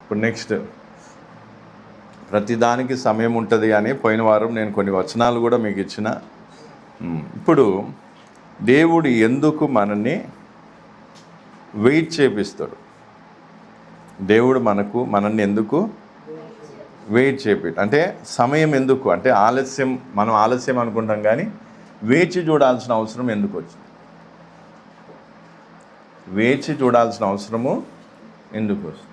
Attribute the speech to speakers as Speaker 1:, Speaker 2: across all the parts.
Speaker 1: ఇప్పుడు నెక్స్ట్, ప్రతిదానికి సమయం ఉంటుంది అని పోయిన వారం నేను కొన్ని వచనాలు కూడా మీకు ఇచ్చిన. ఇప్పుడు దేవుడు ఎందుకు మనల్ని వెయిట్ చేపిస్తాడు? దేవుడు మనల్ని ఎందుకు వెయిట్ చేపిస్తాడు అంటే సమయం ఎందుకు అంటే మనం ఆలస్యం అనుకుంటాం, కానీ వేచి చూడాల్సిన అవసరం ఎందుకు వచ్చింది? వేచి చూడాల్సిన అవసరము ఎందుకు వస్తుంది?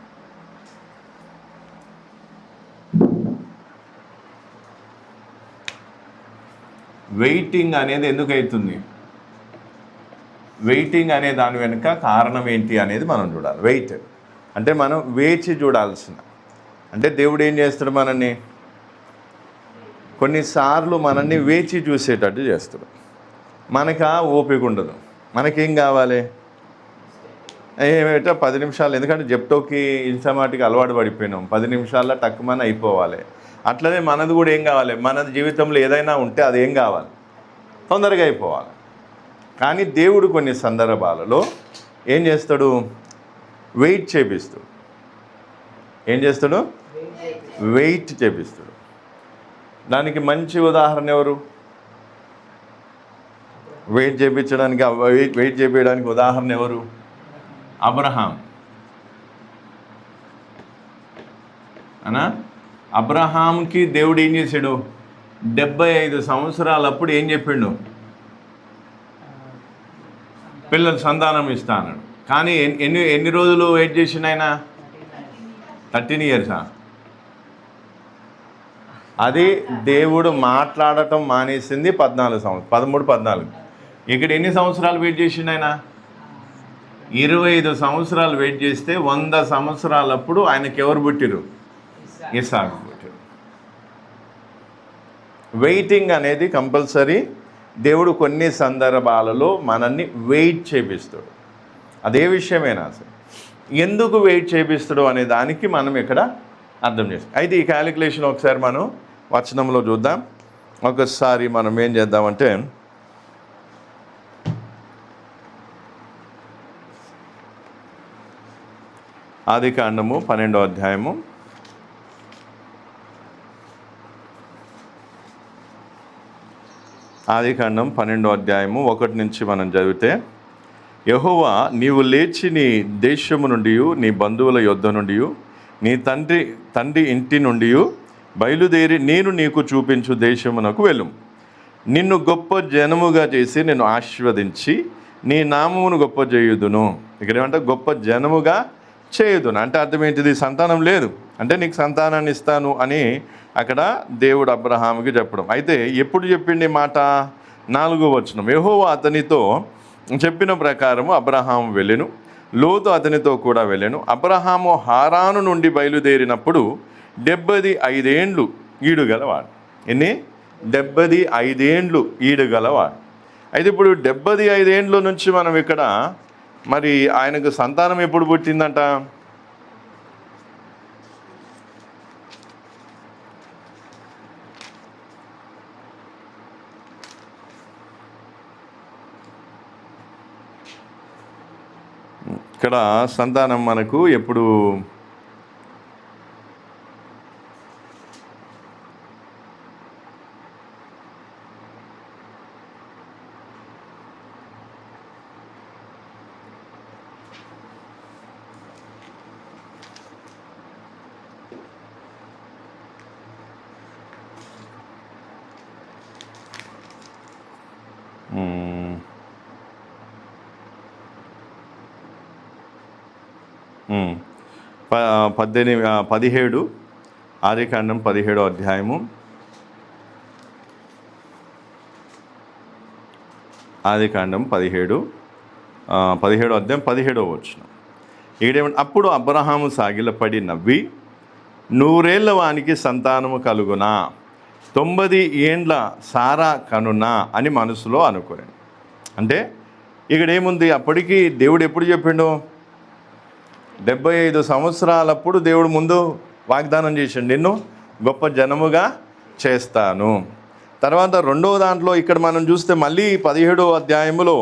Speaker 1: వెయిటింగ్ అనేది ఎందుకు అవుతుంది? వెయిటింగ్ అనే దాని వెనుక కారణం ఏంటి అనేది మనం చూడాలి. వెయిట్ అంటే మనం వేచి చూడాల్సిన, అంటే దేవుడు ఏం చేస్తాడు, మనల్ని కొన్నిసార్లు మనల్ని వేచి చూసేటట్టు చేస్తాడు. మనకు ఓపిక ఉండదు. మనకేం కావాలి? ఏమిటో 10 నిమిషాలు, ఎందుకంటే జెప్టోకి ఇన్స్టామాటికి అలవాటు పడిపోయినాం. 10 నిమిషాల్లో టక్కుమని అయిపోవాలి. అట్లనే మనది కూడా ఏం కావాలి? మన జీవితంలో ఏదైనా ఉంటే అది ఏం కావాలి? తొందరగా అయిపోవాలి. కానీ దేవుడు కొన్ని సందర్భాలలో ఏం చేస్తాడు? వెయిట్ చేపిస్తాడు. ఏం చేస్తాడు? వెయిట్ చేపిస్తాడు. దానికి మంచి ఉదాహరణ ఎవరు? వెయిట్ చేపించడానికి ఉదాహరణ ఎవరు? అబ్రహాం. అనా అబ్రహాంకి దేవుడు ఏం చేశాడు? 75 సంవత్సరాలప్పుడు ఏం చెప్పిండు? పిల్లలు సంతానం ఇస్తా అన్నాడు. కానీ ఎన్ని రోజులు వెయిట్ చేసిండు ఆయన? 13 ఇయర్సా? అది దేవుడు మాట్లాడటం మానేసింది 13, 14. ఇక్కడ ఎన్ని సంవత్సరాలు వెయిట్ చేసిండు ఆయన? 25 సంవత్సరాలు వెయిట్ చేస్తే 100 సంవత్సరాలప్పుడు ఆయనకి ఎవరు పుట్టిరు? ఇస్సాకు పుట్టిరు. వెయిటింగ్ అనేది కంపల్సరీ. దేవుడు కొన్ని సందర్భాలలో మనల్ని వెయిట్ చేపిస్తాడు. అదే విషయమేనా అసలు ఎందుకు వెయిట్ చేపిస్తాడు అనే దానికి మనం ఇక్కడ అర్థం చేస్తాం. అయితే ఈ క్యాలిక్యులేషన్ ఒకసారి మనం వచనంలో చూద్దాం. ఒకసారి మనం ఏం చేద్దామంటే, ఆదికాండము 12వ అధ్యాయము ఆదికాండం 12వ అధ్యాయము 1 నుంచి మనం చదివితే, యెహోవా నీవు లేచి నీ దేశము నుండి, నీ బంధువుల యొద్ద నుండి, నీ తండ్రి ఇంటి నుండి బయలుదేరి నేను నీకు చూపించు దేశమునకు వెళ్ళు. నిన్ను గొప్ప జనముగా చేసి నిన్ను ఆశీర్వదించి నీ నామమును గొప్ప చేయుదును. ఇక్కడ ఏమంటే గొప్ప జనముగా చేయుదును అంటే అర్థం ఏంటిది? సంతానం లేదు అంటే నీకు సంతానాన్ని ఇస్తాను అని అక్కడ దేవుడు అబ్రహాముకి చెప్పడం. అయితే ఎప్పుడు చెప్పింది మాట? 4వ వచనం, యెహోవా అతనితో చెప్పిన ప్రకారము అబ్రహాము వెళ్ళెను, లోతు అతనితో కూడా వెళ్ళెను. అబ్రహాము హారాను నుండి బయలుదేరినప్పుడు 75 ఏండ్లు ఈడుగలవాడు. ఎన్ని? 75 ఏండ్లు ఈడుగలవాడు. అయితే ఇప్పుడు 75 ఏండ్ల నుంచి మనం ఇక్కడ మరి ఆయనకు సంతానం ఎప్పుడు పుట్టిందంట? ఇక్కడ సంతానం మనకు ఎప్పుడు? ప 17 ఆదికాండం 17వ అధ్యాయము ఆదికాండం 17వ అధ్యాయం 17వ వచనం. ఈడేమంటే, అప్పుడు అబ్రహాము సాగిలపడి నవ్వి 100 ఏళ్ల వానికి సంతానము కలుగునా, 90 ఏండ్ల సారా కనునా అని మనసులో అనుకోని. అంటే ఇక్కడ ఏముంది? అప్పటికి దేవుడు ఎప్పుడు చెప్పిండు? 75 సంవత్సరాలప్పుడు దేవుడు ముందు వాగ్దానం చేసిండు, నిన్ను గొప్ప జనముగా చేస్తాను. తర్వాత 2వ దాంట్లో ఇక్కడ మనం చూస్తే మళ్ళీ 17వ అధ్యాయములో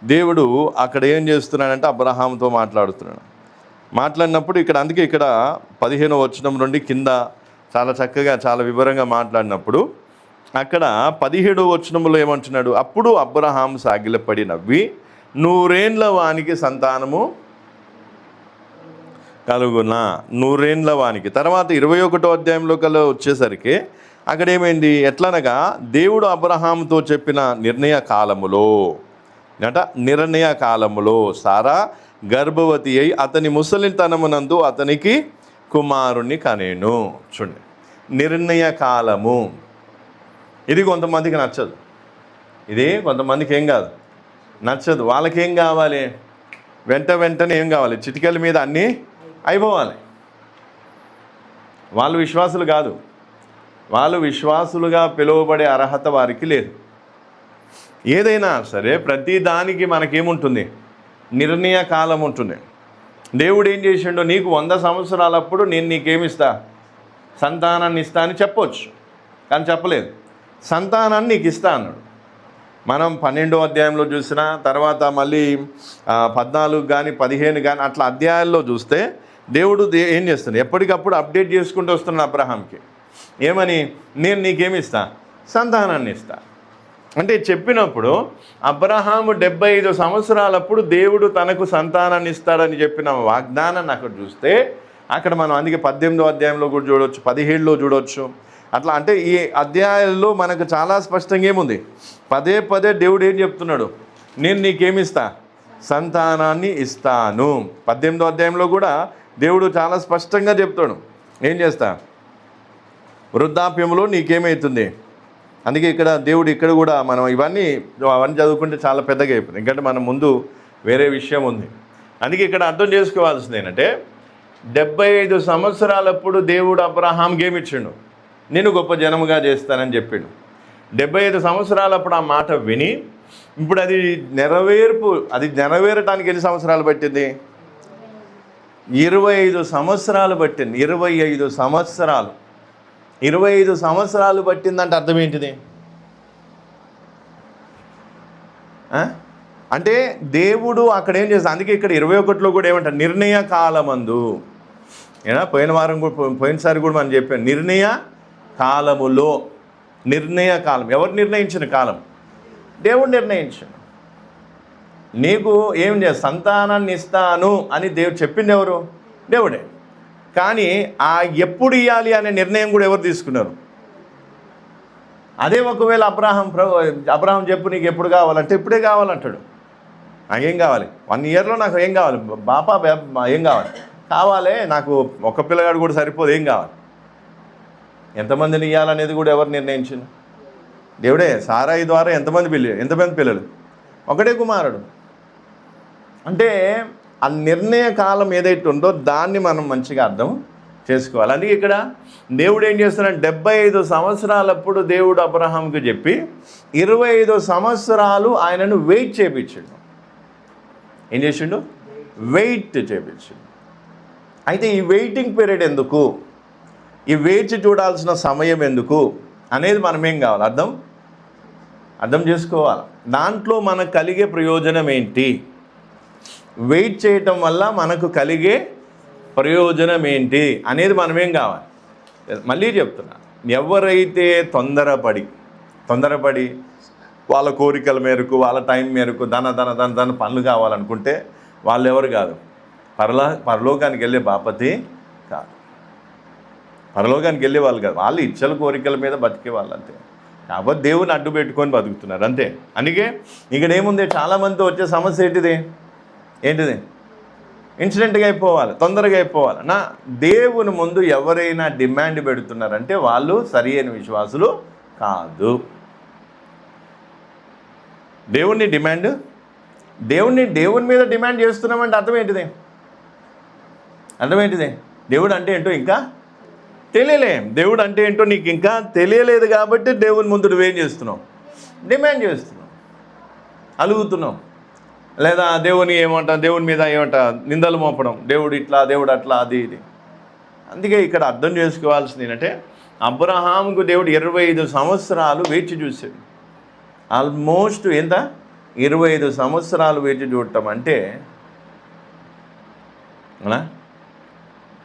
Speaker 1: దేవుడు అక్కడ ఏం చేస్తున్నాడంటే అబ్రహాముతో మాట్లాడుతున్నాడు. మాట్లాడినప్పుడు అందుకే ఇక్కడ 15వ వచనం నుండి కింద చాలా చక్కగా చాలా వివరంగా మాట్లాడినప్పుడు అక్కడ 17వ వచనంలో ఏమంటున్నాడు, అప్పుడు అబ్రహాము సాగిలపడి నవ్వి 100 ఏండ్ల వానికి సంతానము కలుగునా, 100 ఏండ్ల వానికి. తర్వాత 21వ అధ్యాయంలో వచ్చేసరికి అక్కడ ఏమైంది, ఎట్లనగా దేవుడు అబ్రహాముతో చెప్పిన నిర్ణయ కాలములో సారా గర్భవతి అయి అతని ముసలితనమునందు అతనికి కుమారుణ్ణి కనేను. చూడండి, నిర్ణయ కాలము. ఇది కొంతమందికి నచ్చదు, ఇది కొంతమందికి ఏం కాదు, నచ్చదు. వాళ్ళకేం కావాలి, వెంటనే ఏం కావాలి, చిటికల మీద అన్నీ అయిపోవాలి. వాళ్ళు విశ్వాసులు కాదు, వాళ్ళు విశ్వాసులుగా పిలువబడే అర్హత వారికి లేదు. ఏదైనా సరే ప్రతి దానికి మనకేముంటుంది, నిర్ణయ కాలం ఉంటుంది. దేవుడు ఏం చేసిండో, నీకు 100 సంవత్సరాలప్పుడు నేను నీకేమిస్తా, సంతానాన్ని ఇస్తా అని చెప్పొచ్చు, కానీ చెప్పలేదు. సంతానాన్ని నీకు ఇస్తా అన్నాడు. మనం 12వ అధ్యాయంలో చూసిన తర్వాత మళ్ళీ 14 కానీ 15 కానీ అట్లా అధ్యాయాల్లో చూస్తే దేవుడు ఏం చేస్తున్నాడు, ఎప్పటికప్పుడు అప్డేట్ చేసుకుంటూ వస్తున్నాడు అబ్రహాంకి. ఏమని, నేను నీకేమిస్తా, సంతానాన్ని ఇస్తా అంటే చెప్పినప్పుడు అబ్రహాము 75 సంవత్సరాలప్పుడు దేవుడు తనకు సంతానాన్ని ఇస్తాడని చెప్పిన వాగ్దానాన్ని అక్కడ చూస్తే అక్కడ మనం అందుకే 18వ అధ్యాయంలో కూడా చూడవచ్చు, 17లో చూడవచ్చు. అట్లా అంటే ఈ అధ్యాయాల్లో మనకు చాలా స్పష్టంగా ఏముంది, పదే దేవుడు ఏం చెప్తున్నాడు, నేను నీకేమిస్తా, సంతానాన్ని ఇస్తాను. 18వ అధ్యాయంలో కూడా దేవుడు చాలా స్పష్టంగా చెప్తాడు, ఏం చేస్తా, వృద్ధాప్యంలో నీకేమవుతుంది. అందుకే ఇక్కడ దేవుడు ఇక్కడ కూడా మనం అవన్నీ చదువుకుంటే చాలా పెద్దగా అయిపోయింది, ఎందుకంటే మన ముందు వేరే విషయం ఉంది. అందుకే ఇక్కడ అర్థం చేసుకోవాల్సింది ఏంటంటే 75 సంవత్సరాలప్పుడు దేవుడు అబ్రహాంకి ఏమిచ్చిండు, నేను గొప్ప జనముగా చేస్తానని చెప్పిండు. 75 సంవత్సరాలప్పుడు ఆ మాట విని ఇప్పుడు అది నెరవేరటానికి ఎన్ని సంవత్సరాలు పట్టింది, 25 సంవత్సరాలు పట్టింది. 25 సంవత్సరాలు 25 సంవత్సరాలు పట్టిందంటే అర్థం ఏంటిది అంటే దేవుడు అక్కడ ఏం చేస్తాడు. అందుకే ఇక్కడ 21లో కూడా ఏమంటారు, నిర్ణయ కాలమందు. పోయినసారి కూడా మనం చెప్పాను, నిర్ణయ కాలములో. నిర్ణయ కాలం ఎవరు నిర్ణయించిన కాలం, దేవుడు నిర్ణయించాడు. నీకు ఏం చేస్తా, సంతానాన్ని ఇస్తాను అని దేవుడు చెప్పింది ఎవరు, దేవుడే. కానీ ఆ ఎప్పుడు ఇవ్వాలి అనే నిర్ణయం కూడా ఎవరు తీసుకున్నారు, అదే. ఒకవేళ అబ్రహాం చెప్పు నీకు ఎప్పుడు కావాలంటే ఇప్పుడే కావాలంటాడు. నాకేం కావాలి, 1 ఇయర్లో నాకు ఏం కావాలి, బాపా ఏం కావాలి నాకు ఒక పిల్లగాడు కూడా సరిపోదు, ఏం కావాలి, ఎంతమందిని ఇవ్వాలనేది కూడా ఎవరు నిర్ణయించింది, దేవుడే. సారాయి ద్వారా ఎంతమంది పిల్లలు, ఒకటే కుమారుడు. అంటే ఆ నిర్ణయ కాలం ఏదైతే ఉందో దాన్ని మనం మంచిగా అర్థం చేసుకోవాలి. అందుకే ఇక్కడ దేవుడు ఏం చేస్తున్నాడు, 75 సంవత్సరాలప్పుడు దేవుడు అబ్రహాంకి చెప్పి 25 సంవత్సరాలు ఆయనను వెయిట్ చేయించాడు. ఏం చేసిండు, వెయిట్ చేయించాడు. అయితే ఈ వెయిటింగ్ పీరియడ్ ఎందుకు, ఈ వేచి చూడాల్సిన సమయం ఎందుకు అనేది మనమేం కావాలి, అర్థం చేసుకోవాలి. దాంట్లో మనకు కలిగే ప్రయోజనం ఏంటి, వెయిట్ చేయటం వల్ల మనకు కలిగే ప్రయోజనం ఏంటి అనేది మనమేం కావాలి. మళ్ళీ చెప్తున్నా, ఎవరైతే తొందరపడి వాళ్ళ కోరికల మేరకు వాళ్ళ టైం మేరకు ధన పనులు కావాలనుకుంటే వాళ్ళు ఎవరు కాదు, పరలోకానికి వెళ్ళే బాపతి కాదు, పరలోకానికి వెళ్ళే వాళ్ళు కాదు. వాళ్ళు ఇచ్చల కోరికల మీద బతికే వాళ్ళు అంతే. కాబట్టి దేవుని అడ్డు పెట్టుకొని బతుకుతున్నారు అంతే. అందుకే ఇక్కడ ఏముంది, చాలామందితో వచ్చే సమస్య ఏంటిది, ఇన్సిడెంట్గా అయిపోవాలి, తొందరగా అయిపోవాలి. దేవుని ముందు ఎవరైనా డిమాండ్ పెడుతున్నారంటే వాళ్ళు సరి అయిన విశ్వాసులు కాదు. దేవుని మీద డిమాండ్ చేస్తున్నామంటే అర్థం ఏంటిది, దేవుడు అంటే ఏంటో ఇంకా తెలియలేం. దేవుడు అంటే ఏంటో నీకు ఇంకా తెలియలేదు కాబట్టి దేవుని ముందు నువ్వేం చేస్తున్నావు, డిమాండ్ చేస్తున్నావు, అలుగుతున్నావు. లేదా దేవుని మీద ఏమంటా నిందలు మోపడం, దేవుడు ఇట్లా దేవుడు అట్లా అది ఇది. అందుకే ఇక్కడ అర్థం చేసుకోవాల్సింది ఏంటంటే అబ్రహాముకు దేవుడు 25 సంవత్సరాలు వేచి చూశాడు. ఆల్మోస్ట్ 25 సంవత్సరాలు వేచి చూడటం అంటే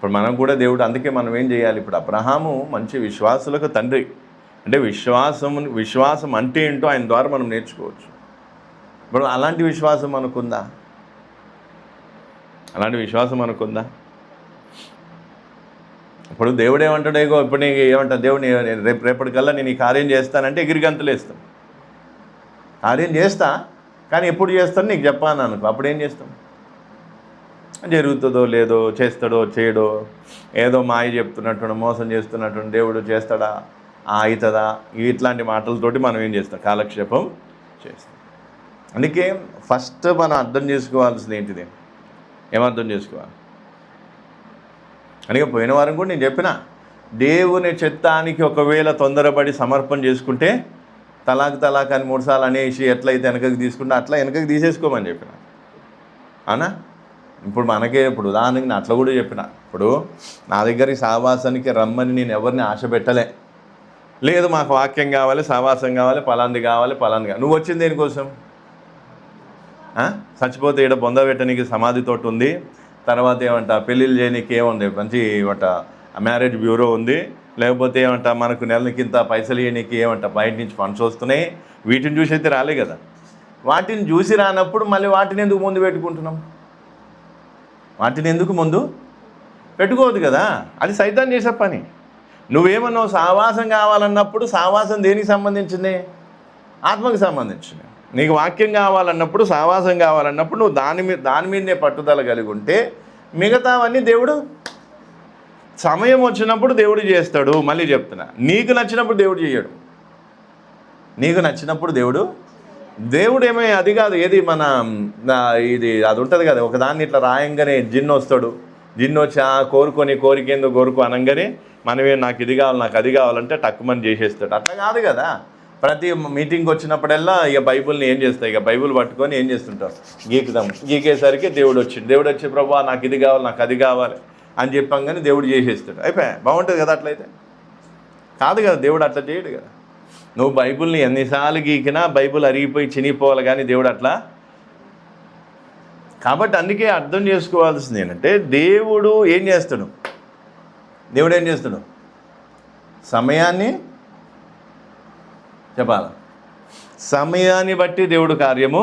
Speaker 1: ఇప్పుడు మనం కూడా దేవుడు, అందుకే మనం ఏం చేయాలి? ఇప్పుడు అబ్రహాము మంచి విశ్వాసులకు తండ్రి. అంటే విశ్వాసం అంటే ఏంటో ఆయన ద్వారా మనం నేర్చుకోవచ్చు. ఇప్పుడు అలాంటి విశ్వాసం మనకుందా? అలాంటి విశ్వాసం మనకుందా? ఇప్పుడు దేవుడు ఏమంటాడు? ఇప్పుడు నీకు ఏమంటా దేవుడు, రేపటికల్లా నేను ఈ కార్యం చేస్తానంటే ఎగిరిగంతులు వేస్తాను. కార్యం చేస్తా, కానీ ఎప్పుడు చేస్తాను నీకు చెప్పాను అనుకో, అప్పుడు ఏం చేస్తాం? జరుగుతుందో లేదో, చేస్తాడో చేయడో, ఏదో మాయ చెప్తున్నట్టు, మోసం చేస్తున్నట్టు, దేవుడు చేస్తాడా, అవుతుందా, ఇట్లాంటి మాటలతోటి మనం ఏం చేస్తాం? కాలక్షేపం చేస్తాం. అందుకే ఫస్ట్ మనం అర్థం చేసుకోవాల్సింది ఏంటిది? ఏమర్థం చేసుకోవాలి? అందుకే పోయిన వారం కూడా నేను చెప్పిన, దేవుని చిత్తానికి ఒకవేళ తొందరపడి సమర్పణ చేసుకుంటే తలాక్ అని 3 సార్లు అనేసి ఎట్లయితే వెనకకి తీసుకుంటే అట్లా వెనకకి తీసేసుకోమని చెప్పిన. అవునా? ఇప్పుడు ఇప్పుడు ఉదాహరణకి నేను అట్లా కూడా చెప్పిన. ఇప్పుడు నా దగ్గరికి సహవాసానికి రమ్మని నేను ఎవరిని ఆశ పెట్టలే. లేదు మాకు వాక్యం కావాలి, సహవాసం కావాలి, పలాంది కావాలి. నువ్వు వచ్చింది దేనికోసం? చచ్చిపోతే ఇక్కడ బొందబెట్టడానికి సమాధితోటి ఉంది, తర్వాత ఏమంట పెళ్ళిళ్ళు చేయడానికి ఏముంది, మంచి ఏమంట మ్యారేజ్ బ్యూరో ఉంది, లేకపోతే ఏమంట మనకు నెలకింత పైసలు ఇవ్వడానికి ఏమంట బయట నుంచి ఫండ్స్ వస్తున్నాయి. వీటిని చూసి అయితే రాలే కదా. వాటిని చూసి రానప్పుడు మళ్ళీ వాటిని ఎందుకు ముందు పెట్టుకుంటున్నాం? వాటిని ఎందుకు ముందు పెట్టుకోవద్దు కదా. అది సైతాన్ చేసే పని. నువ్వేమన్నావు? సహవాసం కావాలన్నప్పుడు సహవాసం దేనికి సంబంధించింది? ఆత్మకు సంబంధించింది. నీకు వాక్యం కావాలన్నప్పుడు, సహవాసం కావాలన్నప్పుడు నువ్వు దాని మీదనే పట్టుదల కలిగి ఉంటే మిగతావన్నీ దేవుడు సమయం వచ్చినప్పుడు దేవుడు చేస్తాడు. మళ్ళీ చెప్తున్నా, నీకు నచ్చినప్పుడు దేవుడు చేయడు. నీకు నచ్చినప్పుడు దేవుడు ఏమో అది కాదు, ఏది మన అది ఉంటుంది కదా, ఒకదాన్ని ఇట్లా రాయంగానే జిన్ను వస్తాడు. జిన్ను వచ్చి కోరికేందో కోరుకు అనగానే మనమే నాకు ఇది కావాలి, నాకు అది కావాలంటే టక్కుమని చేసేస్తాడు. అట్లా కాదు కదా. ప్రతి మీటింగ్కి వచ్చినప్పుడల్లా ఇక బైబుల్ని ఏం చేస్తాయి, ఇక బైబుల్ పట్టుకొని ఏం చేస్తుంటాం? గీకేసరికి దేవుడు వచ్చి ప్రభువా నాకు ఇది కావాలి, నాకు అది కావాలి అని చెప్పంగానే దేవుడు చేసేస్తాడు. అయిపోయా, బాగుంటుంది కదా. అట్లయితే కాదు కదా, దేవుడు అట్లా చేయడు కదా. నువ్వు బైబుల్ని ఎన్నిసార్లు గీకినా బైబుల్ అరిగిపోయి చినిగిపోవాలి, కానీ దేవుడు అట్లా. కాబట్టి అందుకే అర్థం చేసుకోవాల్సింది ఏంటంటే, దేవుడు ఏం చేస్తాడు? సమయాన్ని చెప్పాలి. సమయాన్ని బట్టి దేవుడు కార్యము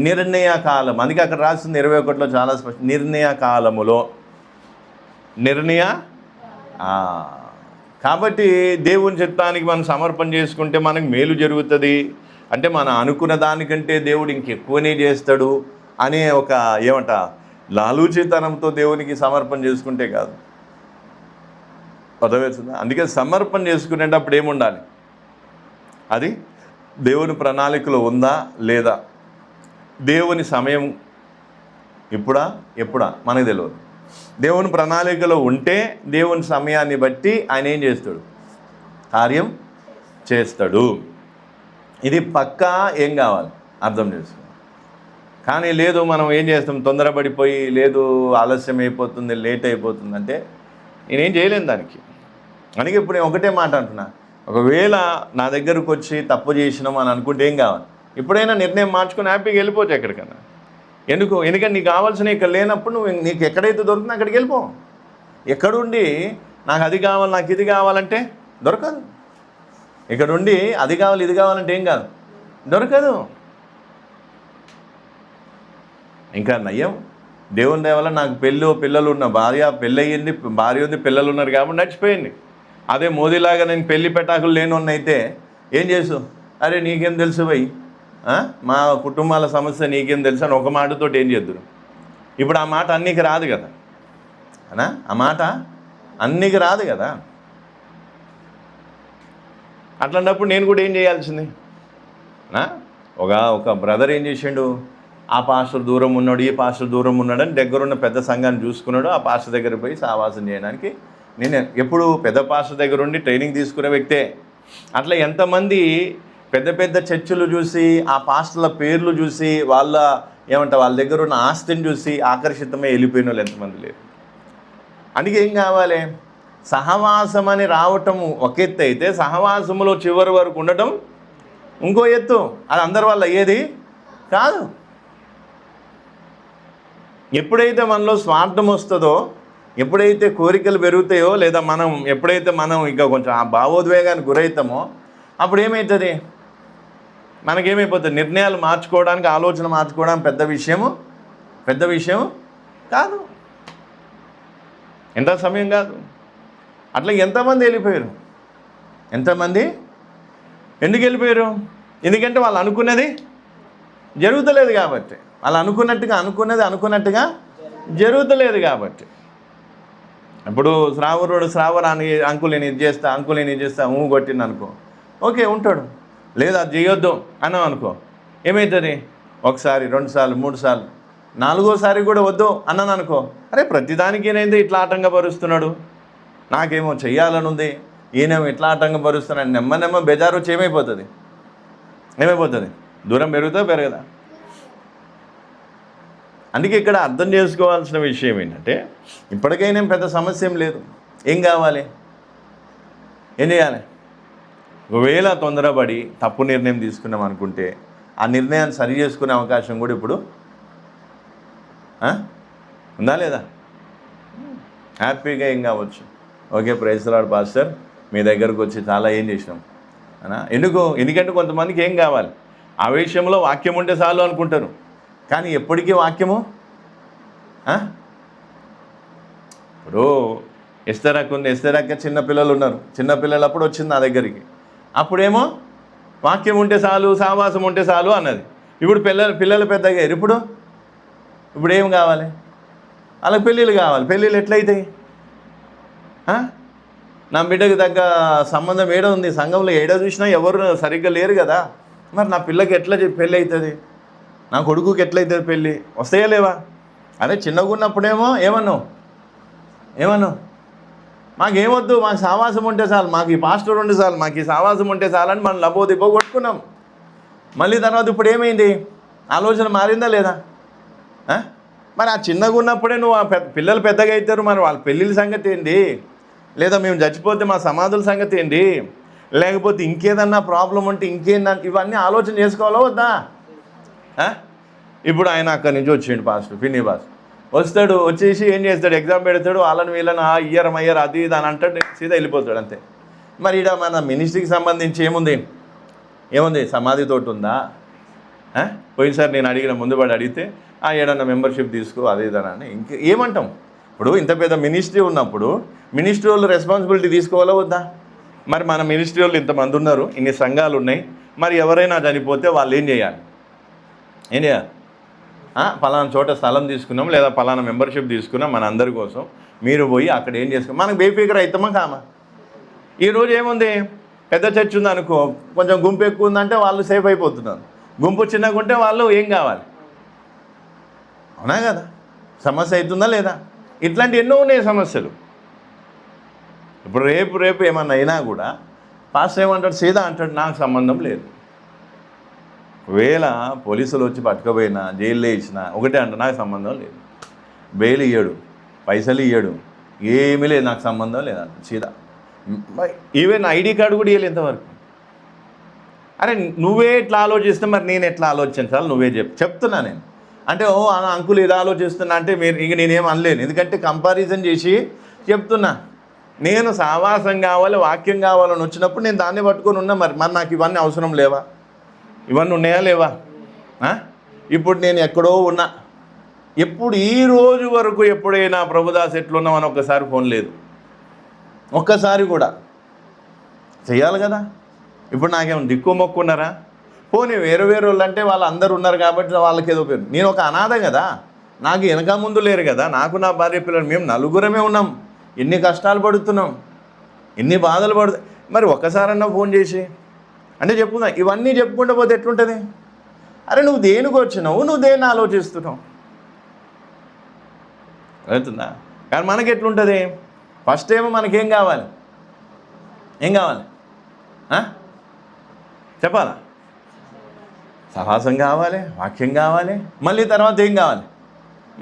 Speaker 1: నిర్ణయకాలం. అందుకే అక్కడ రాసింది 21లో చాలా స్పష్టం. నిర్ణయకాలములో కాబట్టి దేవుని చిత్తానికి మనం సమర్పణ చేసుకుంటే మనకు మేలు జరుగుతుంది. అంటే మనం అనుకున్న దానికంటే దేవుడు ఇంకెక్కువనే చేస్తాడు అనే ఒక ఏమంట లాలూచితనంతో దేవునికి సమర్పణ చేసుకుంటే కాదు. అర్థమవుతుందా? అందుకే సమర్పణ చేసుకునేటప్పుడు ఏముండాలి? అది దేవుని ప్రణాళికలో ఉందా లేదా, దేవుని సమయం ఎప్పుడా మనకు తెలియదు. దేవుని ప్రణాళికలో ఉంటే దేవుని సమయాన్ని బట్టి ఆయన ఏం చేస్తాడు? కార్యం చేస్తాడు. ఇది పక్కా ఏం కావాలి? అర్థం చేసుకో. కానీ లేదు, మనం ఏం చేస్తాం? తొందరపడిపోయి, లేదు ఆలస్యం అయిపోతుంది, లేట్ అయిపోతుంది అంటే నేనేం చేయలేను దానికి. అందుకే ఇప్పుడు నేను ఒకటే మాట అంటున్నా, ఒకవేళ నా దగ్గరకు వచ్చి తప్పు చేసినాం అని అనుకుంటే ఏం కావాలి? ఇప్పుడైనా నిర్ణయం మార్చుకొని హ్యాపీగా వెళ్ళిపోవచ్చు ఎక్కడికన్నా. ఎందుకంటే నీకు కావాల్సిన ఇక్కడ లేనప్పుడు నీకు ఎక్కడైతే దొరుకుతుందో అక్కడికి వెళ్ళిపో. ఎక్కడుండి నాకు అది కావాలి, నాకు ఇది కావాలంటే దొరకదు. ఇక్కడుండి అది కావాలి, ఇది కావాలంటే ఏం కాదు, దొరకదు. ఇంకా నయ్యం, దేవుని దయ వల్ల నాకు పిల్లలు ఉన్న పెళ్ళి అయ్యింది, భార్య ఉంది, పిల్లలు ఉన్నారు కాబట్టి నడిచిపోయింది. అదే మోదీలాగా నేను పెళ్లి పెటాకులు లేనోన్నైతే ఏం చేసు? అరే నీకేం తెలుసు భయ్, మా కుటుంబాల సమస్య నీకేం తెలుసు అని ఒక మాటతోటి ఏం చేద్దురు. ఇప్పుడు ఆ మాట అన్నికి రాదు కదా అనా, ఆ మాట అన్నికి రాదు కదా. అట్లాంటప్పుడు నేను కూడా ఏం చేయాల్సింది? ఒక బ్రదర్ ఏం చేసిండు, ఆ పాస్టర్ దూరం ఉన్నాడు, ఈ పాస్టర్ దూరం ఉన్నాడని దగ్గరున్న పెద్ద సంఘాన్ని చూసుకున్నాడు. ఆ పాస్టర్ దగ్గర పోయి సహవాసం చేయడానికి నేను ఎప్పుడు పెద్ద పాస్టర్ దగ్గర ఉండి ట్రైనింగ్ తీసుకునే వ్యక్తే. అట్లా ఎంతమంది పెద్ద పెద్ద చర్చిలు చూసి, ఆ పాస్టర్ల పేర్లు చూసి, వాళ్ళ దగ్గర ఉన్న ఆస్తిని చూసి ఆకర్షితమై వెళ్ళిపోయిన వాళ్ళు ఎంతమంది లేరు. అందుకే ఏం కావాలి? సహవాసం అని రావటం ఒక ఎత్తు అయితే, సహవాసములో చివరి వరకు ఉండటం ఇంకో ఎత్తు. అది అందరి వల్ల అయ్యేది కాదు. ఎప్పుడైతే మనలో స్వార్థం వస్తుందో ఎప్పుడైతే కోరికలు పెరుగుతాయో లేదా ఎప్పుడైతే మనం ఇంకా కొంచెం ఆ భావోద్వేగానికి గురవుతామో అప్పుడు ఏమవుతుంది, మనకేమైపోతుంది, నిర్ణయాలు మార్చుకోవడానికి, ఆలోచన మార్చుకోవడానికి పెద్ద విషయం కాదు, ఎంత సమయం కాదు. అట్లా ఎంతమంది వెళ్ళిపోయారు, ఎంతమంది ఎందుకు వెళ్ళిపోయారు? ఎందుకంటే వాళ్ళు అనుకున్నది జరుగుతలేదు కాబట్టి, వాళ్ళు అనుకున్నట్టుగా జరుగుతలేదు కాబట్టి. ఇప్పుడు శ్రావరాన్ని అంకుల్ నేను ఇది చేస్తా కొట్టింది అనుకో, ఓకే ఉంటాడు. లేదా అది చేయొద్దు అన్నాం అనుకో, ఏమవుతుంది, ఒకసారి 2 సార్లు 3 సార్లు 4వసారి కూడా వద్దు అన్నాను అనుకో, అరే ప్రతిదానికి ఈయనైతే ఇట్లా ఆటంకపరుస్తున్నాడు, నాకేమో చెయ్యాలని ఉంది, ఈయనేమో ఇట్లా ఆటంకపరుస్తున్నాడు, నెమ్మ బెజారు వచ్చి ఏమైపోతుంది, దూరం పెరగదా? అందుకే ఇక్కడ అర్థం చేసుకోవాల్సిన విషయం ఏంటంటే, ఇప్పటికైనా పెద్ద సమస్య ఏం లేదు. ఏం కావాలి, ఏం చేయాలి? ఒకవేళ తొందరపడి తప్పు నిర్ణయం తీసుకున్నాం అనుకుంటే ఆ నిర్ణయాన్ని సరి చేసుకునే అవకాశం కూడా ఇప్పుడు ఉందా లేదా? హ్యాపీగా ఏం కావచ్చు. Okay, praise the lord pastor, మీ దగ్గరకు వచ్చి చాలా ఏం చేసినాం అనా. ఎందుకంటే కొంతమందికి ఏం కావాలి, ఆ విషయంలో వాక్యం ఉంటే చాలు అనుకుంటారు, కానీ ఎప్పటికీ వాక్యము. ఇప్పుడు ఎస్తరక్క చిన్నపిల్లలు ఉన్నారు, చిన్నపిల్లలప్పుడు వచ్చింది నా దగ్గరికి, అప్పుడేమో వాక్యం ఉంటే చాలు, సావాసం ఉంటే చాలు అన్నది. ఇప్పుడు పిల్లలు పెద్దగా ఇప్పుడు ఏం కావాలి, వాళ్ళకి పెళ్ళిళ్ళు కావాలి. పెళ్ళిళ్ళు ఎట్లయితాయి? నా బిడ్డకు తగ్గ సంబంధం ఏడ ఉంది, సంఘంలో ఏడ చూసినా ఎవరు సరిగ్గా లేరు కదా, మరి నా పిల్లకి ఎట్లా పెళ్ళి అవుతుంది, నా కొడుకుకి ఎట్లయితుంది పెళ్ళి, వస్తాయా లేవా? అదే చిన్నగా ఉన్నప్పుడేమో ఏమన్నావు మాకేమొద్దు, మాకు సావాసం ఉంటే చాలు, మాకు ఈ పాస్టర్ ఉంటే చాలు, మాకు ఈ సావాసం ఉంటే చాలని మనం లబోదిబ్బో కొట్టుకున్నాం. మళ్ళీ తర్వాత ఇప్పుడు ఏమైంది, ఆలోచన మారిందా లేదా? మరి ఆ చిన్నగా ఉన్నప్పుడే నువ్వు పిల్లలు పెద్దగా అవుతారు, మరి వాళ్ళ పెళ్ళిళ్ళ సంగతి ఏంటి, లేదా మేము చచ్చిపోతే మా సమాధుల సంగతి ఏంటి, లేకపోతే ఇంకేదన్నా ప్రాబ్లం ఉంటే ఇంకేందని, ఇవన్నీ ఆలోచన చేసుకోవాలా వద్దా? ఇప్పుడు ఆయన అక్కడి నుంచి వచ్చిండు పాస్టర్, పిన్ని పాస్టర్ వచ్చేసి ఏం చేస్తాడు, ఎగ్జామ్ పెడతాడు, వాళ్ళని వీళ్ళని అయ్యర్ అది ఇది అని అంటాడు, సీదా వెళ్ళిపోతాడు అంతే. మరి ఇక్కడ మన మినిస్ట్రీకి సంబంధించి ఏముంది సమాధి తోటి ఉందా? పోయినసారి నేను ముందుబడి అడిగితే ఏడన్నా మెంబర్షిప్ తీసుకో అది ఇదనని ఇంక ఏమంటాం. ఇప్పుడు ఇంత పెద్ద మినిస్ట్రీ ఉన్నప్పుడు మినిస్ట్రీ వాళ్ళు రెస్పాన్సిబిలిటీ తీసుకోవాలా వద్దా? మరి మన మినిస్ట్రీ వాళ్ళు ఇంతమంది ఉన్నారు, ఇన్ని సంఘాలు ఉన్నాయి, మరి ఎవరైనా చనిపోతే వాళ్ళు ఏం చేయాలి? పలానా చోట స్థలం తీసుకున్నాం, లేదా పలానా మెంబర్షిప్ తీసుకున్నాం మన అందరి కోసం, మీరు పోయి అక్కడ ఏం చేసుకున్నాం, మనకు బేఫికర్ అవుతామా కామా? ఈరోజు ఏముంది, పెద్ద చర్చ్ ఉంది అనుకో, కొంచెం గుంపు ఎక్కువ ఉందంటే వాళ్ళు సేఫ్ అయిపోతున్నారు, గుంపు చిన్నగా ఉంటే వాళ్ళు ఏం కావాలి, అవునా కదా? సమస్య అవుతుందా లేదా? ఇట్లాంటి ఎన్నో ఉన్నాయి సమస్యలు. ఇప్పుడు రేపు ఏమన్నా అయినా కూడా పాస్టర్ ఏమంటాడు, సీదా అంటాడు నాకు సంబంధం లేదు. ఒకవేళ పోలీసులు వచ్చి పట్టుకపోయినా, జైల్లో ఇచ్చినా ఒకటే అంట, నాకు సంబంధం లేదు. బెయిల్ ఇయ్యడు, పైసలు ఇయ్యడు, ఏమీ లేదు, నాకు సంబంధం లేదంట సీదా. ఈవెన్ ఐడి కార్డు కూడా ఇవ్వలేదు ఇంతవరకు. అరే నువ్వే ఇట్లా ఆలోచిస్తే మరి నేను ఎట్లా ఆలోచించాలి, నువ్వే చెప్తున్నా నేను. అంటే అంకుల్ ఇది ఆలోచిస్తున్నా అంటే ఇంక నేనేం అనలేను, ఎందుకంటే కంపారిజన్ చేసి చెప్తున్నా. నేను సావాసం కావాలి, వాక్యం కావాలని వచ్చినప్పుడు నేను దాన్ని పట్టుకొని ఉన్నా. మరి నాకు ఇవన్నీ అవసరం లేవా? ఇవన్నీ ఉన్నాయా లేవా? ఇప్పుడు నేను ఎక్కడో ఉన్నా, ఎప్పుడు ఈ రోజు వరకు ఎప్పుడైనా ప్రభుదాస్ ఎట్లున్నామని ఒక్కసారి ఫోన్ లేదు, ఒక్కసారి కూడా చెయ్యాలి కదా. ఇప్పుడు నాకేమో దిక్కు మొక్కున్నారా? పోనీ వేరే వాళ్ళు అంటే వాళ్ళు అందరు ఉన్నారు కాబట్టి వాళ్ళకి ఏదో పేరు. నేను ఒక అనాథ కదా, నాకు వెనక ముందు లేరు కదా, నాకు నా భార్య పిల్లలు, మేము నలుగురమే ఉన్నాం, ఎన్ని కష్టాలు పడుతున్నాం, ఎన్ని బాధలు మరి ఒక్కసారన్నా ఫోన్ చేసి అంటే చెప్పుకుందా. ఇవన్నీ చెప్పుకుంటూ పోతే ఎట్లుంటుంది? అరే నువ్వు దేనికి వచ్చినావు, నువ్వు దేన్ని ఆలోచిస్తున్నావు అవుతుందా? కానీ మనకి ఎట్లుంటుంది, ఫస్ట్ ఏమో మనకేం కావాలి, చెప్పాలా? సహాసం కావాలి, వాక్యం కావాలి, మళ్ళీ తర్వాత ఏం కావాలి,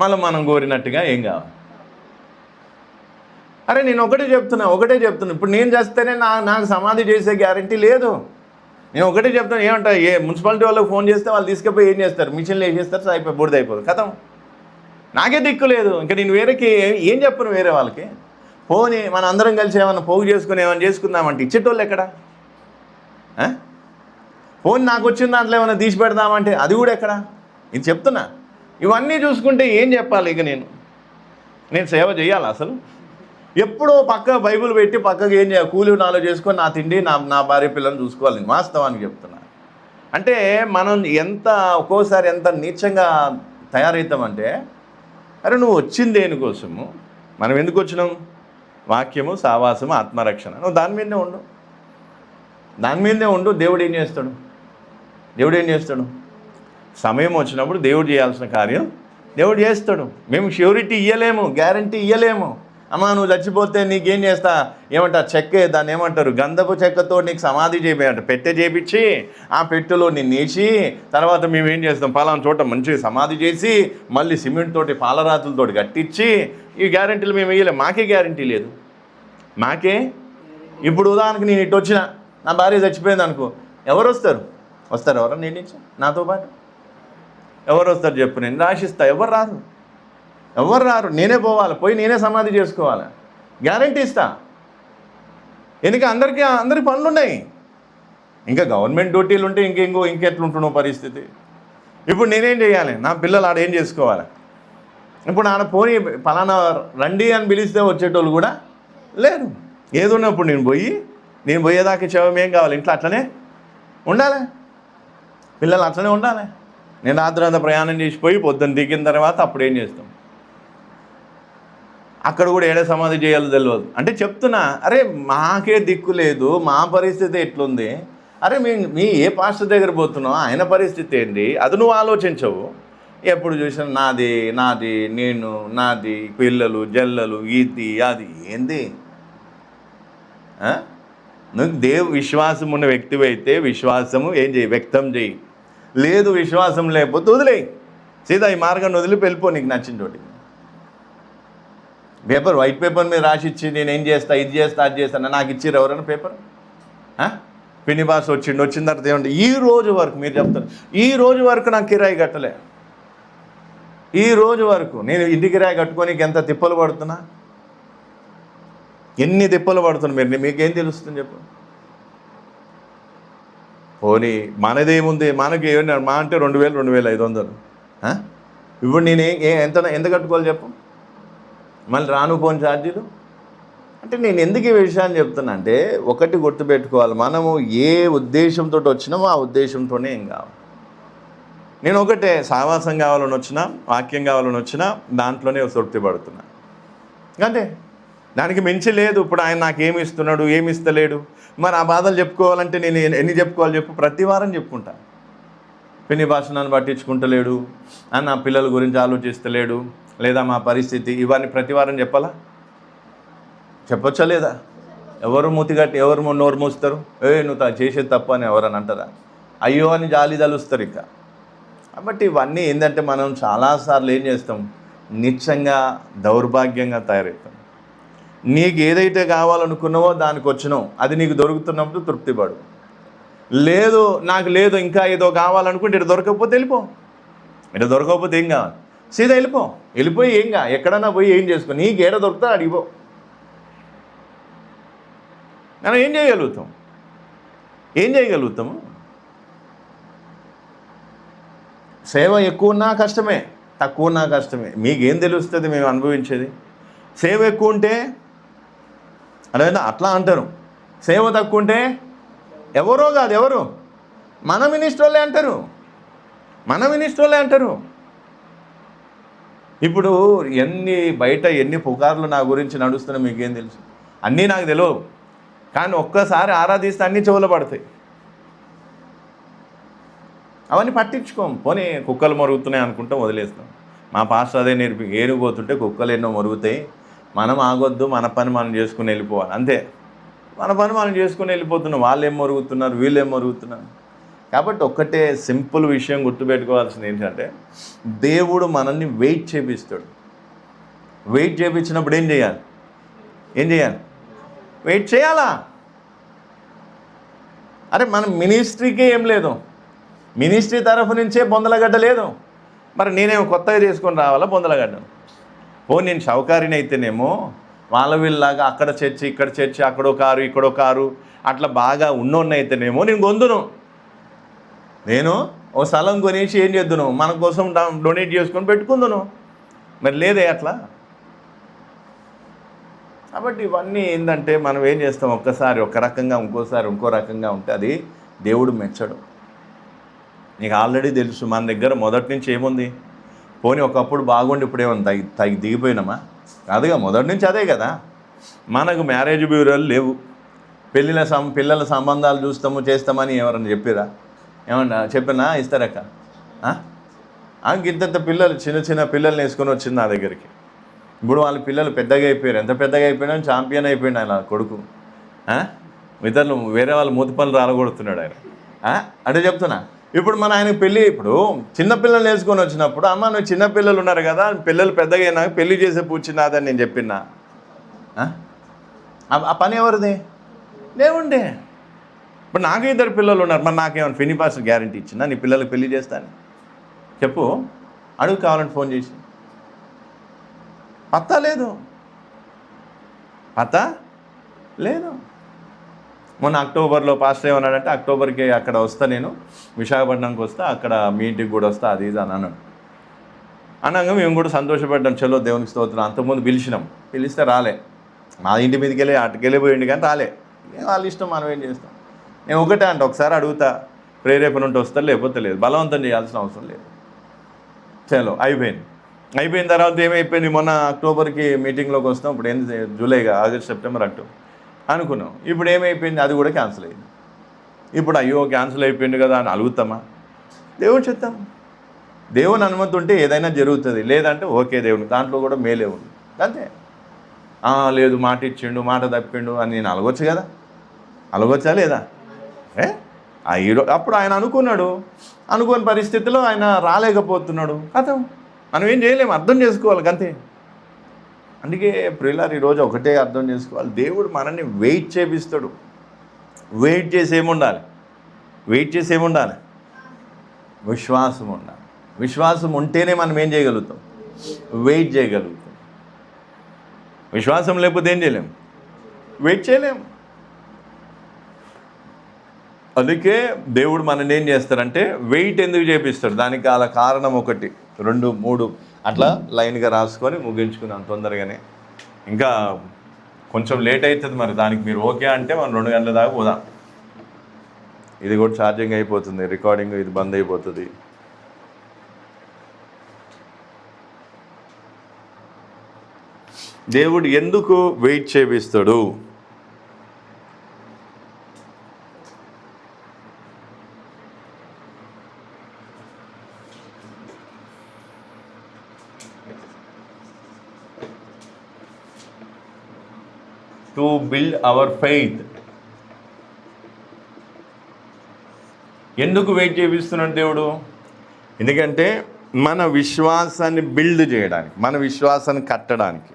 Speaker 1: మళ్ళీ మనం కోరినట్టుగా ఏం కావాలి. అరే నేను ఒకటే చెప్తున్నా. ఇప్పుడు నేను చేస్తేనే నాకు సమాధి చేసే గ్యారంటీ లేదు. నేను ఒకటే చెప్తాను, మున్సిపాలిటీ వాళ్ళకి ఫోన్ చేస్తే వాళ్ళు తీసుకుపోయి ఏం చేస్తారు, మిషన్లు వేసేస్తారు, అయిపోయి బూడిద అయిపోతుంది, కథం. నాకే దిక్కు లేదు. ఇంకా నేను వేరేకి ఏం చెప్పను వేరే వాళ్ళకి. పోనీ మన అందరం కలిసి ఏమన్నా పోగు చేసుకుని ఏమైనా చేసుకుందామంటే ఇచ్చేటోళ్ళు ఎక్కడ? పోనీ నాకు వచ్చిన దాంట్లో ఏమైనా తీసి పెడదామంటే అది కూడా ఎక్కడ? ఇది చెప్తున్నా. ఇవన్నీ చూసుకుంటే ఏం చెప్పాలి? ఇక నేను సేవ చేయాలి అసలు? ఎప్పుడో పక్క బైబిల్ పెట్టి పక్కకి ఏం చేయాలి? కూలి నాలో చేసుకొని నా తిండి నా భార్య పిల్లల్ని చూసుకోవాలి. వాస్తవానికి చెప్తున్నా. అంటే మనం ఒక్కోసారి ఎంత నీచంగా తయారవుతామంటే, అరే నువ్వు వచ్చింది దేనికోసము? మనం ఎందుకు వచ్చినాం? వాక్యము, సావాసము, ఆత్మరక్షణ. నువ్వు దాని మీదనే ఉండు. దేవుడు ఏం చేస్తాడు? సమయం వచ్చినప్పుడు దేవుడు చేయాల్సిన కార్యం దేవుడు చేస్తాడు. మేము ష్యూరిటీ ఇవ్వలేము, గ్యారంటీ ఇవ్వలేము. అమ్మా నువ్వు చచ్చిపోతే నీకేం చేస్తా, ఏమంటారు చెక్కే, దాన్ని ఏమంటారు, గంధపు చెక్కతో నీకు సమాధి చేయాలంట. పెట్టె చేపించి ఆ పెట్టెలో నిన్నేసి తర్వాత మేము ఏం చేస్తాం, పలానా చోట మంచిగా సమాధి చేసి మళ్ళీ సిమెంట్ తోటి పాలరాతులతో కట్టించి ఈ గ్యారంటీలు మేము ఇవ్వలేము. మాకే గ్యారంటీ లేదు. ఇప్పుడు ఉదాహరణకు నేను ఇటు వచ్చిన, నా భార్య చచ్చిపోయింది అనుకో, ఎవరు వస్తారు ఎవరన్నా నేను నుంచి నాతో పాటు ఎవరు వస్తారు చెప్పు? నేను రాసిస్తా. ఎవరు రారు. నేనే పోవాలి, పోయి నేనే సమాధి చేసుకోవాలి. గ్యారంటీ ఇస్తా. ఎందుకు అందరికి పనులు ఉన్నాయి. ఇంకా గవర్నమెంట్ డ్యూటీలు ఉంటే ఇంకెట్లుంటున్నావు పరిస్థితి? ఇప్పుడు నేనేం చేయాలి? నా పిల్లలు ఆడ ఏం చేసుకోవాలి? ఇప్పుడు ఆడ పోయి పలానా రండి అని పిలిస్తే వచ్చేటోళ్ళు కూడా లేరు. ఏది ఉన్నప్పుడు నేను పోయేదాకా శవం ఏం కావాలి? ఇంట్లో అట్లనే ఉండాలి, పిల్లలు అట్లనే ఉండాలి. నేను రాత్రంతా ప్రయాణం చేసిపోయి పొద్దున్న దిగిన తర్వాత అప్పుడు ఏం చేస్తాం? అక్కడ కూడా ఏడే సమాధి చేయాలో తెలియదు. అంటే చెప్తున్నా, అరే మాకే దిక్కు లేదు, మా పరిస్థితి ఎట్లుంది? అరే మీ ఏ పాస్టర్ దగ్గర పోతున్నావు, ఆయన పరిస్థితి ఏంటి? అది నువ్వు ఆలోచించవు. ఎప్పుడు చూసినా నాది నేను, నాది పిల్లలు, జల్లలు, ఇది అది ఏంది? నువ్వు విశ్వాసం ఉన్న వ్యక్తివి అయితే విశ్వాసము ఏం చేయి, వ్యక్తం చేయి. లేదు విశ్వాసం లేకపోతే వదిలేయి, సీదా ఈ మార్గాన్ని వదిలి వెళ్ళిపో నీకు నచ్చిన చోటి. వైట్ పేపర్ మీద రాసిచ్చి నేనేం చేస్తా, ఇది చేస్తా, అది చేస్తాను నాకు ఇచ్చిర్రు ఎవరైనా పేపర్? పిన్ని బాస్ వచ్చిన తర్వాత ఏమంటే ఈ రోజు వరకు మీరు చెప్తారు, ఈ రోజు వరకు నాకు కిరాయి కట్టలే. ఈ రోజు వరకు నేను ఇంటి కిరాయి కట్టుకోనికి ఎంత తిప్పలు పడుతున్నా, ఎన్ని తిప్పలు పడుతున్నా. మీకేం తెలుస్తుంది చెప్పు? పోనీ మనదేముంది, మనకి ఏమన్నా మా అంటే 2000, 2500. ఇప్పుడు నేను ఎంత కట్టుకోవాలి చెప్పు? మళ్ళీ రాను పోని ఛార్జీలు. అంటే నేను ఎందుకు ఈ విషయాన్ని చెప్తున్నా అంటే, ఒకటి గుర్తుపెట్టుకోవాలి, మనము ఏ ఉద్దేశంతో వచ్చినామో ఆ ఉద్దేశంతోనే ఏం కావాలి. నేను ఒకటే, సావాసం కావాలని వచ్చినా, వాక్యం కావాలని వచ్చినా దాంట్లోనే తృప్తి పడుతున్నా అంతే. దానికి మించి లేదు. ఇప్పుడు ఆయన నాకు ఏమి ఇస్తున్నాడు, ఏమి ఇస్తలేడు, మరి ఆ బాధలు చెప్పుకోవాలంటే నేను ఎన్ని చెప్పుకోవాలి చెప్పు? ప్రతి వారం చెప్పుకుంటా. పిన్ని భాష నన్ను పట్టించుకుంటలేడు, నా పిల్లల గురించి ఆలోచిస్తలేడు, లేదా మా పరిస్థితి, ఇవన్నీ ప్రతి వారం చెప్పొచ్చా లేదా? ఎవరు మూతిగట్టి ఎవరు నోరు మూస్తారు? నువ్వు చేసేది తప్పు అని ఎవరని అంటారా? అయ్యో అని జాలి తలుస్తారు ఇక. కాబట్టి ఇవన్నీ ఏంటంటే మనం చాలాసార్లు ఏం చేస్తాం, నిత్యంగా దౌర్భాగ్యంగా తయారవుతాం. నీకు ఏదైతే కావాలనుకున్నావో దానికి వచ్చినావు, అది నీకు దొరుకుతున్నప్పుడు తృప్తిపడు. లేదు నాకు లేదు ఇంకా ఏదో కావాలనుకుంటే ఇటు దొరకకపోతే వెళ్ళిపో. ఇటు దొరకకపోతే ఏం కావాలి? సీదా వెళ్ళిపోయి ఎక్కడన్నా పోయి ఏం చేసుకో, నీకు ఏడ దొరుకుతా అడిగిపో. మనం ఏం చేయగలుగుతాము? సేవ ఎక్కువ ఉన్నా కష్టమే, తక్కువ ఉన్నా కష్టమే. మీకేం తెలుస్తుంది మేము అనుభవించేది? సేవ ఎక్కువ ఉంటే అట్లా అంటారు, సేవ తక్కువ ఉంటే ఎవరో కాదు, ఎవరు మన మినిస్టర్లే అంటారు. ఇప్పుడు బయట ఎన్ని పుకార్లు నా గురించి నడుస్తున్నా మీకేం తెలుసు? అన్నీ నాకు తెలియవు, కానీ ఒక్కసారి ఆరాధిస్తే అన్నీ చెవులు పడతాయి. అవన్నీ పట్టించుకోం. పోనీ కుక్కలు మరుగుతున్నాయి అనుకుంటాం, వదిలేస్తాం. మా పాస్టర్ అదే ఏనుగుపోతుంటే కుక్కలు ఎన్నో మరుగుతాయి, మనం ఆగొద్దు, మన పని మనం చేసుకుని వెళ్ళిపోవాలి అంతే. మన పని మనం చేసుకుని వెళ్ళిపోతున్నాం, వాళ్ళు ఏం మరుగుతున్నారు, వీళ్ళు ఏం మరుగుతున్నారు. కాబట్టి ఒక్కటే సింపుల్ విషయం గుర్తుపెట్టుకోవాల్సింది ఏంటంటే, దేవుడు మనల్ని వెయిట్ చేపిస్తాడు. వెయిట్ చేయించినప్పుడు ఏం చేయాలి? వెయిట్ చేయాలా? అరే మన మినిస్ట్రీకే ఏం లేదు, మినిస్ట్రీ తరఫు నుంచే బొందలగడ్డ లేదు, మరి నేనేమో కొత్తగా చేసుకొని రావాలా బొందలగడ్డను? నేను షౌకారిని అయితేనేమో వాళ్ళ వీళ్ళలాగా అక్కడ చర్చి ఇక్కడ చర్చి అక్కడో కారు ఇక్కడో కారు అట్లా బాగా ఉన్నోన్న అయితేనేమో నేను గొంతును. నేను ఓ స్థలం కొనేసి ఏం చేద్దును, మన కోసం డొనేట్ చేసుకొని పెట్టుకుందును. మరి లేదే అట్లా. కాబట్టి ఇవన్నీ ఏంటంటే మనం ఏం చేస్తాం, ఒక్కసారి ఒక రకంగా ఇంకోసారి ఇంకో రకంగా ఉంటే అది దేవుడు మెచ్చడు. నీకు ఆల్రెడీ తెలుసు మన దగ్గర మొదటి నుంచి ఏముంది. పోనీ ఒకప్పుడు బాగుండి ఇప్పుడేమన్నా దిగిపోయినామా? కాదుగా, మొదటి నుంచి అదే కదా. మనకు మ్యారేజ్ బ్యూరోలు లేవు, పిల్లల సంబంధాలు చూస్తాము చేస్తామని ఎవరన్నా చెప్పిరా? ఏమన్నా చెప్పినా ఇస్తారక్క? ఇంత పిల్లలు చిన్న పిల్లల్ని వేసుకొని వచ్చింది నా దగ్గరికి. ఇప్పుడు వాళ్ళ పిల్లలు పెద్దగా అయిపోయారు. ఎంత పెద్దగా అయిపోయినా ఛాంపియన్ అయిపోయింది ఆయన కొడుకు. ఇతరులు వేరే వాళ్ళు మూతి పనులు రాలగొడుతున్నాడు ఆయన. అంటే చెప్తున్నా, ఇప్పుడు మన ఆయన పెళ్ళి, ఇప్పుడు చిన్నపిల్లలు వేసుకొని వచ్చినప్పుడు అమ్మ నువ్వు చిన్నపిల్లలు ఉన్నారు కదా, పిల్లలు పెద్దగా అయినా పెళ్లి చేసే పూచినాదని నేను చెప్పినా. ఆ పని ఎవరిది? దేవుండే. ఇప్పుడు నాకు 2 పిల్లలు ఉన్నారు, మరి నాకేమైనా ఫినిపాస్ గ్యారంటీ ఇచ్చిందా నీ పిల్లలకి పెళ్లి చేస్తాను? చెప్పు, అడుగు కావాలంటే ఫోన్ చేసి. పత్తా లేదు. మొన్న అక్టోబర్లో పాస్టర్ ఏమన్నాడంటే, అక్టోబర్కి అక్కడ వస్తా, నేను విశాఖపట్నంకి వస్తా, అక్కడ మీ ఇంటికి కూడా వస్తా, అది ఇది అని అన్నాడు. అనగా మేము కూడా సంతోషపడ్డాం. చలో దేవునికి స్తోత్రం. అంతకుముందు పిలిస్తే రాలే. మా ఇంటి మీదకి వెళ్ళి అటుకెళ్ళి పోయింది కానీ రాలే. వాళ్ళ ఇష్టం, మనం ఏం చేస్తాం. నేను ఒకటే అంటే ఒకసారి అడుగుతా, ప్రేరేపణ ఉంటే వస్తారు, లేకపోతే లేదు. బలవంతం చేయాల్సిన అవసరం లేదు. చలో అయిపోయిన తర్వాత ఏమైపోయింది, మొన్న అక్టోబర్కి మీటింగ్లోకి వస్తాం. ఇప్పుడు ఏంది జూలైగా, ఆగస్ట్, సెప్టెంబర్, అక్టోబర్ అనుకున్నాం. ఇప్పుడు ఏమైపోయింది, అది కూడా క్యాన్సిల్ అయింది. ఇప్పుడు అయ్యో క్యాన్సిల్ అయిపోయింది కదా అని అలుగుతామా? దేవుని చెప్తాం. దేవుని అనుమతి ఉంటే ఏదైనా జరుగుతుంది, లేదంటే ఓకే దేవుని దాంట్లో కూడా మేలే ఉంది అంతే. లేదు మాట ఇచ్చిండు, మాట తప్పిండు అని నేను అలగొచ్చు కదా, అలగొచ్చా లేదా? అప్పుడు ఆయన అనుకోని పరిస్థితిలో ఆయన రాలేకపోతున్నాడు. కథం మనం ఏం చేయలేము, అర్థం చేసుకోవాలి అంతే. అందుకే ప్రియులారు ఈరోజు ఒకటే అర్థం చేసుకోవాలి, దేవుడు మనల్ని వెయిట్ చేపిస్తాడు. వెయిట్ చేసి ఏముండాలి? విశ్వాసం ఉండాలి. విశ్వాసం ఉంటేనే మనం ఏం చేయగలుగుతాం? వెయిట్ చేయగలుగుతాం. విశ్వాసం లేకపోతే ఏం చేయలేము, వెయిట్ చేయలేము. అందుకే దేవుడు మనల్ని ఏం చేస్తారంటే వెయిట్ ఎందుకు చేపిస్తాడు, దానికి గల కారణం 1, 2, 3 అట్లా లైన్గా రాసుకొని ముగించుకున్నాను తొందరగానే. ఇంకా కొంచెం లేట్ అవుతుంది, మరి దానికి మీరు ఓకే అంటే మనం 2 గంటల దాకా పోదాం. ఇది కూడా ఛార్జింగ్ అయిపోతుంది, రికార్డింగ్ ఇది బంద్ అయిపోతుంది. దేవుడు ఎందుకు వెయిట్ చేపిస్తాడు? To build our faith. ఎందుకు వెయిట్ చేపిస్తున్నాడు దేవుడు? ఎందుకంటే మన విశ్వాసాన్ని బిల్డ్ చేయడానికి, మన విశ్వాసాన్ని కట్టడానికి.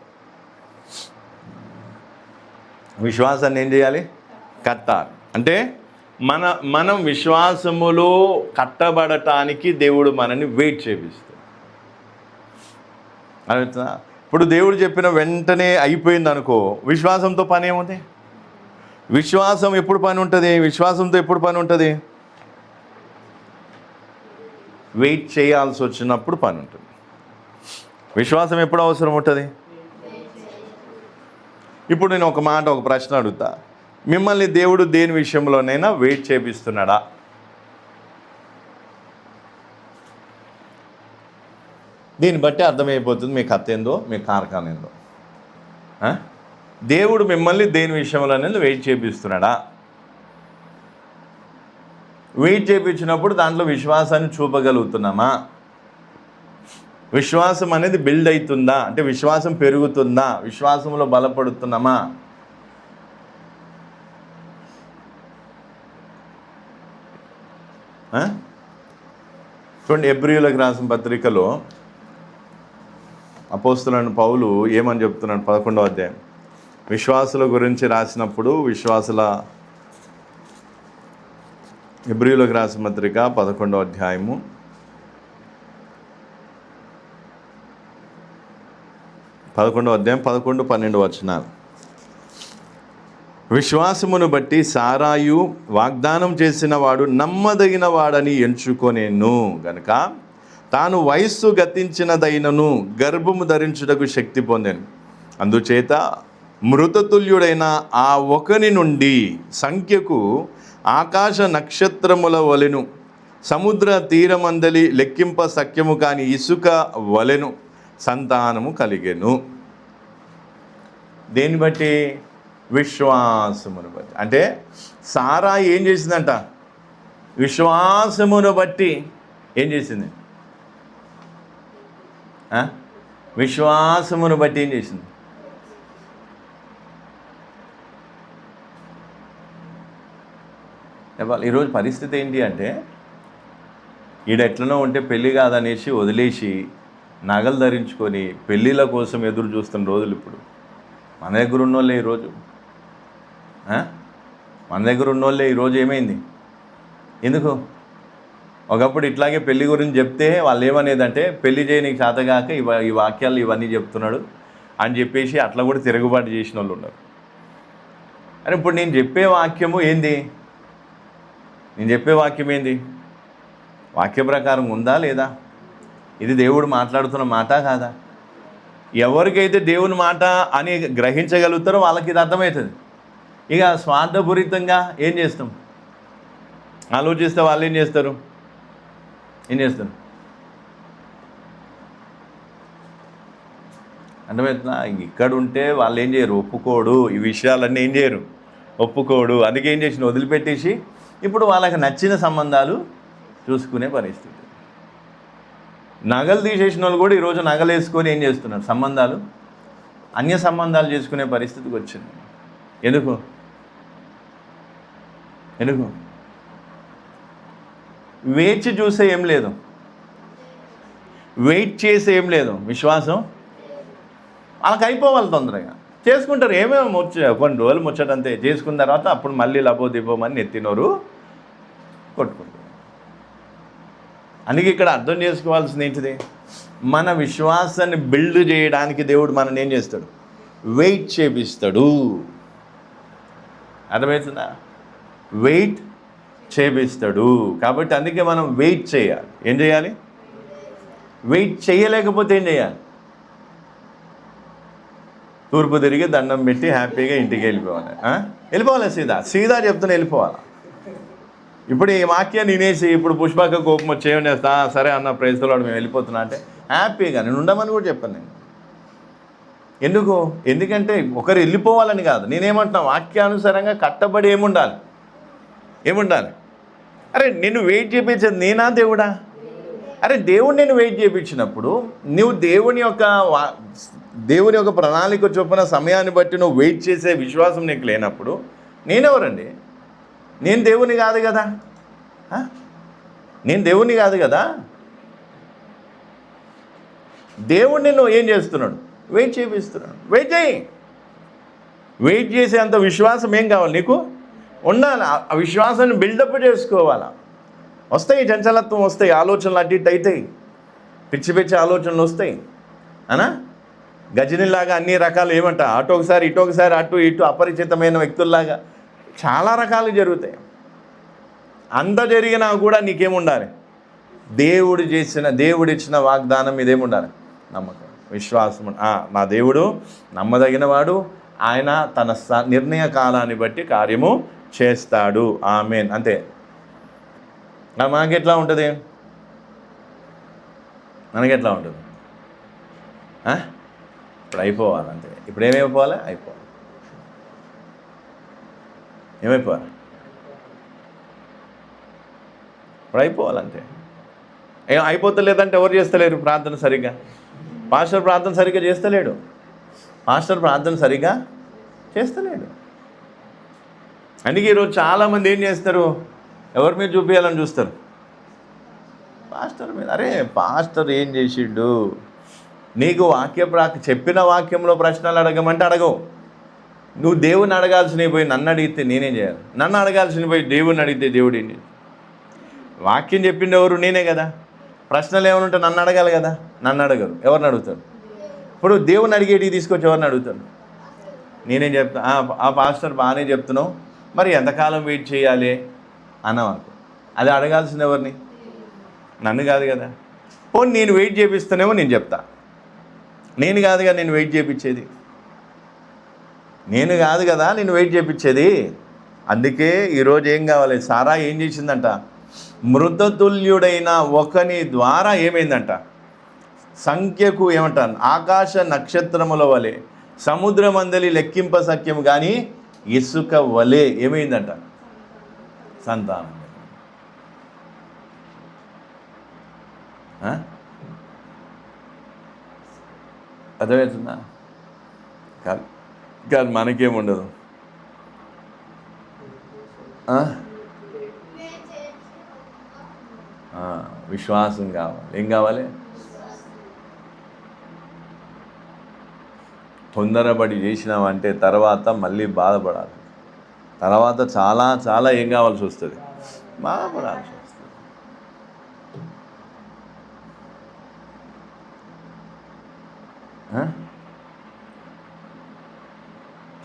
Speaker 1: విశ్వాసాన్ని ఏం చేయాలి? కట్టాలి. అంటే మనం విశ్వాసములో కట్టబడటానికి దేవుడు మనల్ని వెయిట్ చేపిస్తాడు. అర్థమవుతుందా? ఇప్పుడు దేవుడు చెప్పిన వెంటనే అయిపోయింది అనుకో, విశ్వాసంతో పని ఏముంది? విశ్వాసం ఎప్పుడు పని ఉంటుంది? విశ్వాసంతో ఎప్పుడు పని ఉంటుంది? వెయిట్ చేయాల్సి వచ్చినప్పుడు పని ఉంటుంది. విశ్వాసం ఎప్పుడు అవసరం ఉంటుంది? ఇప్పుడు నేను ఒక ప్రశ్న అడుగుతా, మిమ్మల్ని దేవుడు దేని విషయంలోనైనా వెయిట్ చేపిస్తున్నాడా? దీన్ని బట్టి అర్థమైపోతుంది మీ కథ ఏందో, మీ కారకాలు ఏందో. దేవుడు మిమ్మల్ని దేని విషయంలోనైనా వెయిట్ చేపిస్తున్నాడా? వెయిట్ చేయించినప్పుడు దాంట్లో విశ్వాసాన్ని చూపగలుగుతున్నామా? విశ్వాసం అనేది బిల్డ్ అవుతుందా? అంటే విశ్వాసం పెరుగుతుందా? విశ్వాసంలో బలపడుతున్నామా? చూడండి, హెబ్రీయులకు రాసిన పత్రికలో అపోస్తలుడైన పౌలు ఏమని చెప్తున్నాడు? 11వ అధ్యాయం విశ్వాసుల గురించి రాసినప్పుడు, హెబ్రీయులకు రాసిన పత్రిక 11వ అధ్యాయము 11వ అధ్యాయం 11, 12 వచనాలు. విశ్వాసమును బట్టి సారాయు వాగ్దానం చేసిన వాడు నమ్మదగిన వాడని ఎంచుకొనేను గనుక తాను వయస్సు గతించినదైనను గర్భము ధరించుటకు శక్తి పొందాను. అందుచేత మృతతుల్యుడైన ఆ ఒకని నుండి సంఖ్యకు ఆకాశ నక్షత్రముల వలెను సముద్ర తీరమందలి లెక్కింప సఖ్యము కాని ఇసుక వలెను సంతానము కలిగెను. దేన్ని బట్టి? విశ్వాసమును బట్టి. అంటే సారా ఏం చేసిందంట? విశ్వాసమును బట్టి ఏం చేసింది? విశ్వాసమును బట్టి ఏం చేసింది? ఈరోజు పరిస్థితి ఏంటి అంటే, ఎట్లనో ఉంటే పెళ్ళి కాదనేసి వదిలేసి నగలు ధరించుకొని పెళ్ళిళ్ళ కోసం ఎదురు చూస్తున్న రోజులు ఇప్పుడు. మన దగ్గర ఉన్నోళ్ళే ఈరోజు ఈరోజు ఏమైంది? ఎందుకు? ఒకప్పుడు ఇట్లాగే పెళ్లి గురించి చెప్తే వాళ్ళు ఏమనేదంటే, పెళ్లి చేయనీకి చేతగాక ఈ వాక్యాలు ఇవన్నీ చెప్తున్నాడు అని చెప్పేసి అట్లా కూడా తిరుగుబాటు చేసిన వాళ్ళు ఉన్నారు. అని ఇప్పుడు నేను చెప్పే వాక్యము ఏంది? వాక్య ప్రకారం ఉందా లేదా? ఇది దేవుడు మాట్లాడుతున్న మాట కాదా? ఎవరికైతే దేవుని మాట అని గ్రహించగలుగుతారో వాళ్ళకి ఇది అర్థమవుతుంది. ఇక స్వార్థపూరితంగా ఏం చేస్తాం? ఆలోచిస్తే వాళ్ళు ఏం చేస్తారు? అర్థమవుతుందా? ఇక్కడ ఉంటే వాళ్ళు ఏం చేయరు, ఒప్పుకోడు. ఈ విషయాలన్నీ ఏం చేయరు, ఒప్పుకోడు. అందుకే ఏం చేసిన, వదిలిపెట్టేసి ఇప్పుడు వాళ్ళకి నచ్చిన సంబంధాలు చూసుకునే పరిస్థితి. నగలు తీసేసిన వాళ్ళు కూడా ఈరోజు నగలు వేసుకొని ఏం చేస్తున్నారు? సంబంధాలు, అన్య సంబంధాలు చేసుకునే పరిస్థితికి వచ్చింది. ఎందుకు? వేచి చూసే ఏం లేదు, వెయిట్ చేసే ఏం లేదు. విశ్వాసం వాళ్ళకి అయిపోవాలి, తొందరగా చేసుకుంటారు. ఏమేమి కొన్ని రోజులు ముచ్చటంతే. చేసుకున్న తర్వాత అప్పుడు మళ్ళీ లబోదిబ్బోమని నెత్తినోరు కొట్టుకుంటారు. అందుకే ఇక్కడ అర్థం చేసుకోవాల్సింది ఏంటిది? మన విశ్వాసాన్ని బిల్డ్ చేయడానికి దేవుడు మనల్ని ఏం చేస్తాడు? వెయిట్ చేపిస్తాడు. అర్థమవుతుందా? వెయిట్ చేపిస్తాడు. కాబట్టి అందుకే మనం వెయిట్ చేయాలి. ఏం చేయాలి? వెయిట్ చేయలేకపోతే ఏం చేయాలి? తూర్పు తిరిగి దండం పెట్టి హ్యాపీగా ఇంటికి వెళ్ళిపోవాలి. సీదా చెప్తున్నా, వెళ్ళిపోవాలి. ఇప్పుడు ఈ వాక్యాన్ని వినేసి ఇప్పుడు పుష్పక కోపం వచ్చి ఏమని చేస్తా, సరే అన్న ప్రైజ్లో మేము వెళ్ళిపోతున్నా అంటే హ్యాపీగా నేను ఉండమని కూడా చెప్పాను నేను. ఎందుకంటే ఒకరు వెళ్ళిపోవాలని కాదు. నేనేమంటున్నా, వాక్యానుసారంగా కట్టబడి ఏముండాలి? అరే నేను వెయిట్ చేయించేది నేనా దేవుడా? అరే దేవుడు నేను వెయిట్ చేయించినప్పుడు నువ్వు దేవుని యొక్క ప్రణాళిక చొప్పున సమయాన్ని బట్టి నువ్వు వెయిట్ చేసే విశ్వాసం నీకు లేనప్పుడు నేనెవరండి? నేను దేవుని కాదు కదా. దేవుడిని నువ్వు ఏం చేస్తున్నాడు? వెయిట్ చేపిస్తున్నాడు. వెయిట్ చేసే అంత విశ్వాసం ఏం కావాలి నీకు? ఉండాలి. ఆ విశ్వాసాన్ని బిల్డప్ చేసుకోవాలా. వస్తాయి, చంచలత్వం వస్తాయి, ఆలోచనలు అటు ఇటు అవుతాయి, పిచ్చి ఆలోచనలు వస్తాయి. గజనిలాగా అన్ని రకాలు ఏమంట, అటొకసారి ఇటొకసారి, అటు ఇటు అపరిచితమైన వ్యక్తుల్లాగా చాలా రకాలు జరుగుతాయి. అంత జరిగినా కూడా నీకేముండాలి? దేవుడిచ్చిన వాగ్దానం ఇదేముండాలి? నమ్మకం, విశ్వాసం. నా దేవుడు నమ్మదగినవాడు, ఆయన తన నిర్ణయ కాలాన్ని బట్టి కార్యము చేస్తాడు. ఆమేన్. అంతే. మనకెట్లా ఉంటుంది? ఇప్పుడు అయిపోవాలి అంతే. ఇప్పుడు ఏమైపోవాలి? ఏమైపోవాలి? ఇప్పుడు అయిపోవాలంటే అయిపోతలేదంటే ఎవరు చేస్తలేరు ప్రార్థన సరిగ్గా? పాస్టర్ ప్రార్థన సరిగ్గా చేస్తలేడు. అందుకే ఈరోజు చాలామంది ఏం చేస్తారు? ఎవరి మీద చూపించాలని చూస్తారు? పాస్టర్ మీద. అరే పాస్టర్ ఏం చేసిండు? నీకు చెప్పిన వాక్యంలో ప్రశ్నలు అడగమంటే అడగవు. నువ్వు దేవుని అడగాల్సినవి పోయి నన్ను అడిగితే నేనేం చేయాలి? నన్ను అడగాల్సినవి పోయి దేవుడిని అడిగితే దేవుడు ఏం చేయాలి? వాక్యం చెప్పింది ఎవరు? నేనే కదా. ప్రశ్నలు ఏమైనా ఉంటే నన్ను అడగాలి కదా. నన్ను అడగరు. ఎవరిని అడుగుతారు? ఇప్పుడు దేవుని అడిగేటివి తీసుకొచ్చి ఎవరిని అడుగుతాను? నేనేం చెప్తా, ఆ పాస్టర్ బాగానే చెప్తున్నావు, మరి ఎంతకాలం వెయిట్ చేయాలి అన్నవాకు. అది అడగాల్సింది ఎవరిని? నన్ను కాదు కదా. పోనీ నేను వెయిట్ చేపిస్తానేమో నేను చెప్తా. నేను కాదు కదా నేను వెయిట్ చేయించేది, నేను కాదు కదా నేను వెయిట్ చేయించేది. అందుకే ఈరోజు ఏం కావాలి? సారా ఏం చేసిందంట? మృతతుల్యుడైన ఒకని ద్వారా ఏమైందంట? సంఖ్యకు ఏమంటాను, ఆకాశ నక్షత్రముల వలె సముద్రమందలి లెక్కింప సఖ్యం కానీ ఇసుక వలె ఏమైందంట? సంతానం. అర్థమవుతుందా? కాదు కాదు, మనకేముండదు. విశ్వాసం కావాలి. ఏం కావాలి? తొందరపడి చేసినామంటే తర్వాత మళ్ళీ బాధపడాలి. తర్వాత చాలా చాలా ఏం కావాల్సి వస్తుంది? బాధపడాల్సి వస్తుంది.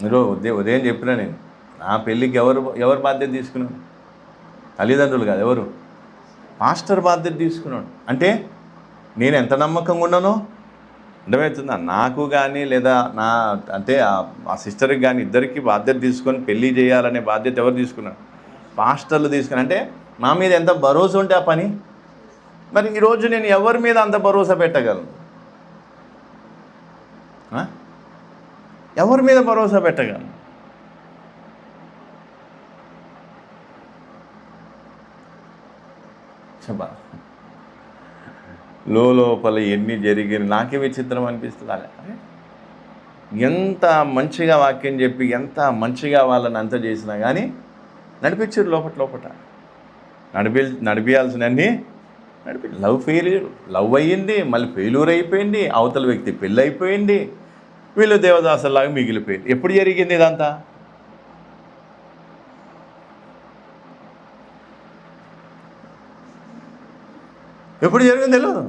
Speaker 1: మీరు ఉదయం చెప్పినా నేను, నా పెళ్ళికి ఎవరు బాధ్యత తీసుకున్నాను? తల్లిదండ్రులు కాదు, ఎవరు? మాస్టర్ బాధ్యత తీసుకున్నాడు. అంటే నేను ఎంత నమ్మకంగా ఉన్నానో అర్థమవుతుందా? నాకు కానీ లేదా నా అంటే ఆ సిస్టర్కి కానీ ఇద్దరికి బాధ్యత తీసుకొని పెళ్ళి చేయాలనే బాధ్యత ఎవరు తీసుకున్నారు? పాస్టర్లు తీసుకుని. అంటే నా మీద ఎంత భరోసా ఉంటే ఆ పని. మరి ఈరోజు నేను ఎవరి మీద అంత భరోసా పెట్టగలను? ఎవరి మీద భరోసా పెట్టగలను? చెప్పా లోపల ఎన్ని జరిగిన నాకే విచిత్రం అనిపిస్తుంది. అలా ఎంత మంచిగా వాక్యం చెప్పి ఎంత మంచిగా వాళ్ళని అంత చేసినా కానీ నడిపించారు లోపట నడిపించాల్సినవన్నీ లవ్ అయ్యింది, మళ్ళీ ఫెయిల్యూర్ అయిపోయింది, అవతల వ్యక్తి పెళ్ళి అయిపోయింది, వీళ్ళు దేవదాసులాగా మిగిలిపోయింది. ఎప్పుడు జరిగింది ఇదంతా? ఎప్పుడు జరిగింది తెలియదు.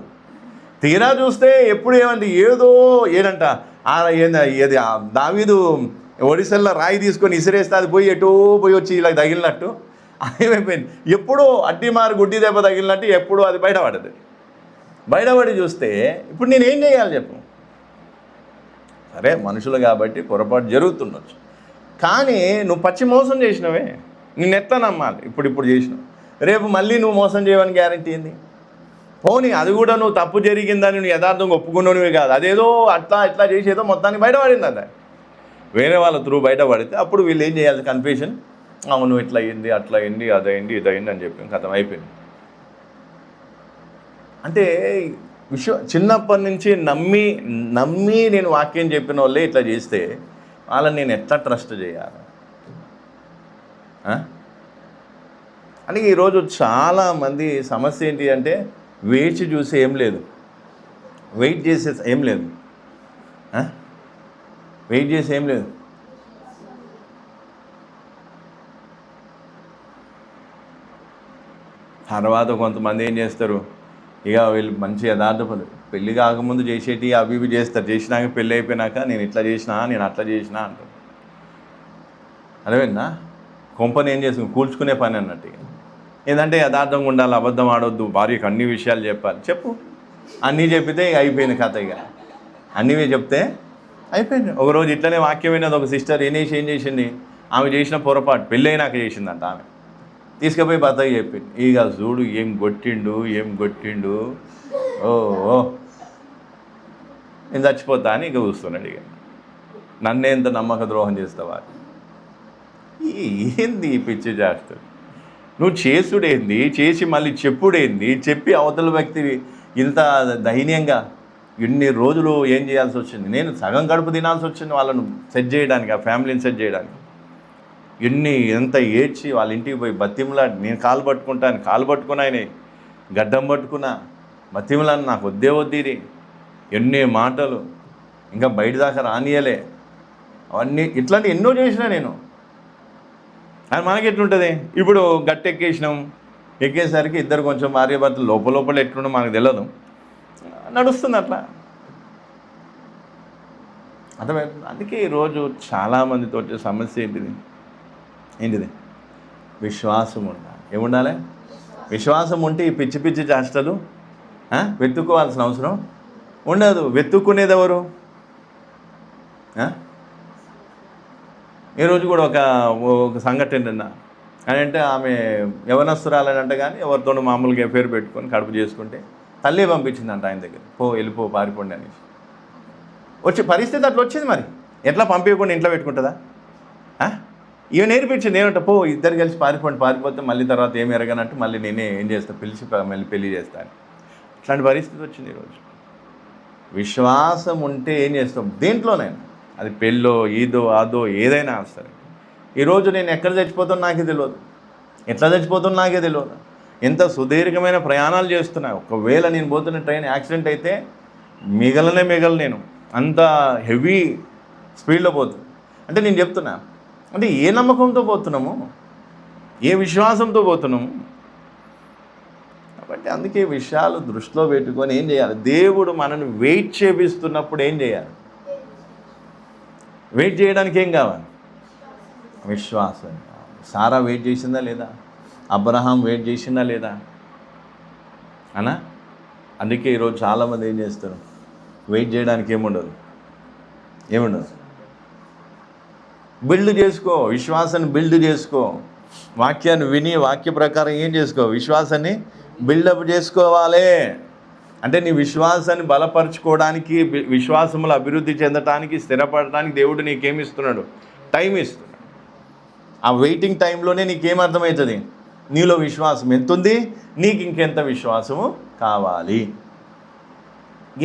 Speaker 1: తీరా చూస్తే ఎప్పుడు ఏమంది ఏదంట ఏది దావీదు ఒడిశల్లో రాయి తీసుకొని ఇసిరేస్తే అది పోయి ఎటో పోయి వచ్చి ఇలా తగిలినట్టు ఏమైపోయింది. ఎప్పుడో అడ్డిమారు గుడ్డి దెబ్బ తగిలినట్టు ఎప్పుడో అది బయటపడి చూస్తే ఇప్పుడు నేనేం చేయాలి చెప్పు? సరే మనుషులు కాబట్టి పొరపాటు జరుగుతుండొచ్చు, కానీ నువ్వు పచ్చి మోసం చేసినవే, నిన్నెట్లా నమ్మాలి? ఇప్పుడు చేసినావు, రేపు మళ్ళీ నువ్వు మోసం చేయవని గ్యారంటీ ఏంది? పోనీ అది కూడా నువ్వు తప్పు జరిగిందని నువ్వు యథార్థంగా ఒప్పుకున్నవే కాదు, అదేదో ఇట్లా చేసేదో మొత్తానికి బయటపడింది. అదే వేరే వాళ్ళ త్రూ బయటపడితే అప్పుడు వీళ్ళు ఏం చేయాలి? కన్ఫ్యూషన్, అవును ఇట్లా అయింది, అట్లా అయింది, అదైంది, ఇదైంది అని చెప్పి కథం అయిపోయింది. అంటే చిన్నప్పటి నుంచి నమ్మి నేను వాక్యం చెప్పిన వాళ్ళే ఇట్లా చేస్తే వాళ్ళని నేను ఎట్లా ట్రస్ట్ చేయాలి? అని ఈరోజు చాలామంది సమస్య ఏంటి అంటే వేచి చూసి ఏం లేదు, వెయిట్ చేసే ఏం లేదు, వెయిట్ చేసి ఏం లేదు. తర్వాత కొంతమంది ఏం చేస్తారు, ఇక వీళ్ళు మంచి యథార్థపడు పెళ్ళి కాకముందు చేసేటి అవి ఇవి చేస్తారు, చేసినాక పెళ్ళి అయిపోయినాక నేను ఇట్లా చేసినా నేను అట్లా చేసినా అంటారు. అదేనా కొంపని ఏం చేసుకుని కూల్చుకునే పని అన్నట్టు. ఏంటంటే యథార్థంగా ఉండాలి, అబద్ధం ఆడొద్దు, భార్యకు అన్ని విషయాలు చెప్పు. అన్నీ చెప్పితే ఇక అయిపోయింది కథ. ఇక అన్నీ చెప్తే అయిపోయింది. ఒకరోజు ఇట్లనే వాక్యం విన్నది ఒక సిస్టర్. ఏం చేసింది, ఆమె చేసిన పొరపాటు పెళ్ళి అయినాక చేసిందంట. ఆమె తీసుకుపోయి భర్తకి చెప్పింది. ఇక చూడు ఏం కొట్టిండు, ఓ నేను చచ్చిపోతా అని ఇక చూస్తున్నాడు. ఇక నన్నే ఎంత నమ్మక ద్రోహం చేస్తావా? ఏంది ఈ పిచ్చి చేస్తాడు? నువ్వు చేసుడేంది, చేసి మళ్ళీ చెప్పుడేంది, చెప్పి అవతల వ్యక్తి ఇంత దైన్యంగా ఎన్ని రోజులు ఏం చేయాల్సి వచ్చింది? నేను సగం గడుపు తినాల్సి వచ్చింది వాళ్ళను సెట్ చేయడానికి, ఆ ఫ్యామిలీని సెట్ చేయడానికి. ఎంత ఏడ్చి వాళ్ళ ఇంటికి పోయి బతిమలాడి, నేను కాలు పట్టుకుని ఆయన గడ్డం పట్టుకున్నా, బతిమలాని నాకు వద్దే ఎన్ని మాటలు, ఇంకా బయట దాకా రానియలే, అవన్నీ ఇట్లాంటి ఎన్నో చేసినా నేను. అది మనకి ఎట్లుంటుంది? ఇప్పుడు గట్టెక్కేసినాం, ఎక్కేసరికి ఇద్దరు కొంచెం భార్యాభర్తలు లోపల ఎట్లుండో మనకు తెలియదు, నడుస్తుంది అట్లా. అర్థమవుతుంది. అందుకే ఈరోజు చాలామందితో వచ్చే సమస్య ఏంటిది విశ్వాసం ఉండాలి. ఏముండాలి? విశ్వాసం ఉంటే ఈ పిచ్చి పిచ్చి చేష్టలు వెతుక్కోవాల్సిన అవసరం ఉండదు. వెతుక్కునేది ఎవరు? ఈరోజు కూడా ఒక సంఘటన నిన్న అని అంటే ఆమె యవనస్తురాలనంట, కానీ ఎవరితోనూ మామూలుగా పేరు పెట్టుకొని కడుపు చేసుకుంటే తల్లి పంపించిందంట ఆయన దగ్గర, వెళ్ళిపో పారిపోండి అనేసి. వచ్చే పరిస్థితి అట్లా వచ్చింది. మరి ఎట్లా పంపించకుండా ఇంట్లో పెట్టుకుంటుందా? ఇవి నేర్పించింది ఏమంట, ఇద్దరు కలిసి పారిపోతే మళ్ళీ తర్వాత ఏమి ఎరగనంటే మళ్ళీ నేనే ఏం చేస్తాను, పిలిచి మళ్ళీ పెళ్లి చేస్తాను. అట్లాంటి పరిస్థితి వచ్చింది ఈరోజు. విశ్వాసం ఉంటే ఏం చేస్తాం దేంట్లోనైనా, అది పెళ్ళో ఈదో అదో ఏదైనా సరే. ఈరోజు నేను ఎక్కడ చచ్చిపోతాను నాకే తెలియదు, ఎట్లా చచ్చిపోతాను నాకే తెలియదు. ఎంత సుదీర్ఘమైన ప్రయాణాలు చేస్తున్నా, ఒకవేళ నేను పోతున్న ట్రైన్ యాక్సిడెంట్ అయితే నేను అంత హెవీ స్పీడ్లో పోతుంది. అంటే నేను చెప్తున్నా, అంటే ఏ నమ్మకంతో పోతున్నాము, ఏ విశ్వాసంతో పోతున్నాము. కాబట్టి అందుకే విషయాలు దృష్టిలో పెట్టుకొని ఏం చేయాలి, దేవుడు మనల్ని వెయిట్ చేపిస్తున్నప్పుడు ఏం చేయాలి, వెయిట్ చేయడానికి ఏం కావాలి, విశ్వాసం. సారా వెయిట్ చేసిందా లేదా? అబ్రహాం వెయిట్ చేసిందా లేదా అనా? అందుకే ఈరోజు చాలామంది ఏం చేస్తారు, వెయిట్ చేయడానికి ఏముండదు. బిల్డ్ చేసుకో, విశ్వాసాన్ని బిల్డ్ చేసుకో. వాక్యాన్ని విని వాక్య ప్రకారం ఏం చేసుకో, విశ్వాసాన్ని బిల్డప్ చేసుకోవాలి. అంటే నీ విశ్వాసాన్ని బలపరచుకోవడానికి, విశ్వాసములు అభివృద్ధి చెందటానికి, స్థిరపడటానికి దేవుడు నీకేమి ఇస్తున్నాడు, టైం ఇస్తున్నాడు. ఆ వెయిటింగ్ టైంలోనే నీకేమర్థమవుతుంది, నీలో విశ్వాసం ఎంతుంది, నీకు ఇంకెంత విశ్వాసము కావాలి.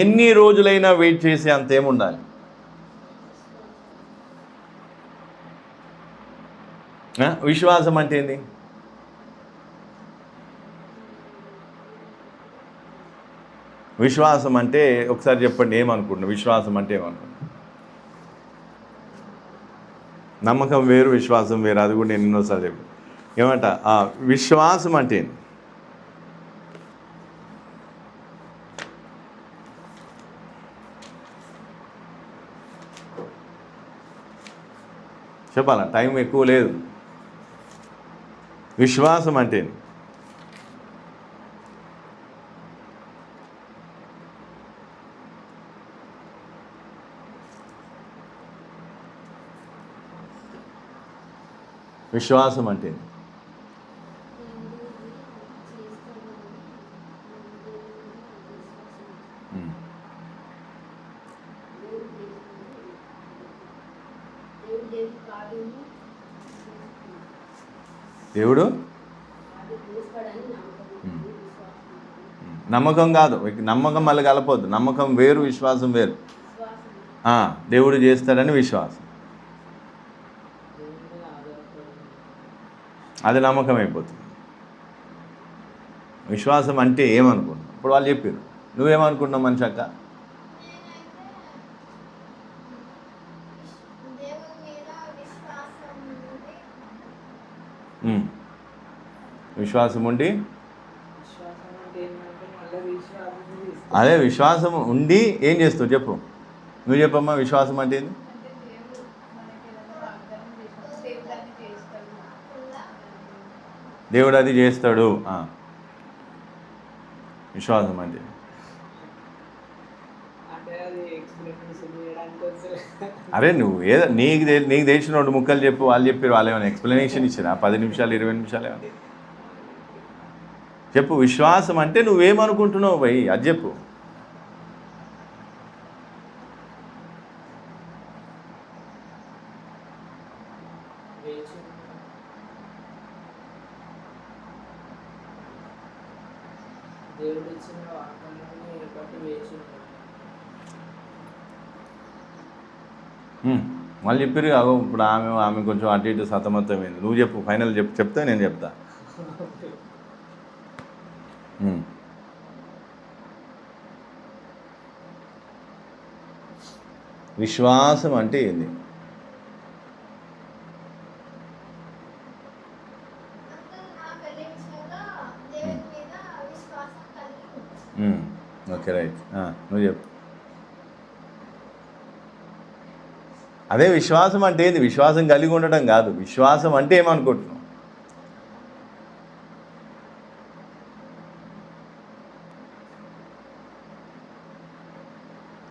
Speaker 1: ఎన్ని రోజులైనా వెయిట్ చేసే అంతేముండాలి. విశ్వాసం అంటే ఏంది? విశ్వాసం అంటే ఒకసారి చెప్పండి, ఏమనుకుంటున్నా? విశ్వాసం అంటే ఏమనుకుంటున్నా? నమ్మకం వేరు, విశ్వాసం వేరు. అది కూడా నేను ఎన్నోసార్లు చెప్పాను. ఏమంట విశ్వాసం అంటే ఏంటి? చెప్పాలా? టైం ఎక్కువ లేదు. విశ్వాసం అంటే విశ్వాసం అంటే దేవుడు నమ్మకం కాదు, నమ్మకం మళ్ళీ కలపొద్దు. నమ్మకం వేరు, విశ్వాసం వేరు. దేవుడు చేస్తాడని విశ్వాసం, అది నమ్మకం అయిపోతుంది. విశ్వాసం అంటే ఏమనుకుంటున్నావు? ఇప్పుడు వాళ్ళు చెప్పారు, నువ్వేమనుకుంటున్నావు మనిషి అక్క? విశ్వాసం ఉండి, అదే విశ్వాసం ఉండి ఏం చేస్తావు చెప్పు, నువ్వు చెప్పమ్మా. విశ్వాసం అంటే ఏంది? దేవుడు అది చేస్తాడు. విశ్వాసం అంటే అరే నువ్వు నీకు తెలిసిన 2 ముక్కలు చెప్పు. వాళ్ళు చెప్పారు, వాళ్ళు ఏమైనా ఎక్స్ప్లెనేషన్ ఇచ్చారా? 10 నిమిషాలు 20 నిమిషాలు ఏమైనా చెప్పు. విశ్వాసం అంటే నువ్వేమనుకుంటున్నావు భయ్, అది చెప్పు. మళ్ళీ చెప్పారు. ఇప్పుడు ఆమె కొంచెం అటు ఇటు సతమతమైంది. నువ్వు చెప్పు, ఫైనల్ చెప్తే నేను చెప్తా. విశ్వాసం అంటే ఏంది? ఓకే రైట్, నువ్వు చెప్పు. అదే విశ్వాసం అంటే ఏంది? విశ్వాసం కలిగి ఉండటం కాదు. విశ్వాసం అంటే ఏమనుకుంటున్నాం?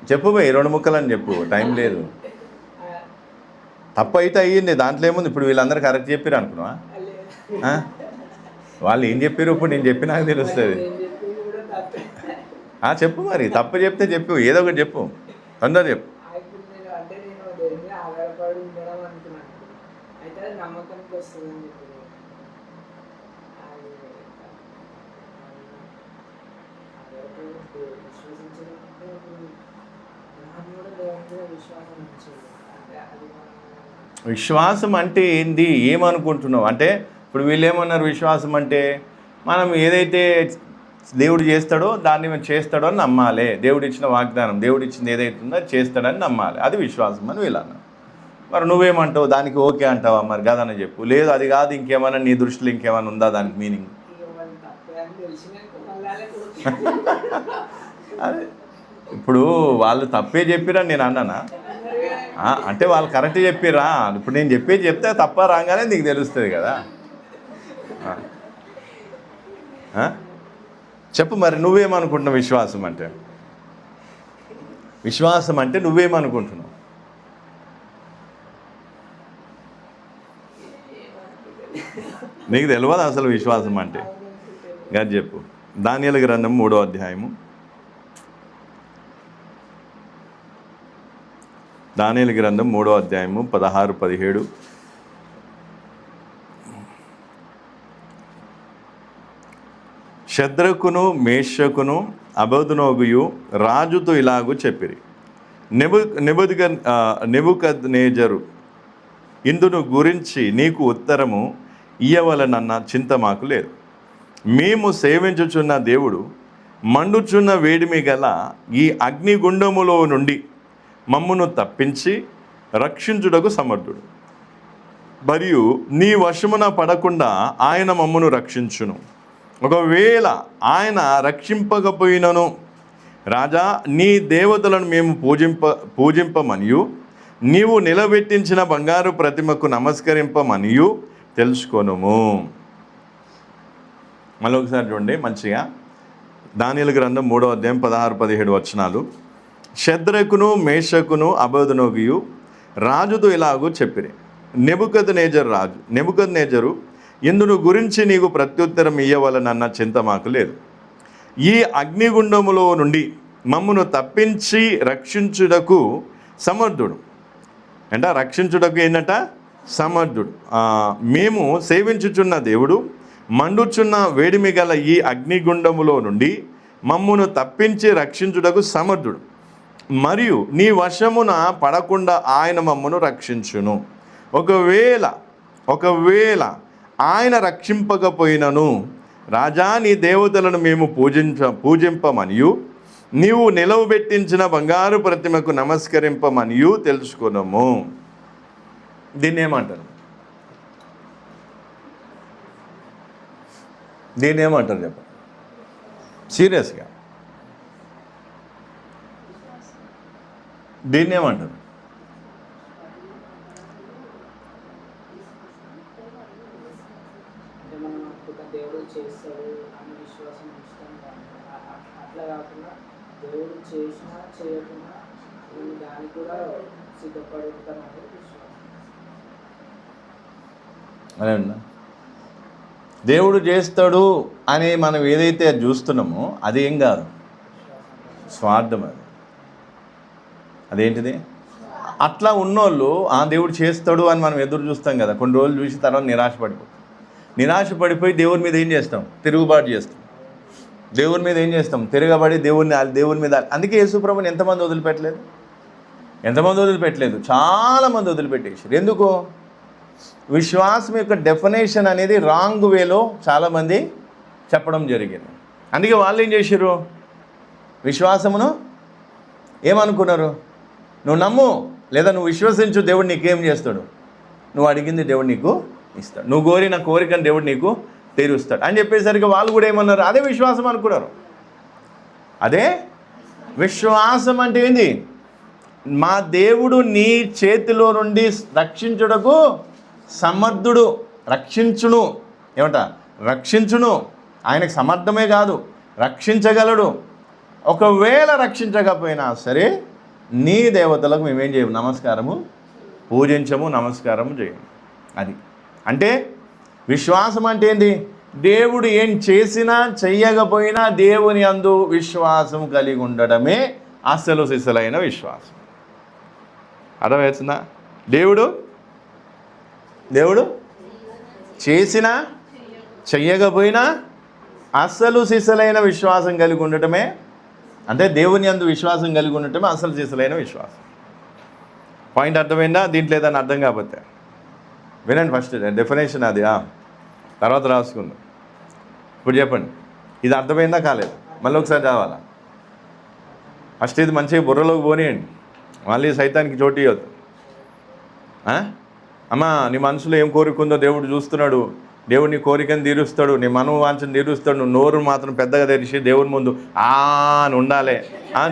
Speaker 1: చెప్పు పోయి 2 ముక్కలని చెప్పు, టైం లేదు. తప్పు అయితే అయ్యింది, దాంట్లో ఏముంది? ఇప్పుడు వీళ్ళందరూ కరెక్ట్ చెప్పారు అనుకున్నావా? వాళ్ళు ఏం చెప్పారు ఇప్పుడు నేను చెప్పి నాకు తెలుస్తుంది. చెప్పు మరి, తప్పు చెప్తే చెప్పు, ఏదో ఒకటి చెప్పు, తొందర చెప్పు. విశ్వాసం అంటే ఏంది? ఏమనుకుంటున్నావు అంటే? ఇప్పుడు వీళ్ళు ఏమన్నారు, విశ్వాసం అంటే మనం ఏదైతే దేవుడు చేస్తాడో దాన్ని మనం చేస్తాడో అని నమ్మాలి. దేవుడు ఇచ్చిన వాగ్దానం, దేవుడు ఇచ్చింది ఏదైతే ఉందో అది చేస్తాడని నమ్మాలి, అది విశ్వాసం అని వీళ్ళు అన్నారు. మరి నువ్వేమంటావు? దానికి ఓకే అంటావా? మరి కాదని చెప్పు. లేదు అది కాదు, ఇంకేమైనా నీ దృష్టిలో ఇంకేమైనా ఉందా దానికి మీనింగ్? అదే ఇప్పుడు వాళ్ళు తప్పే చెప్పిరని నేను అన్నానా? అంటే వాళ్ళు కరెక్ట్ చెప్పిరా? ఇప్పుడు నేను చెప్పేది చెప్తే తప్ప రాగానే నీకు తెలుస్తుంది కదా. చెప్పు మరి, నువ్వేమనుకుంటున్నావు విశ్వాసం అంటే? విశ్వాసం అంటే నువ్వేమనుకుంటున్నావు? నీకు తెలియదు అసలు విశ్వాసం అంటే? అది చెప్పు. దానియేలు గ్రంథం 3వ అధ్యాయము. దానియేలు గ్రంథం 3వ అధ్యాయము 16-17. షద్రకును మేషకును అబేద్నెగోయు రాజుతో ఇలాగూ చెప్పిరి, నెబుకద్నెజరు ఇందును గురించి నీకు ఉత్తరము ఇయ్యవలనన్న చింత మాకు లేదు. మేము సేవించుచున్న దేవుడు మండుచున్న వేడిమి గల ఈ అగ్నిగుండములో నుండి మమ్మును తప్పించి రక్షించుటకు సమర్థుడు, మరియు నీ వశమున పడకుండా ఆయన మమ్మును రక్షించును. ఒకవేళ ఆయన రక్షింపకపోయినను రాజా, నీ దేవతలను మేము పూజింపమనియు నీవు నిలబెట్టించిన బంగారు ప్రతిమకు నమస్కరింపమనియు తెలుసుకొనుము. మళ్ళీ ఒకసారి చూడండి మంచిగా. దానియేలు గ్రంథం 3వ అధ్యాయం 16-17 వచనాలు. షద్రకును మేషకును అబేద్నెగోయు రాజుతో ఇలాగూ చెప్పిరి, నెబుకద్నెజరు ఇందును గురించి నీకు ప్రత్యుత్తరం ఇయ్యవలనన్న చింత మాకు లేదు. ఈ అగ్నిగుండములో నుండి మమ్మును తప్పించి రక్షించుటకు సమర్థుడు. అంటే రక్షించుటకు ఏంటంట? సమర్థుడు. మేము సేవించుచున్న దేవుడు మండుచున్న వేడిమి గల ఈ అగ్నిగుండములో నుండి మమ్మును తప్పించి రక్షించుటకు సమర్థుడు, మరియు నీ వశమున పడకుండా ఆయన మమ్మును రక్షించును. ఒకవేళ ఆయన రక్షింపకపోయినను రాజా, నీ దేవతలను మేము పూజింపమనియు నీవు నిలవబెట్టించిన బంగారు ప్రతిమకు నమస్కరింపమనియు తెలుసుకున్నాము. దీన్ని ఏమంటారు? చెప్పండి సీరియస్గా. దీన్ని ఏమంటారు?
Speaker 2: దేవుడు చేస్తాడు అని విశ్వాసం అట్లా కాకుండా దేవుడు చేసినా చేయకుండా నేను దానికి కూడా సిద్ధపడుతానని విశ్వాసం.
Speaker 1: అదే దేవుడు చేస్తాడు అని మనం ఏదైతే చూస్తున్నామో అది ఏం కాదు, స్వార్థం. అదేంటిది? అట్లా ఉన్నోళ్ళు దేవుడు చేస్తాడు అని మనం ఎదురు చూస్తాం కదా, కొన్ని రోజులు చూసి తర్వాత నిరాశపడిపోయి దేవుని మీద ఏం చేస్తాం? తిరుగుబాటు చేస్తాం. దేవుని మీద ఏం చేస్తాం? తిరగబడి దేవుని మీద. అందుకే యేసుప్రభుని ఎంతమంది వదిలిపెట్టలేదు? చాలామంది వదిలిపెట్టేసారు. ఎందుకు? విశ్వాసం యొక్క డెఫినేషన్ అనేది రాంగ్ వేలో చాలామంది చెప్పడం జరిగింది. అందుకే వాళ్ళు ఏం చేశారు? విశ్వాసమును ఏమనుకున్నారు? నువ్వు నమ్ము లేదా నువ్వు విశ్వసించు, దేవుడు నీకేం చేస్తాడు? నువ్వు అడిగింది దేవుడు నీకు ఇస్తాడు, నువ్వు కోరిన కోరికను దేవుడు నీకు తీరుస్తాడు అని చెప్పేసరికి వాళ్ళు కూడా ఏమన్నారు? అదే విశ్వాసం అనుకున్నారు. అదే విశ్వాసం అంటే ఏంది? మా దేవుడు నీ చేతిలో నుండి రక్షించుటకు సమర్థుడు. రక్షించును, ఏమంట, రక్షించును. ఆయనకు సమర్థమే కాదు, రక్షించగలడు. ఒకవేళ రక్షించకపోయినా సరే నీ దేవతలకు మేమేం చేయము, నమస్కారము పూజించము, నమస్కారము చేయము. అది అంటే విశ్వాసం అంటే ఏంటి? దేవుడు ఏం చేసినా చెయ్యకపోయినా దేవుని యందు విశ్వాసం కలిగి ఉండడమే అసలు సిసలైన విశ్వాసం. అర్థమవుతుందా? దేవుడు చేసినా చెయ్యకపోయినా అసలు సిసలైన విశ్వాసం కలిగి ఉండటమే, అంటే దేవుని యందు విశ్వాసం కలిగి ఉండటమే అసలు సిసలైన విశ్వాసం. పాయింట్ అర్థమైందా? దీంట్లో ఏదైనా అర్థం కాకపోతే వినండి. ఫస్ట్ డెఫినేషన్ అది, తర్వాత రాసుకుందాం. ఇప్పుడు చెప్పండి, ఇది అర్థమైందా కాలేదు? మళ్ళీ ఒకసారి రావాలా? ఫస్ట్ ఇది మంచిగా బుర్రలోకి పోనీయండి, మళ్ళీ సైతానికి చోటు ఇవ్వద్దు. అమ్మా, నీ మనసులో ఏం కోరికుందో దేవుడు చూస్తున్నాడు, దేవుడు నీ కోరికను తీరుస్తాడు, నీ మనోవాంఛను తీరుస్తాడు. నువ్వు నోరు మాత్రం పెద్దగా తెరిచి దేవుని ముందు అని ఉండాలి.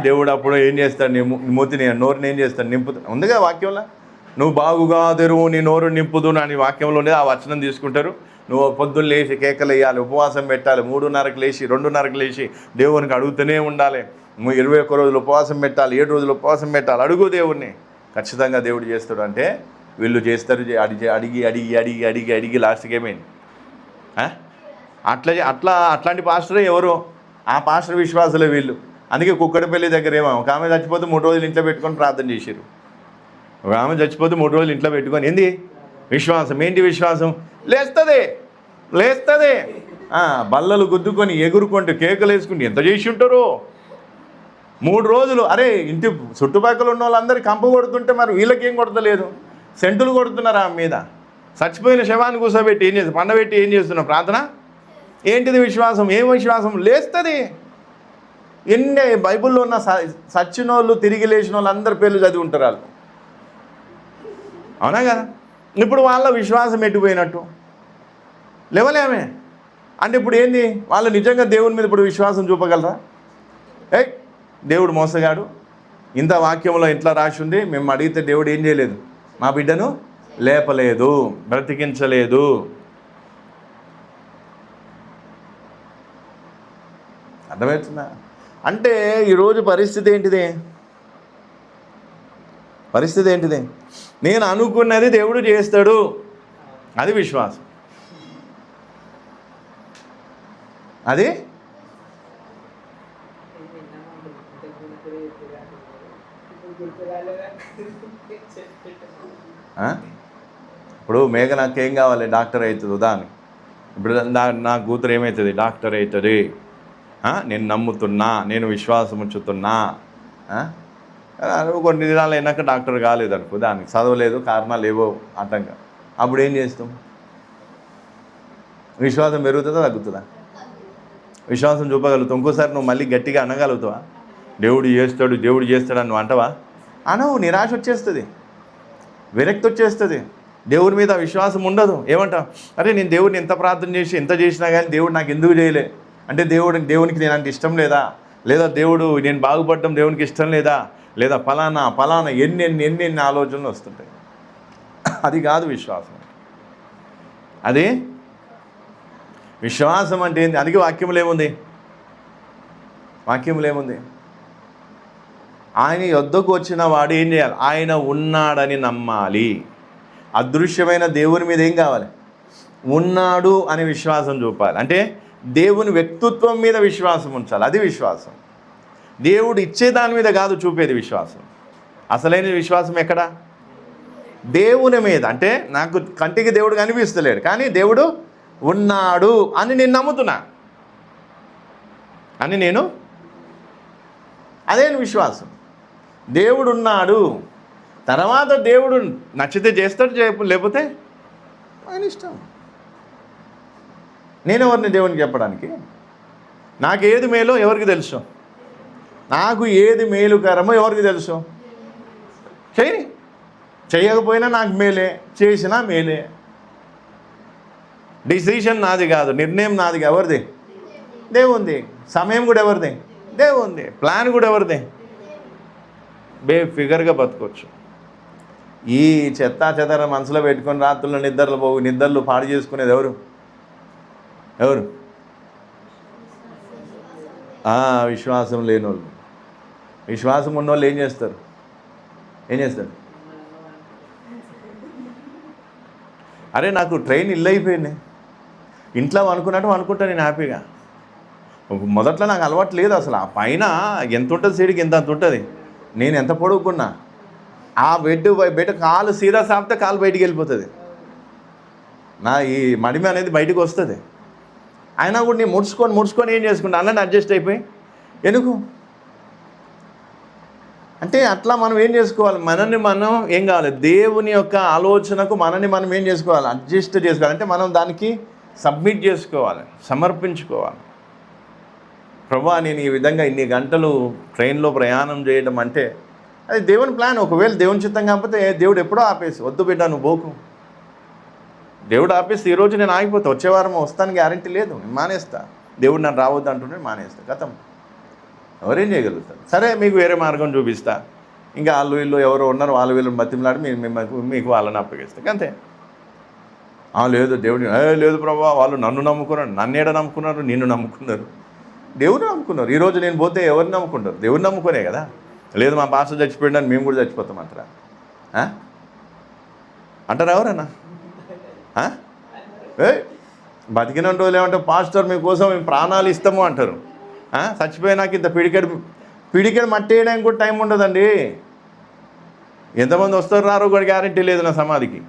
Speaker 1: దేవుడు అప్పుడు ఏం చేస్తాడు? నీ మూతిని, నోరుని ఏం చేస్తాడు? నింపుతాడు. ఉందిగా వాక్యంలో, నువ్వు బాగుగా తెరువు నీ నోరు నింపుదు అని వాక్యంలో ఉండేది. ఆ వచనం తీసుకుంటారు. నువ్వు పొద్దున్న లేచి కేకలు వేయాలి, ఉపవాసం పెట్టాలి, 3:30కి లేచి 2:30కి లేచి దేవునికి అడుగుతూనే ఉండాలి. నువ్వు 21 రోజులు ఉపవాసం పెట్టాలి, 7 రోజులు ఉపవాసం పెట్టాలి. అడుగు దేవుణ్ణి, ఖచ్చితంగా దేవుడు చేస్తాడు. అంటే వీళ్ళు చేస్తారు, అడిగి లాస్ట్కి ఏమైంది? అట్లాంటి పాస్టరే ఎవరు? ఆ పాస్టర్ విశ్వాసులే వీళ్ళు. అందుకే కుక్కడపల్లి దగ్గర ఏమో ఒక ఆమె చచ్చిపోతే 3 రోజులు ఇంట్లో పెట్టుకొని ప్రార్థన చేశారు. ఒక ఆమె చచ్చిపోతే 3 రోజులు ఇంట్లో పెట్టుకొని, ఏంది విశ్వాసం? ఏంటి విశ్వాసం? లేస్తుంది. బల్లలు గుద్దుకొని ఎగురుకుంటూ కేకలు వేసుకుంటూ ఎంత చేసి ఉంటారో. 3 రోజులు. అరే, ఇంటి చుట్టుపక్కల ఉన్న వాళ్ళందరూ కంప కొడుతుంటే మరి వీళ్ళకేం కొడతలేదు? సెంటులు కొడుతున్నారు ఆమె మీద. చచ్చిపోయిన శవాన్ని కూర్చోబెట్టి ఏం చేస్తారు? పండబెట్టి ఏం చేస్తున్నాం? ప్రార్థన. ఏంటిది విశ్వాసం? ఏం విశ్వాసం? లేస్తుంది. ఎన్ని బైబిల్లో ఉన్న సచ్చిన వాళ్ళు, తిరిగి లేచిన వాళ్ళు అందరి పేర్లు చదివి ఉంటారు వాళ్ళు. అవునా కదా? ఇప్పుడు వాళ్ళ విశ్వాసం ఎట్టుపోయినట్టు లేవలేమే. అంటే ఇప్పుడు ఏంది? వాళ్ళు నిజంగా దేవుని మీద ఇప్పుడు విశ్వాసం చూపగలరా? దేవుడు మోసగాడు, ఇంత వాక్యంలో ఇంట్లో రాసి ఉంది, మేము అడిగితే దేవుడు ఏం చేయలేదు? మా బిడ్డను లేపలేదు, బ్రతికించలేదు. అర్థమవుతుందా? అంటే ఈరోజు పరిస్థితి ఏంటిది? నేను అనుకున్నది దేవుడు చేస్తాడు, అది విశ్వాసం. అది ఇప్పుడు మేఘ నాకేం కావాలి? డాక్టర్ అవుతుంది ఉదాహరణ. ఇప్పుడు నా కూతురు ఏమవుతుంది? డాక్టర్ అవుతుంది. నేను నమ్ముతున్నా, నేను విశ్వాసం ఉంచుతున్నా. కొన్ని దినాలు అయినాక డాక్టర్ కాలేదు అనుకో, దానికి చదవలేదు, కారణాలు ఏవో ఆటంకం. అప్పుడు ఏం చేస్తాం? విశ్వాసం పెరుగుతుందా తగ్గుతుందా? విశ్వాసం చూపగలుగుతావు. ఇంకోసారి నువ్వు మళ్ళీ గట్టిగా అనగలుగుతావా? దేవుడు చేస్తాడు నువ్వు అంటవా? అనవు. నిరాశ వచ్చేస్తుంది, విరక్తి వచ్చేస్తుంది, దేవుడి మీద విశ్వాసం ఉండదు. ఏమంటావు? అరే, నేను దేవుడిని ఎంత ప్రార్థన చేసి ఎంత చేసినా కానీ దేవుడు నాకు ఎందుకు చేయలే? అంటే దేవునికి నేను అంటే ఇష్టం లేదా? లేదా దేవుడు నేను బాగుపడడం దేవునికి ఇష్టం లేదా? లేదా ఫలానా ఎన్ని ఆలోచనలు వస్తుంటాయి. అది కాదు విశ్వాసం. అది విశ్వాసం అంటే ఏంది? అందుకే వాక్యంలో ఏముంది? ఆయన యొద్దకు వచ్చిన వాడు ఏం చేయాలి? ఆయన ఉన్నాడని నమ్మాలి. అదృశ్యమైన దేవుని మీద ఏం కావాలి? ఉన్నాడు అని విశ్వాసం చూపాలి. అంటే దేవుని వ్యక్తిత్వం మీద విశ్వాసం ఉంచాలి. అది విశ్వాసం. దేవుడు ఇచ్చే దాని మీద కాదు చూపేది విశ్వాసం. అసలైన విశ్వాసం ఎక్కడ? దేవుని మీద. అంటే నాకు కంటికి దేవుడు కనిపిస్తలేడు, కానీ దేవుడు ఉన్నాడు అని నేను నమ్ముతున్నా అని అదే విశ్వాసం. దేవుడు ఉన్నాడు, తర్వాత దేవుడు నచ్చితే చేస్తాడు, లేకపోతే ఆయన ఇష్టం. నేను ఎవరిని దేవునికి చెప్పడానికి? నాకు ఏది మేలో ఎవరికి తెలుసు? నాకు ఏది మేలుకరమో ఎవరికి తెలుసు? చేయకపోయినా నాకు మేలే, చేసినా మేలే. డిసిషన్ నాది కాదు, నిర్ణయం నాది. ఎవరిది? దేవుంది. సమయం కూడా ఎవరిది? దేవుంది. ప్లాన్ కూడా ఎవరిది? బేఫిగర్గా బతకొచ్చు. ఈ చెత్తా చెదర మనసులో పెట్టుకొని రాత్రుల్లో నిద్రలు పాడు చేసుకునేది ఎవరు? విశ్వాసం లేని వాళ్ళు. విశ్వాసం ఉన్నవాళ్ళు ఏం చేస్తారు? అరే నాకు ట్రైన్ ఇల్లు అయిపోయింది, ఇంట్లో అనుకున్నట్టు అనుకుంటా నేను హ్యాపీగా. మొదట్లో నాకు అలవాటు లేదు అసలు. ఆ పైన ఎంత ఉంటుంది సీడికి, ఎంత అంత ఉంటుంది. నేను ఎంత పొడుగుకున్నా ఆ బెడ్ కాలు సీదా సాపితే కాలు బయటికి వెళ్ళిపోతుంది, నా ఈ మడిమ అనేది బయటకు వస్తుంది. అయినా కూడా నేను ముడుచుకొని ఏం చేసుకుంటా, అలాంటి అడ్జస్ట్ అయిపోయి. ఎందుకు అంటే అట్లా మనం ఏం చేసుకోవాలి, మనల్ని మనం ఏం కావాలి, దేవుని యొక్క ఆలోచనకు మనల్ని మనం ఏం చేసుకోవాలి, అడ్జస్ట్ చేసుకోవాలి. అంటే మనం దానికి సబ్మిట్ చేసుకోవాలి, సమర్పించుకోవాలి. ప్రభువా నేను ఈ విధంగా ఇన్ని గంటలు ట్రైన్లో ప్రయాణం చేయడం అంటే అది దేవుని ప్లాన్. ఒకవేళ దేవుని చిత్తం కాకపోతే దేవుడు ఎప్పుడో ఆపేసి, వద్దు బిడ్డ నువ్వు పోకు. దేవుడు ఆపేసి ఈరోజు నేను ఆగిపోతా, వచ్చే వారం వస్తాను గ్యారంటీ లేదు, నేను మానేస్తా. దేవుడు నన్ను రావద్దు అంటుంటే మానేస్తా, గతం. ఎవరేం చేయగలుగుతారు? సరే మీకు వేరే మార్గం చూపిస్తా, ఇంకా వాళ్ళు వీళ్ళు ఎవరో ఉన్నారు, వాళ్ళు వీళ్ళు బతిమలాడి మీకు వాళ్ళని అప్పగిస్తా, అంతే. లేదు దేవుడు లేదు ప్రభువా వాళ్ళు నన్ను నమ్ముకున్నారు. నన్నేడ నమ్ముకున్నారు? నిన్ను నమ్ముకున్నారు, దేవుడు నమ్ముకున్నారు. ఈరోజు నేను పోతే ఎవరిని నమ్ముకుంటారు? దేవుడు నమ్ముకునే కదా. లేదు మా పాస్టర్ చచ్చిపోయిందని మేము కూడా చచ్చిపోతాం అంటారా? అంటారా ఎవరన్నా? బతికిన రోజులు ఏమంటే పాస్టర్ మీకోసం మేము ప్రాణాలు ఇస్తాము అంటారు. చచ్చిపోయినాక ఇంత పిడికెడు మట్టి వేయడానికి కూడా టైం ఉండదండి. ఎంతమంది వస్తారు రారో కూడా గ్యారెంటీ లేదు నా సమాధికి.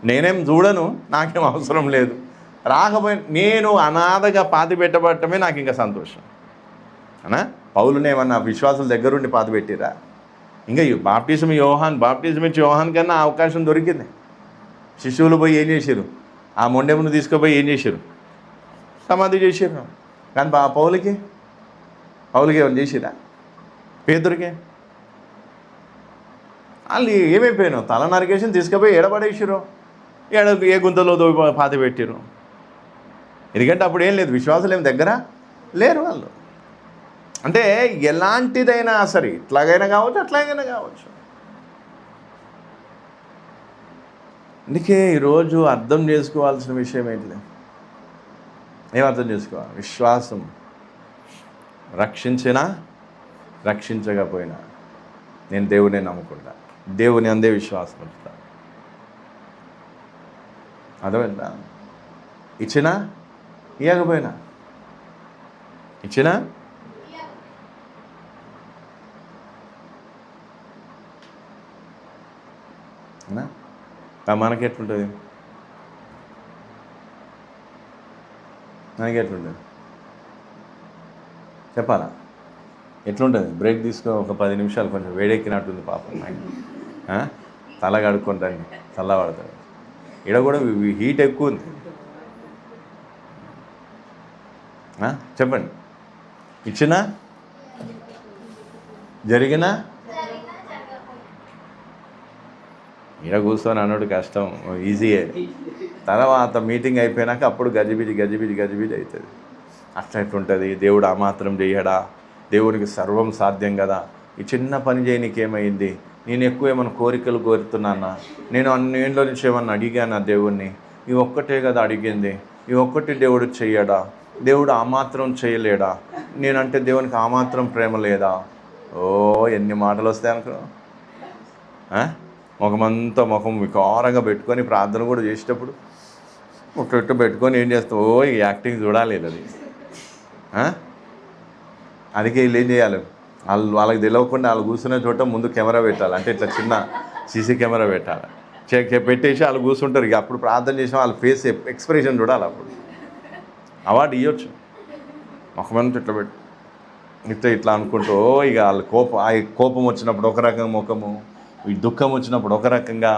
Speaker 1: నేనేం చూడను, నాకేం అవసరం లేదు. రాకపోయి నేను అనాథగా పాతి పెట్టబడటమే నాకు ఇంకా సంతోషం. పౌలునేమన్నా విశ్వాసుల దగ్గరుండి పాతి పెట్టిరా? ఇంకా బాప్టిజం ఇచ్చి యోహాన్ కన్నా అవకాశం దొరికింది. శిశువులు పోయి ఏం చేశారు? ఆ మొండెమును తీసుకుపోయి ఏం చేశారు? సమాధి చేశారు. కానీ పౌలుకి ఏమైనా చేసిరా? పేదరికే వాళ్ళు ఏమైపోయాను, తల నరికేషన్ తీసుకుపోయి ఎడబడేసారు, ఏ గుంతలో పాతి పెట్టారు. ఎందుకంటే అప్పుడు ఏం లేదు, విశ్వాసులు ఏం దగ్గర లేరు వాళ్ళు. అంటే ఎలాంటిదైనా సరే, ఇట్లాగైనా కావచ్చు అట్లాగైనా కావచ్చు. అందుకే ఈరోజు అర్థం చేసుకోవాల్సిన విషయం ఏంటిది? ఏం అర్థం చేసుకోవాలి? విశ్వాసం రక్షించినా రక్షించకపోయినా నేను దేవునే నమ్ముకుంటా, దేవుని అందే విశ్వాసం ఉంచుతా. అర్థమైందా? ఇచ్చినా ఇవ్వకపోయినా, ఇచ్చినా మనకెట్లుంటుంది? చెప్పాలా? ఎట్లుంటుంది? బ్రేక్ తీసుకో, ఒక 10 నిమిషాలు కొంచెం వేడెక్కినట్టుంది పాపం. తల కడుక్కుంటాను, చల్లబడతాడు. ఇక్కడ కూడా హీట్ ఎక్కువ ఉంది. చెప్పండి. ఇచ్చినా జరిగినా ఈడ కూర్చొని అన్నాడు కష్టం, ఈజీయే. తర్వాత మీటింగ్ అయిపోయినాక అప్పుడు గజిబిజి అవుతుంది. అట్లా ఎట్లుంటుంది? దేవుడు ఆ మాత్రం చేయడా? దేవునికి సర్వం సాధ్యం కదా. ఈ చిన్న పని చేయనికి ఏమైంది? నేను ఎక్కువ ఏమైనా కోరికలు కోరుతున్నానా? నేను అన్నేళ్ళ నుంచి ఏమన్నా అడిగానా దేవుణ్ణి? ఈ ఒక్కటే కదా అడిగింది, ఈ ఒక్కటి దేవుడు చెయ్యడా? దేవుడు ఆ మాత్రం చేయలేడా? నేనంటే దేవునికి ఆ మాత్రం ప్రేమ లేదా? ఎన్ని మాటలు వస్తాయి అనుకో. ముఖం వికారంగా పెట్టుకొని ప్రార్థన కూడా చేసేటప్పుడు ఒక పెట్టుకొని ఏం చేస్తావు? ఈ యాక్టింగ్ చూడాలి అది. అందుకే వీళ్ళు ఏం చేయాలి, వాళ్ళకి తెలియకుండా వాళ్ళు కూర్చునే చోట ముందు కెమెరా పెట్టాలి. అంటే ఇట్లా చిన్న సీసీ కెమెరా పెట్టాలి, పెట్టేసి వాళ్ళు కూర్చుంటారు. ఇక అప్పుడు ప్రార్థన చేసిన వాళ్ళ ఫేస్ ఎక్స్ప్రెషన్ చూడాలి. అప్పుడు అవార్డు ఇవ్వచ్చు. ముఖమంతా ఇట్లా పెట్టి ఇట్లా అనుకుంటూ ఇక వాళ్ళ కోపం వచ్చినప్పుడు ఒక రకంగా ముఖము, ఈ దుఃఖం వచ్చినప్పుడు ఒక రకంగా,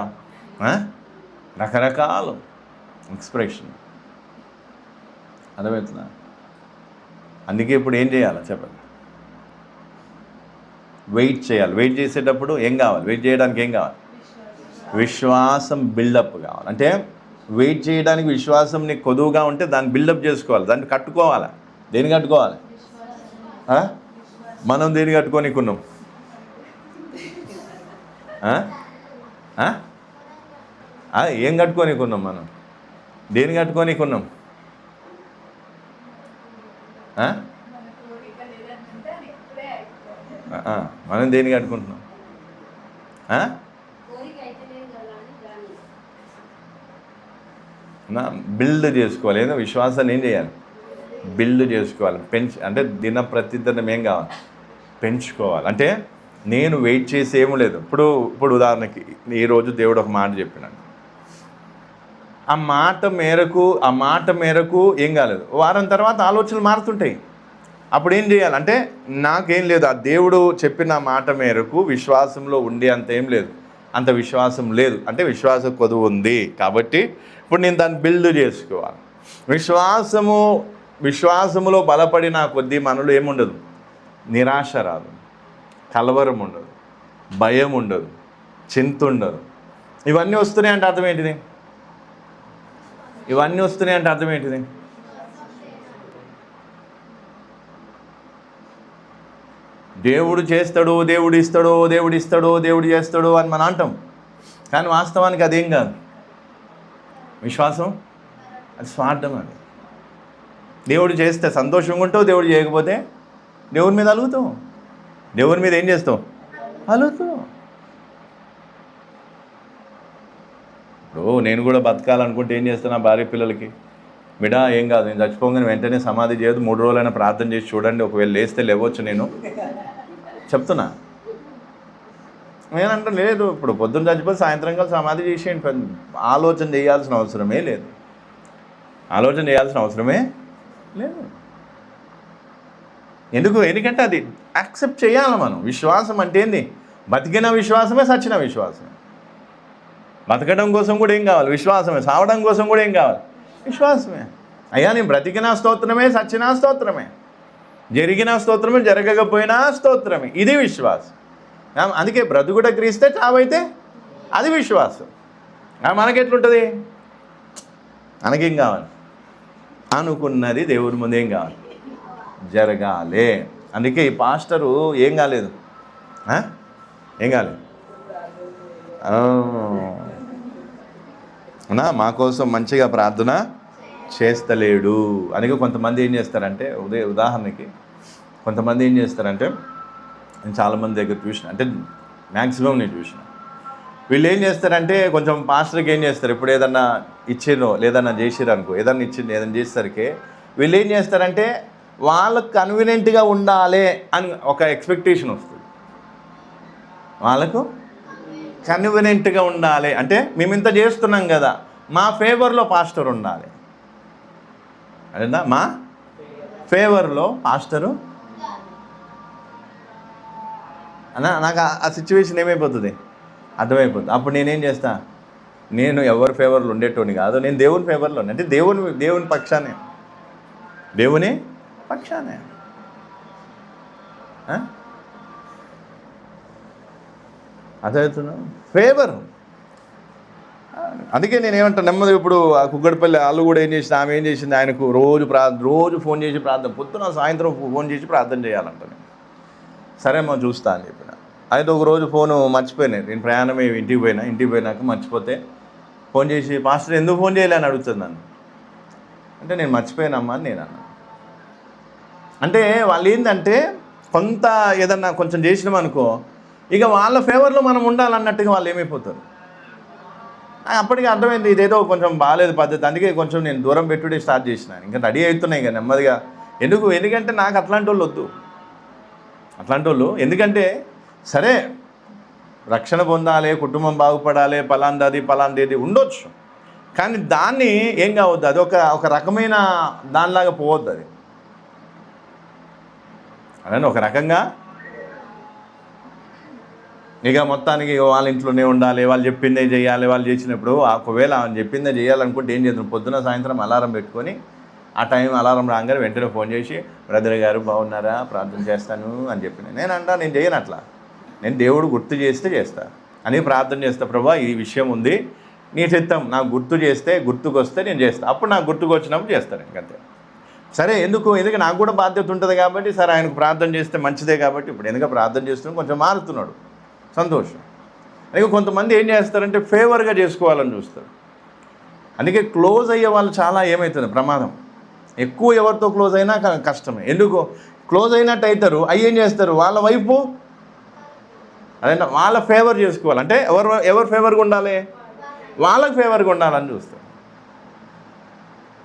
Speaker 1: రకరకాల ఎక్స్ప్రెషన్. అర్థమవుతుందా? అందుకే ఇప్పుడు ఏం చేయాలి చెప్పండి? వెయిట్ చేయాలి. వెయిట్ చేసేటప్పుడు ఏం కావాలి? వెయిట్ చేయడానికి ఏం కావాలి? విశ్వాసం బిల్డప్ కావాలి. అంటే వెయిట్ చేయడానికి విశ్వాసం నీకు కొదువుగా ఉంటే దాన్ని బిల్డప్ చేసుకోవాలి, దాన్ని కట్టుకోవాలి. దేని కట్టుకోవాలి? మనం దేని కట్టుకోనికున్నాం? ఏం కట్టుకోనీకి ఉన్నాం మనం? దేని కట్టుకోనీకి ఉన్నాం? మనం దేని కట్టుకుంటున్నాం? బిల్డ్ చేసుకోవాలి. ఏదో విశ్వాసాన్ని ఏం చేయాలి? బిల్డ్ చేసుకోవాలి. అంటే ప్రతిదినం ఏం కావాలి? పెంచుకోవాలి. అంటే నేను వెయిట్ చేసి ఏమీ లేదు. ఇప్పుడు ఉదాహరణకి ఈరోజు దేవుడు ఒక మాట చెప్పినాడు. ఆ మాట మేరకు ఏం కాలేదు. వారం తర్వాత ఆలోచనలు మారుతుంటాయి. అప్పుడు ఏం చేయాలి? అంటే నాకేం లేదు, ఆ దేవుడు చెప్పిన మాట మేరకు విశ్వాసంలో ఉండే అంత ఏం లేదు, అంత విశ్వాసం లేదు. అంటే విశ్వాస కొదువు ఉంది కాబట్టి ఇప్పుడు నేను దాన్ని బిల్డ్ చేసుకోవాలి. విశ్వాసములో బలపడిన కొద్దీ మనలో ఏముండదు? నిరాశ రాదు, కలవరం ఉండదు, భయం ఉండదు, చింత ఉండదు. ఇవన్నీ వస్తున్నాయంటే అర్థం ఏంటిది? ఇవన్నీ వస్తున్నాయంటే అర్థం ఏంటిది? దేవుడు చేస్తాడు, దేవుడు ఇస్తాడు, దేవుడు ఇస్తాడు, దేవుడు చేస్తాడు అని మనం అంటాం. కానీ వాస్తవానికి అదేం కాదు. విశ్వాసం అది స్వార్థం. అది దేవుడు చేస్తే సంతోషంగా ఉంటావు, దేవుడు చేయకపోతే దేవుని మీద అలుగుతావు. దేవుని మీద ఏం చేస్తావు? అలుగుతావు. ఇప్పుడు నేను కూడా బతకాలనుకుంటే ఏం చేస్తున్నా? భార్య పిల్లలకి, బిడా ఏం కాదు, నేను చచ్చిపోగానే వెంటనే సమాధి చేయదు, 3 రోజులైనా ప్రార్థన చేసి చూడండి, ఒకవేళ లేస్తే లేవచ్చు నేను చెప్తున్నా. నేనంటే లేదు, ఇప్పుడు పొద్దున్న చచ్చిపోతే సాయంత్రం కాలం సమాధి చేసేయండి, ఆలోచన చేయాల్సిన అవసరమే లేదు. ఎందుకంటే అది యాక్సెప్ట్ చేయాలి మనం. విశ్వాసం అంటే ఏంది? బతికిన విశ్వాసమే, సచ్చిన విశ్వాసమే. బతకడం కోసం కూడా ఏం కావాలి? విశ్వాసమే. సావడం కోసం కూడా ఏం కావాలి? విశ్వాసమే. అయ్యా నేను బ్రతికినా స్తోత్రమే, సచ్చినా స్తోత్రమే, జరిగిన స్తోత్రమే, జరగకపోయినా స్తోత్రమే. ఇది విశ్వాసం. అందుకే బ్రతుకుట క్రీస్తే, చావైతే అది విశ్వాసం. మనకెట్లుంటుంది? మనకేం కావాలి? అనుకున్నది దేవుడి ముందు ఏం కావాలి? జరగాలి. అందుకే ఈ పాస్టరు ఏం కాలేదు, మా కోసం మంచిగా ప్రార్థన చేస్తలేడు. అందుకే కొంతమంది ఏం చేస్తారంటే, ఉదాహరణకి కొంతమంది ఏం చేస్తారంటే, నేను చాలామంది దగ్గర చూసిన, అంటే మ్యాక్సిమం నేను చూసిన, వీళ్ళు ఏం చేస్తారంటే కొంచెం పాస్టర్కి ఏం చేస్తారు, ఇప్పుడు ఏదన్నా ఇచ్చినో లేదన్నా చేసిరు అనుకో, ఏదన్నా చేసేసరికి వీళ్ళు ఏం చేస్తారంటే వాళ్ళకు కన్వీనియంట్గా ఉండాలి అని ఒక ఎక్స్పెక్టేషన్ వస్తుంది. వాళ్ళకు కన్వీనియంట్గా ఉండాలి అంటే, మేము ఇంత చేస్తున్నాం కదా, మా ఫేవర్లో పాస్టర్ ఉండాలి. అదేనా? మా ఫేవర్లో పాస్టరు అన్నా. నాకు ఆ సిచ్యువేషన్ ఏమైపోతుంది? అర్థమైపోతుంది. అప్పుడు నేనేం చేస్తా? నేను ఎవరి ఫేవర్లో ఉండేటోని కాదు, నేను దేవుని ఫేవర్లో. అంటే దేవుని పక్షానే, దేవుని పక్షానే. అర్థమవుతున్నా? ఫేవర్. అందుకే నేను ఏమంటాను, నెమ్మది ఇప్పుడు ఆ కుగ్గడిపల్లి వాళ్ళు కూడా ఏం చేసింది, ఆమె ఏం చేసింది, ఆయనకు రోజు ఫోన్ చేసి ప్రార్థన, పొద్దున సాయంత్రం ఫోన్ చేసి ప్రార్థన చేయాలంటాను. సరే అమ్మ చూస్తా అని చెప్పిన. అయితే ఒక రోజు ఫోను మర్చిపోయినాయి, నేను ప్రయాణమే ఇంటికి పోయినాక మర్చిపోతే ఫోన్ చేసి, పాస్టర్ ఎందుకు ఫోన్ చేయలే అని అడుగుతుంది నన్ను. అంటే నేను మర్చిపోయానమ్మా అని నేను అన్నా. అంటే వాళ్ళు ఏంటంటే కొంత ఏదన్నా కొంచెం చేసినాం అనుకో, ఇక వాళ్ళ ఫేవర్లో మనం ఉండాలన్నట్టుగా వాళ్ళు ఏమైపోతారు. అప్పటికి అర్థమైంది ఇదేదో కొంచెం బాగాలేదు పద్ధతి. అందుకే కొంచెం నేను దూరం పెట్టుడే స్టార్ట్ చేసిన. ఇంకా రెడీ అవుతున్నాయి ఇక నెమ్మదిగా. ఎందుకంటే నాకు అట్లాంటి వాళ్ళు వద్దు. ఎందుకంటే సరే రక్షణ పొందాలి, కుటుంబం బాగుపడాలి, పలాందేది ఉండొచ్చు, కానీ దాన్ని ఏం కావద్దు, అది ఒక రకమైన దానిలాగా పోవద్దు. అది అదే ఒక రకంగా ఇక మొత్తానికి వాళ్ళ ఇంట్లోనే ఉండాలి, వాళ్ళు చెప్పిందే చేయాలి. వాళ్ళు చేసినప్పుడు ఒకవేళ ఆయన చెప్పిందే చేయాలనుకుంటే ఏం చేద్దాం, పొద్దున సాయంత్రం అలారం పెట్టుకొని ఆ టైం అలారం రాగానే వెంటనే ఫోన్ చేసి, బ్రదర్ గారు బాగున్నారా, ప్రార్థన చేస్తాను అని చెప్పిన. నేను చేయను అట్లా. నేను దేవుడు గుర్తు చేస్తే చేస్తా అని ప్రార్థన చేస్తా. ప్రభా ఈ విషయం ఉంది, నీ చిత్తం నాకు గుర్తుకు వస్తే నేను చేస్తాను. అప్పుడు నాకు గుర్తుకు వచ్చినప్పుడు చేస్తాను. ఇంకంతే. సరే ఎందుకంటే నాకు కూడా బాధ్యత ఉంటుంది కాబట్టి, సరే ఆయనకు ప్రార్థన చేస్తే మంచిదే కాబట్టి ఇప్పుడు ఎందుకు ప్రార్థన చేస్తున్నాడు, కొంచెం మారుతున్నాడు, సంతోషం. ఇక కొంతమంది ఏం చేస్తారంటే ఫేవర్గా చేసుకోవాలని చూస్తారు. అందుకే క్లోజ్ అయ్యే వాళ్ళు చాలా ఏమవుతుంది ప్రమాదం. ఎక్కువ ఎవరితో క్లోజ్ అయినా కష్టమే. ఎందుకు క్లోజ్ అయినట్టు అవుతారు, అవి ఏం చేస్తారు వాళ్ళ వైపు అదే వాళ్ళ ఫేవర్ చేసుకోవాలి. అంటే ఎవరు ఫేవర్గా ఉండాలి, వాళ్ళకు ఫేవర్గా ఉండాలని చూస్తారు.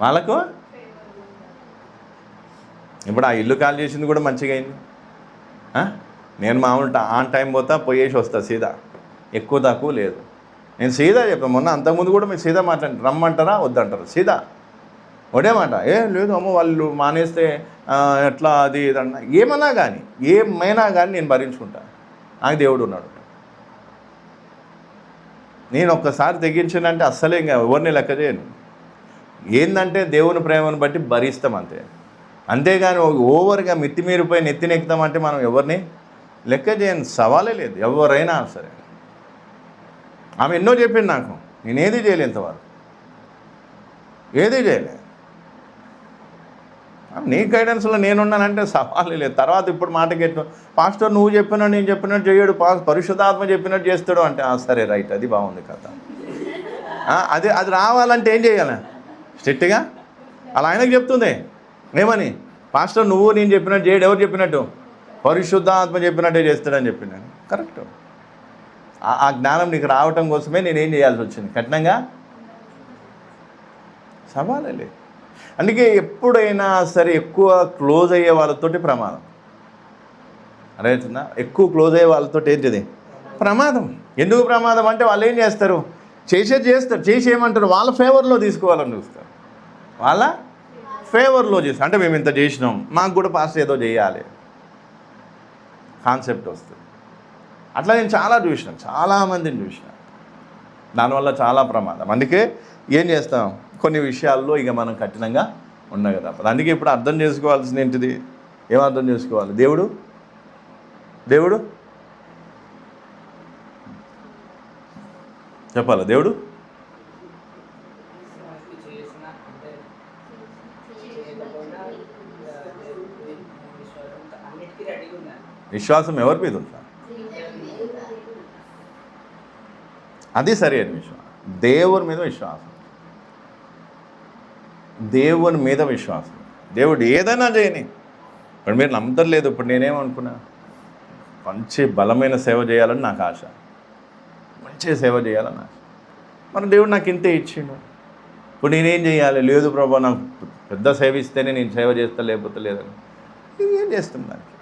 Speaker 1: వాళ్ళకు ఇప్పుడు ఆ ఇల్లు కాల్ చేసింది కూడా మంచిగా అయింది. నేను మామూలు ఆన్ టైం పోతా పోయేసి వస్తా సీదా, ఎక్కువ తక్కువ లేదు. నేను సీదా చెప్పాను. మొన్న అంతకుముందు కూడా మీరు సీదా మాట్లాడి రమ్మంటారా వద్దంటారా, సీదా ఒకటే మాట. లేదు అమ్మ వాళ్ళు మానేస్తే ఎట్లా అది ఇదన్నా ఏమైనా కానీ నేను భరించుకుంటా. నాకు దేవుడు ఉన్నాడు. నేను ఒక్కసారి తెగించానంటే అస్సలే ఇంకా ఎవరిని లెక్క చేయను. ఏంటంటే దేవుని ప్రేమను బట్టి భరిస్తాం అంతే. అంతేగాని ఓవర్గా మితిమీరిపోయి నెత్తినెక్కుతామంటే మనం ఎవరిని లెక్క చేయని సవాలే లేదు. ఎవరైనా సరే. ఆమె ఎన్నో చెప్పింది నాకు, నేనేది చేయలే ఇంతవరకు, ఏదీ చేయలే. నీ గైడెన్స్లో నేనున్నానంటే సవాలే లేదు. తర్వాత ఇప్పుడు మాటకెట్టు పాస్టర్ నువ్వు చెప్పినట్టు నేను చెప్పినట్టు చేయడు, పరిశుద్ధాత్మ చెప్పినట్టు చేస్తాడు అంటే సరే రైట్, అది బాగుంది కథ. అది రావాలంటే ఏం చేయాలి, స్ట్రిక్ట్గా అలా ఆయనకు చెప్తుంది. ఏమని, పాస్టర్ నువ్వు నేను చెప్పినట్టు చేయడు, ఎవరు చెప్పినట్టు, పరిశుద్ధాత్మ చెప్పినట్టే చేస్తాడని చెప్పినాను. కరెక్ట్. ఆ జ్ఞానం నీకు రావటం కోసమే నేనేం చేయాల్సి వచ్చింది, కఠినంగా సవాలే లేదు. అందుకే ఎప్పుడైనా సరే ఎక్కువ క్లోజ్ అయ్యే వాళ్ళతోటి ప్రమాదం. అర్థమవుతుందా? ఎక్కువ క్లోజ్ అయ్యే వాళ్ళతో ఏంటిది ప్రమాదం. ఎందుకు ప్రమాదం అంటే వాళ్ళు ఏం చేస్తారు, చేస్తారు, చేసి ఏమంటారు వాళ్ళ ఫేవర్లో తీసుకోవాలని చూస్తారు. వాళ్ళ ఫేవర్లో చేస్తారు. అంటే మేము ఇంత చేసినాం, మాకు కూడా పాస్టర్ ఏదో చేయాలి కాన్సెప్ట్ వస్తుంది. అట్లా నేను చాలా చూసినా, చాలామందిని చూసిన. దానివల్ల చాలా ప్రమాదం. అందుకే ఏం చేస్తాం, కొన్ని విషయాల్లో ఇక మనం కఠినంగా ఉన్నాం కదా. అందుకే ఇప్పుడు అర్థం చేసుకోవాల్సింది ఏంటిది, ఏం అర్థం చేసుకోవాలి, దేవుడు చెప్పాలి. దేవుడు విశ్వాసం ఎవరి మీద ఉంటారు, అది సరైన విశ్వాసం. దేవుని మీద విశ్వాసం, దేవుని మీద విశ్వాసం. దేవుడు ఏదైనా చేయని. ఇప్పుడు మీరు నమ్మతలేదు. ఇప్పుడు నేనేమనుకున్నా, మంచి బలమైన సేవ చేయాలని నాకు ఆశ, మంచి సేవ చేయాలని ఆశ. మరి దేవుడు నాకు ఇంతే ఇచ్చిండు. ఇప్పుడు నేనేం చేయాలి, లేదు ప్రభా నాకు పెద్ద సేవ ఇస్తేనే నేను సేవ చేస్తా, లేకపోతే లేదని. ఏం చేస్తాం దానికి,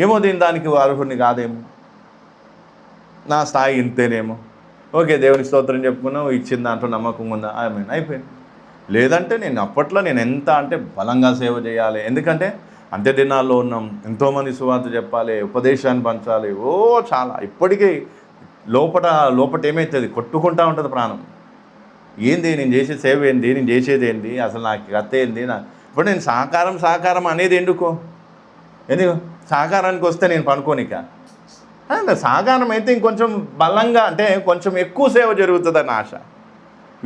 Speaker 1: ఏమో దానికి అర్హుడిని కాదేమో, నా స్థాయి ఇంతేనేమో. ఓకే, దేవుని స్తోత్రం చెప్పుకున్నావు, ఇచ్చిన దాంట్లో నమ్మకం ఉందా, అయిపోయింది. లేదంటే నేను అప్పట్లో నేను ఎంత అంటే బలంగా సేవ చేయాలి. ఎందుకంటే అంత్య దినాల్లో ఉన్నాం, ఎంతోమంది సువార్త చెప్పాలి, ఉపదేశాన్ని పంచాలి, చాలా. ఇప్పటికీ లోపట ఏమవుతుంది, కొట్టుకుంటూ ఉంటుంది ప్రాణం. ఏంది నేను చేసే సేవ ఏంది, నేను చేసేది ఏంది, అసలు నాకు కథ ఏంది. ఇప్పుడు నేను సహకారం అనేది ఎందుకు సహకారానికి వస్తే నేను పనుకోనిక. సహకారం అయితే ఇంకొంచెం బలంగా, అంటే కొంచెం ఎక్కువ సేవ జరుగుతుందని ఆశ.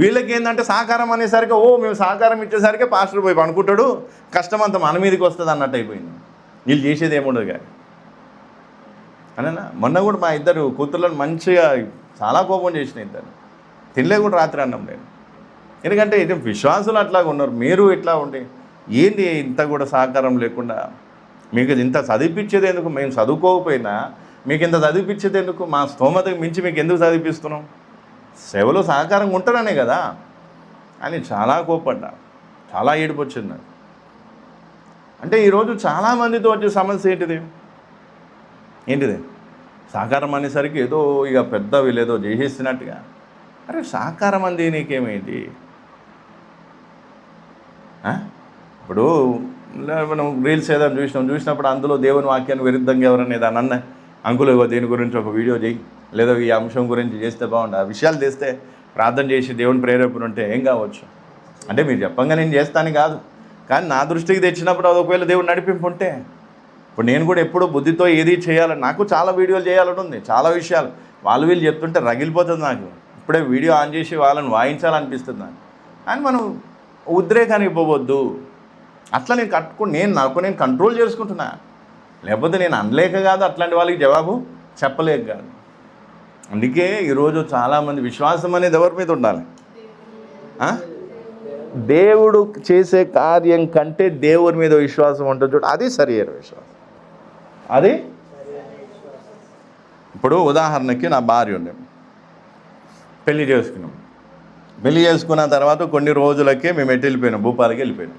Speaker 1: వీళ్ళకి ఏంటంటే సహకారం అనేసరికి మేము సహకారం ఇచ్చేసరికి పాస్టర్ పోయి పనుకుంటాడు, కష్టం అంతా మన మీదకి వస్తుంది అన్నట్టు అయిపోయింది. వీళ్ళు చేసేది ఏముండదు కానీ అన్నా. మొన్న కూడా మా ఇద్దరు కూతుర్లను మంచిగా చాలా కోపం చేసిన ఇద్దరు, తినలే కూడా రాత్రి అన్నం నేను. ఎందుకంటే ఇది విశ్వాసులు అట్లాగా ఉన్నారు, మీరు ఇట్లా ఉండి ఏంది ఇంత కూడా సహకారం లేకుండా. మీకు ఇంత చదివిపించేది ఎందుకు, మేము చదువుకోకపోయినా మీకు ఇంత చదివిపించేది ఎందుకు, మా స్తోమతకు మించి మీకు ఎందుకు చదివిపిస్తున్నాం, సేవలో సహకారంగా ఉంటారనే కదా అని చాలా కోపడ్డా, చాలా ఏడుపు వచ్చింది నాకు. అంటే ఈరోజు చాలామందితో వచ్చే సమస్య ఏంటిది సహకారం అనేసరికి ఏదో ఇక పెద్ద వీళ్ళేదో చేసేసినట్టుగా. అరే సహకారం అంది నీకేమైంది? ఇప్పుడు మనం రీల్స్ ఏదైనా చూసినప్పుడు అందులో దేవుని వాక్యాన్ని విరుద్ధంగా ఎవరన్నా ఏదైనా అన్న, అంకులు దీని గురించి ఒక వీడియో చేయి, లేదా ఈ అంశం గురించి చేస్తే బాగుంటుంది, ఆ విషయాలు చేస్తే ప్రార్థన చేసి దేవుని ప్రేరేపణ ఉంటే ఏం కావచ్చు. అంటే మీరు చెప్పంగా నేను చేస్తాను కాదు, కానీ నా దృష్టికి తెచ్చినప్పుడు ఒకవేళ దేవుడు నడిపింపు ఉంటే. ఇప్పుడు నేను కూడా ఎప్పుడూ బుద్ధితో ఏది చేయాలని, నాకు చాలా వీడియోలు చేయాలని ఉంది, చాలా విషయాలు. వీళ్ళు చెప్తుంటే రగిలిపోతుంది నాకు. ఇప్పుడే వీడియో ఆన్ చేసి వాళ్ళని వాయించాలనిపిస్తుంది నాకు. కానీ మనం ఉద్రేకానికి పోవద్దు. అట్లా నేను కంట్రోల్ చేసుకుంటున్నా. లేకపోతే నేను అనలేక కాదు, అట్లాంటి వాళ్ళకి జవాబు చెప్పలేక కాదు. అందుకే ఈరోజు చాలామంది విశ్వాసం అనేది ఎవరి మీద ఉండాలి? దేవుడు చేసే కార్యం కంటే దేవుని మీద విశ్వాసం ఉంటుంది చూడు, అది సరి అయిన విశ్వాసం. అది ఇప్పుడు ఉదాహరణకి నా భార్య ఉండే, పెళ్లి చేసుకున్నాం. పెళ్లి చేసుకున్న తర్వాత కొన్ని రోజులకే మేము ఎటు వెళ్ళిపోయినాం, భూపాలకి వెళ్ళిపోయినాం.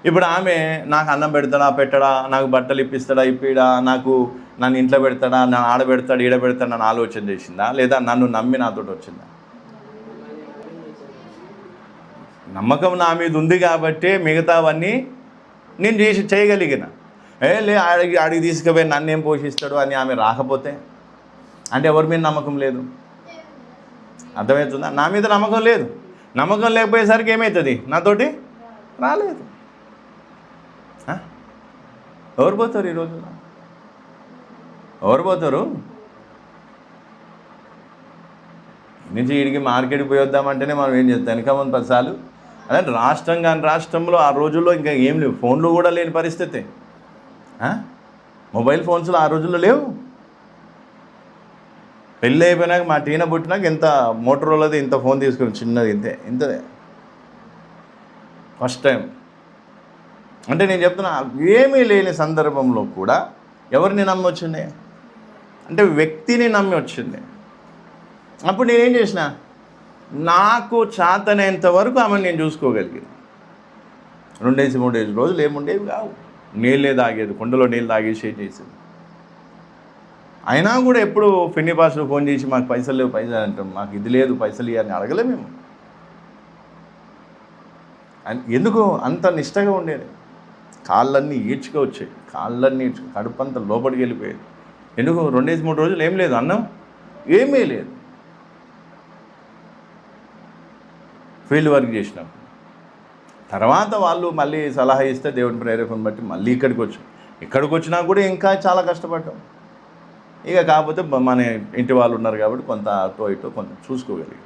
Speaker 1: ఇప్పుడు ఆమె నాకు అన్నం పెడతాడా పెట్టడా, నాకు బట్టలు ఇప్పిస్తాడా ఇప్పిడా, నన్ను ఇంట్లో పెడతాడా, నన్ను ఆడబెడతాడు ఈడబెడతాడు నన్ను ఆలోచన చేసిందా, లేదా నన్ను నమ్మి నాతో వచ్చిందా? నమ్మకం నా మీద ఉంది కాబట్టి మిగతావన్నీ నేను చేయగలిగిన. ఆడికి తీసుకుపోయి నన్నేం పోషిస్తాడు అని ఆమె రాకపోతే అంటే ఎవరి మీద నమ్మకం లేదు. అర్థమవుతుందా? నా మీద నమ్మకం లేదు. నమ్మకం లేకపోయేసరికి ఏమవుతుంది, నాతోటి రాలేదు. ఎవరు పోతారు ఈరోజు? ఎవరు పోతారు? నుంచి వీడికి మార్కెట్కి పోయి వద్దామంటేనే మనం ఏం చేస్తాం, వెనక ముందు 10 సార్లు. అదే రాష్ట్రం కానీ రాష్ట్రంలో ఆ రోజుల్లో ఇంకా ఏం లేవు, ఫోన్లు కూడా లేని పరిస్థితి. మొబైల్ ఫోన్స్లో ఆ రోజుల్లో లేవు. పెళ్ళి అయిపోయినాక మా టీన పుట్టినాక ఇంత మోటరోలాది ఇంత ఫోన్ తీసుకుని చిన్నది ఇంతదే ఫస్ట్ టైం. అంటే నేను చెప్తున్నా, ఏమీ లేని సందర్భంలో కూడా ఎవరిని నమ్మి వచ్చింది అంటే వ్యక్తిని నమ్మి వచ్చింది. అప్పుడు నేనేం చేసిన, నాకు చేతనైనంత వరకు ఆమెను నేను చూసుకోగలిగాను. 2-3 రోజులు ఏముండేవి కావు, నీళ్ళే తాగేది, కుండలో నీళ్ళు తాగేసి చేసేది. అయినా కూడా ఎప్పుడు ఫిన్ని పాస్లో ఫోన్ చేసి మాకు పైసలు లేవు పైసలు అంటాం, మాకు ఇది లేదు పైసలు ఇవ్వని అడగలే మేము. ఎందుకు అంత నిష్టగా ఉండేది? కాళ్ళన్నీ ఈడ్చుకు వచ్చాయి, కాళ్ళన్నీ ఈడ్చుకు, కడుపంతా లోపలికి వెళ్ళిపోయేది. ఎందుకు? 2-3 రోజులు ఏం లేదు, అన్నం ఏమీ లేదు. ఫీల్డ్ వర్క్ చేసినాం. తర్వాత వాళ్ళు మళ్ళీ సలహా ఇస్తే దేవుని ప్రేరేపణ బట్టి మళ్ళీ ఇక్కడికి వచ్చినా కూడా ఇంకా చాలా కష్టపడ్డాం. ఇక కాకపోతే మన ఇంటి వాళ్ళు ఉన్నారు కాబట్టి కొంత అటో ఇటో కొంత చూసుకోగలిగాం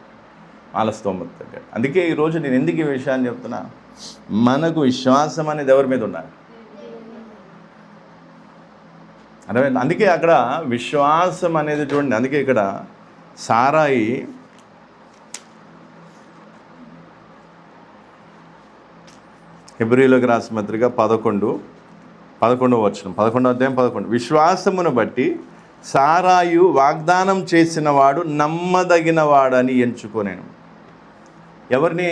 Speaker 1: వాళ్ళ స్తోమత దగ్గర. అందుకే ఈరోజు నేను ఎందుకు ఈ విషయాన్ని చెప్తున్నా, మనకు విశ్వాసం అనేది ఎవరి మీద ఉండాలి? అర్థమైంది? అందుకే అక్కడ విశ్వాసం అనేది చూడండి. అందుకే ఇక్కడ సారాయి హెబ్రీయులకు రాసిన పత్రిక 11వ వచనం, 11వ అధ్యాయం 11. విశ్వాసమును బట్టి సారాయు వాగ్దానం చేసిన వాడు నమ్మదగిన వాడని ఎంచుకోనేను. ఎవరిని?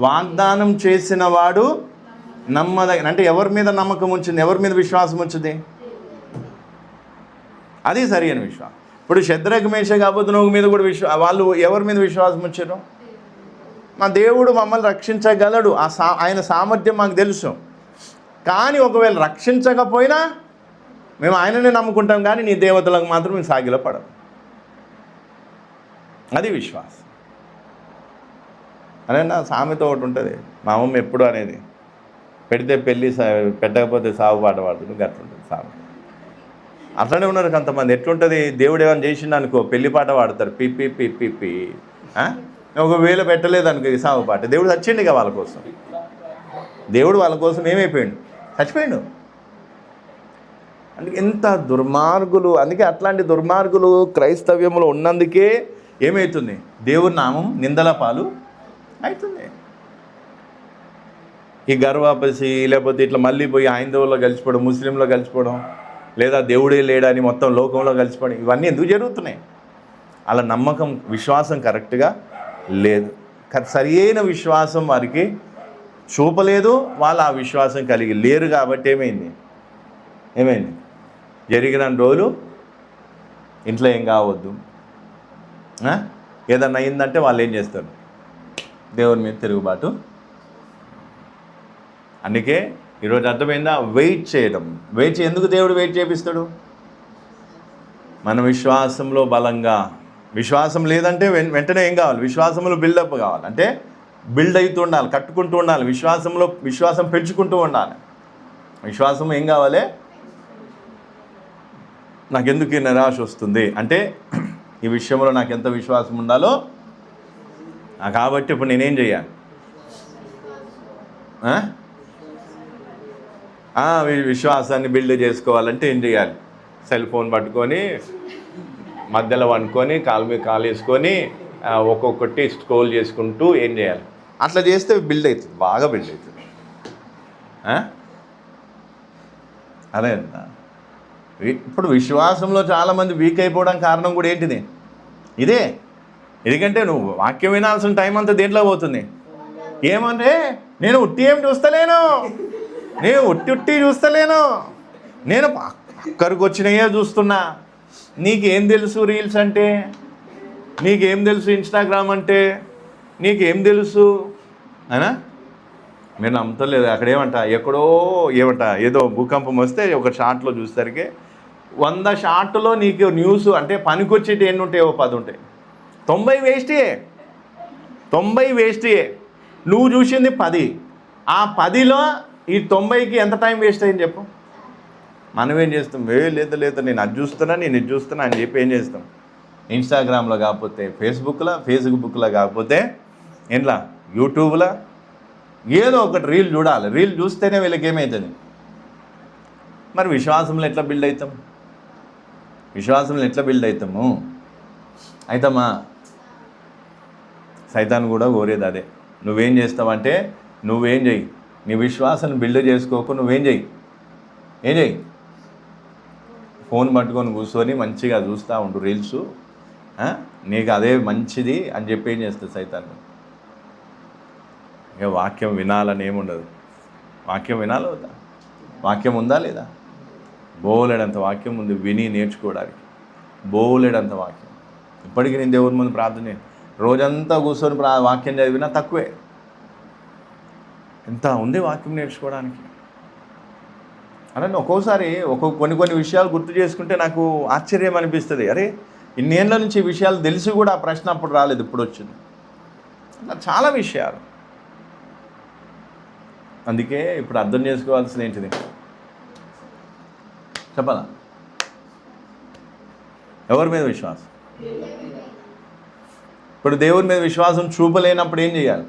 Speaker 1: వాగ్దానం చేసిన వాడు నమ్మదగిన, అంటే ఎవరి మీద నమ్మకం ఉంచింది, ఎవరి మీద విశ్వాసం ఉంచింది? అది సరి అయిన విశ్వాసం. ఇప్పుడు శద్రక్ మేషక్ అబేద్నెగో మీద కూడా వాళ్ళు ఎవరి మీద విశ్వాసం ఉంచారు? మా దేవుడు మమ్మల్ని రక్షించగలడు, ఆయన సామర్థ్యం మాకు తెలుసు. కానీ ఒకవేళ రక్షించకపోయినా మేము ఆయననే నమ్ముకుంటాం, కానీ నీ దేవతలకు మాత్రం మేము సాగిలో పడం. అది విశ్వాసం. అదే నా సామెత ఒకటి ఉంటుంది, మా అమ్మమ్మ ఎప్పుడు అనేది, పెడితే పెళ్ళి పెట్టకపోతే సాగు పాట పాడుతుంది, గట్లుంటుంది సామెత. అట్లనే ఉన్నారు కొంతమంది. ఎట్లుంటుంది, దేవుడు ఏమైనా చేసిండు అనుకో పెళ్లి పాట పాడతారు, పిప్పి పిప్పి. ఒకవేళ పెట్టలేదు అనుకో ఈ సాగు పాట. దేవుడు చచ్చిండు ఇక వాళ్ళ కోసం. దేవుడు వాళ్ళ కోసం ఏమైపోయాడు? చచ్చిపోయాడు. అందుకే ఎంత దుర్మార్గులు. అందుకే అట్లాంటి దుర్మార్గులు క్రైస్తవ్యంలో ఉన్నందుకే ఏమవుతుంది, దేవుడి నామం నిందల పాలు అవుతుంది. ఈ గర్వాపసి లేకపోతే ఇట్లా మళ్ళీ పోయి హైందవుల్లో కలిసిపోవడం, ముస్లింలో కలిసిపోవడం, లేదా దేవుడే లేడని మొత్తం లోకంలో కలిసిపోవడం, ఇవన్నీ ఎందుకు జరుగుతున్నాయి? అలా నమ్మకం విశ్వాసం కరెక్ట్గా లేదు. సరి అయిన విశ్వాసం వారికి చూపలేదు, వాళ్ళు ఆ విశ్వాసం కలిగి లేరు. కాబట్టి ఏమైంది జరిగిన రోజులు ఇంట్లో ఏం కావద్దు. ఏదన్నా అయిందంటే వాళ్ళు ఏం చేస్తారు, దేవుని మీద తిరుగుబాటు. అందుకే ఈరోజు అర్థమైందా, వెయిట్ చేయడం. ఎందుకు దేవుడు వెయిట్ చేపిస్తాడు? మన విశ్వాసంలో బలంగా, విశ్వాసం లేదంటే వెంటనే ఏం కావాలి, విశ్వాసంలో బిల్డప్ కావాలి. అంటే బిల్డ్ అవుతూ ఉండాలి, కట్టుకుంటూ ఉండాలి, విశ్వాసం పెంచుకుంటూ ఉండాలి. విశ్వాసం ఏం కావాలి, నాకెందుకు నిరాశ వస్తుంది అంటే ఈ విషయంలో నాకు ఎంత విశ్వాసం ఉండాలో. కాబట్టి ఇప్పుడు నేనేం చేయాలి, విశ్వాసాన్ని బిల్డ్ చేసుకోవాలంటే ఏం చేయాలి? సెల్ ఫోన్ పట్టుకొని మధ్యలో వండుకొని కాలు మీద కాలు వేసుకొని ఒక్కొక్కటి స్క్రోల్ చేసుకుంటూ ఏం చేయాలి? అట్లా చేస్తే బిల్డ్ అవుతుంది, బాగా బిల్డ్ అవుతుంది. అదే అంట. ఇప్పుడు విశ్వాసంలో చాలామంది వీక్ అయిపోవడం కారణం కూడా ఏంటిది? ఇదే. ఎందుకంటే నువ్వు వాక్యం వినాల్సిన టైం అంతా దేంట్లో పోతుంది? ఏమంటే నేను ఉట్టి ఏం చూస్తలేను, నేను ఉట్టి చూస్తలేను, నేను అక్కడికి వచ్చినయే చూస్తున్నా. నీకేం తెలుసు రీల్స్ అంటే? నీకేం తెలుసు ఇన్స్టాగ్రామ్ అంటే? నీకేం తెలుసు అయినా? మీరు నమ్ముతలేదు. అక్కడ ఎక్కడో ఏదో భూకంపం వస్తే ఒక షాట్లో చూసేసరికి 100 షాట్లో నీకు న్యూస్ అంటే పనికొచ్చేటి ఎన్ని ఉంటాయో 10 ఉంటాయి. 90 వేస్టే. 90 వేస్టే. నువ్వు చూసింది 10. ఆ 10లో ఈ 90కి ఎంత టైం వేస్ట్ అయింది చెప్పు? మనం ఏం చేస్తాం? లేదు నేను అది చూస్తున్నా, నేను ఇది చూస్తున్నా అని చెప్పి ఏం చేస్తాం? ఇన్స్టాగ్రామ్లో కాకపోతే ఫేస్బుక్లో కాకపోతే ఏంట్లా యూట్యూబ్లో ఏదో ఒకటి రీల్ చూడాలి. రీల్ చూస్తేనే వీళ్ళకి ఏమవుతుంది? మరి విశ్వాసంలో ఎట్లా బిల్డ్ అవుతాము? అవుతామా? సైతాన్ కూడా కోరేది అదే. నువ్వేం చేస్తావంటే నువ్వేం చెయ్యి, నీ విశ్వాసాన్ని బిల్డ్ చేసుకోకు. నువ్వేం చెయ్యి, ఫోన్ పట్టుకొని కూర్చొని మంచిగా చూస్తూ ఉండు రీల్స్. నీకు అదే మంచిది అని చెప్పి ఏం చేస్తుంది సైతాన్? ఇక వాక్యం వినాలని ఏముండదు. వాక్యం వినాలి వద్దా? వాక్యం ఉందా లేదా? బోలెడంత వాక్యం ఉంది విని నేర్చుకోవడానికి, బోలెడంత వాక్యం. ఇప్పటికీ నేను దేవుని ముందు ప్రార్థన రోజంతా కూర్చొని వాక్యం చదివినా తక్కువే. ఎంత ఉంది వాక్యం నేర్చుకోవడానికి. అలానే ఒక్కోసారి కొన్ని విషయాలు గుర్తు చేసుకుంటే నాకు ఆశ్చర్యం అనిపిస్తుంది. అరే ఇన్నేళ్ళ నుంచి ఈ విషయాలు తెలిసి కూడా ఆ ప్రశ్న అప్పుడు రాలేదు, ఇప్పుడు వచ్చింది. అలా చాలా విషయాలు. అందుకే ఇప్పుడు అర్థం చేసుకోవాల్సిన ఏంటిది చెప్పాలా? ఎవరి మీద విశ్వాసం? ఇప్పుడు దేవుని మీద విశ్వాసం చూపలేనప్పుడు ఏం చేయాలి?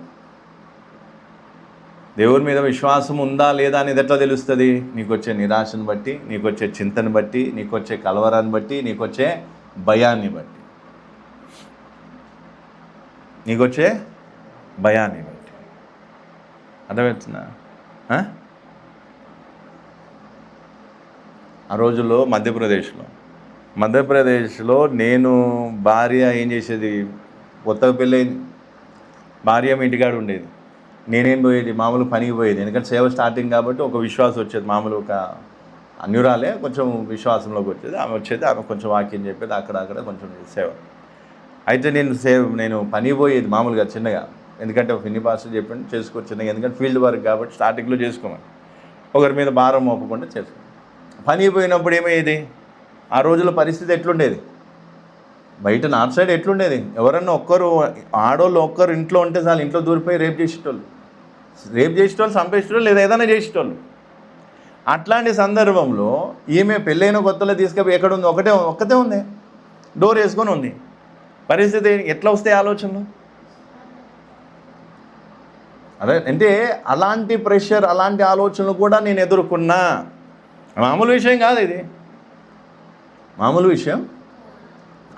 Speaker 1: దేవుని మీద విశ్వాసం ఉందా లేదా అనేది ఎట్లా తెలుస్తుంది? నీకు వచ్చే నిరాశను బట్టి, నీకు వచ్చే చింతను బట్టి, నీకు వచ్చే కలవరాన్ని బట్టి, నీకు వచ్చే భయాన్ని బట్టి, అర్థమవుతుందా? ఆ రోజుల్లో మధ్యప్రదేశ్లో నేను భార్య ఏం చేసేది, కొత్తగా పెళ్ళయింది, భార్య ఇంటికాడ ఉండేది, నేనేం పోయేది మామూలు పనికి పోయేది. ఎందుకంటే సేవ స్టార్టింగ్ కాబట్టి ఒక విశ్వాసం వచ్చేది, మామూలు ఒక అన్యురాలే కొంచెం విశ్వాసంలోకి వచ్చేది. ఆమె కొంచెం వాక్యం చెప్పేది, అక్కడ కొంచెం సేవ. అయితే నేను పనికి పోయేది మామూలుగా చిన్నగా, ఎందుకంటే ఒక ఫిన్ని పాస్టర్ చెప్పండి చేసుకోవచ్చు చిన్నగా, ఎందుకంటే ఫీల్డ్ వర్క్ కాబట్టి స్టార్టింగ్లో చేసుకోమని, ఒకరి మీద భారం మోపకుండా చేసుకో. పనికి పోయినప్పుడు ఏమయ్యేది? ఆ రోజుల పరిస్థితి ఎట్లుండేది? బయట నార్త్ సైడ్ ఎట్లుండేది? ఎవరన్నా ఆడోళ్ళు ఒక్కరు ఇంట్లో ఉంటే చాలు, ఇంట్లో దూరిపోయి రేప్ చేసేటోళ్ళు, చంపేసేటోళ్ళు, లేదా ఏదైనా చేసేటోళ్ళు. అట్లాంటి సందర్భంలో ఈమె పెళ్ళైన కొత్తలో తీసుకుపోయి ఎక్కడుంది? ఒక్కతే ఉంది, డోర్ వేసుకొని ఉంది. పరిస్థితి ఎట్లా వస్తాయి ఆలోచనలు? అదే అంటే అలాంటి ప్రెషర్, అలాంటి ఆలోచనలు కూడా నేను ఎదుర్కొన్నా. మామూలు విషయం కాదు ఇది, మామూలు విషయం.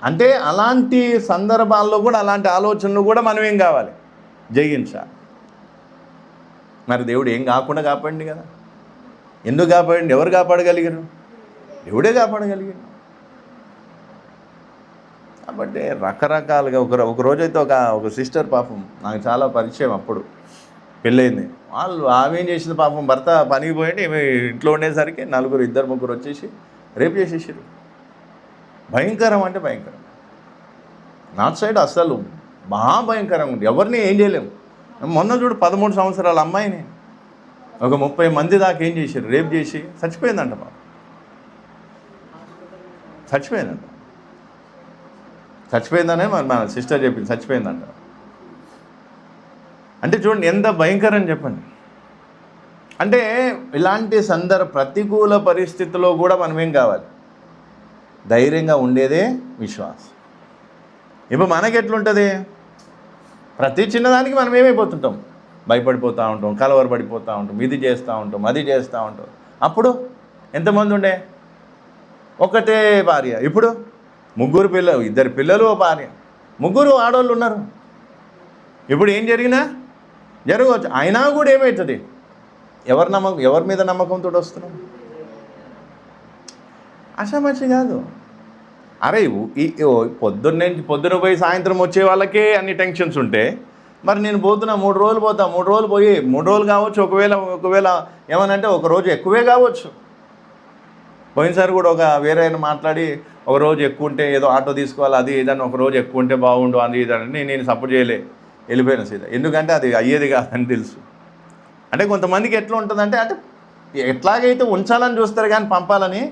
Speaker 1: అంటే అలాంటి సందర్భాల్లో కూడా అలాంటి ఆలోచనలు కూడా మనం ఏం కావాలి? జయించాలి. మరి దేవుడు ఏం కాకుండా కాపాడింది కదా. ఎందుకు కాపాడండి? ఎవరు కాపాడగలిగారు? దేవుడే కాపాడగలిగారు. కాబట్టి రకరకాలుగా ఒక రోజైతే ఒక సిస్టర్ పాపం నాకు చాలా పరిచయం, అప్పుడు పెళ్ళయింది. ఆమె ఏం చేసింది పాపం, భర్త పనికి పోయింది, ఈమె ఇంట్లో ఉండేసరికి 2-3 వచ్చేసి రేపు చేసేసారు. భయంకరం అంటే భయంకరం. నార్త్ సైడ్ అస్సలు మహా భయంకరంగా ఉంది, ఎవరిని ఏం చేయలేము. మొన్న చూడు 13 సంవత్సరాల అమ్మాయిని ఒక 30 మంది దాకా ఏం చేశారు? రేపు చేసి చచ్చిపోయిందంట. చచ్చిపోయిందనే మన సిస్టర్ చెప్పింది, చచ్చిపోయిందంట. అంటే చూడండి ఎంత భయంకరం చెప్పండి. అంటే ఇలాంటి ప్రతికూల పరిస్థితుల్లో కూడా మనం ఏం కావాలి? ధైర్యంగా ఉండేదే విశ్వాసం. ఇప్పుడు మనకెట్లుంటుంది? ప్రతి చిన్నదానికి మనం ఏమైపోతుంటాం? భయపడిపోతూ ఉంటాం, కలవరపడిపోతూ ఉంటాం, ఇది చేస్తూ ఉంటాం, అది చేస్తూ ఉంటాం. అప్పుడు ఎంతమంది ఉండే? ఒకటే భార్య, ఇప్పుడు ఇద్దరు పిల్లలు ఓ భార్య, ముగ్గురు ఆడవాళ్ళు ఉన్నారు. ఇప్పుడు ఏం జరిగినా జరగవచ్చు. అయినా కూడా ఏమవుతుంది? ఎవరి మీద నమ్మకంతో వస్తున్నాం? ఆషామాషి కాదు. అరే పొద్దున పోయి సాయంత్రం వచ్చే వాళ్ళకే అన్ని టెన్షన్స్ ఉంటే మరి నేను పోతున్నా 3 రోజులు పోతా, 3 రోజులు పోయి 3 రోజులు కావచ్చు, ఒకవేళ ఏమనంటే ఒక రోజు ఎక్కువే కావచ్చు. పోయినసారి కూడా వేరే ఆయన మాట్లాడి ఒక రోజు ఎక్కువ ఉంటే ఏదో ఆటో తీసుకోవాలి, అది ఏదన్నా ఒక రోజు ఎక్కువ ఉంటే బాగుండు అది ఇదని నేను సపోర్ట్ చేయలే, వెళ్ళిపోయిన సీదా. ఎందుకంటే అది అయ్యేది కాదని తెలుసు. అంటే కొంతమందికి ఎట్లా ఉంటుందంటే అంటే ఎట్లాగైతే ఉంచాలని చూస్తారు కానీ పంపాలని.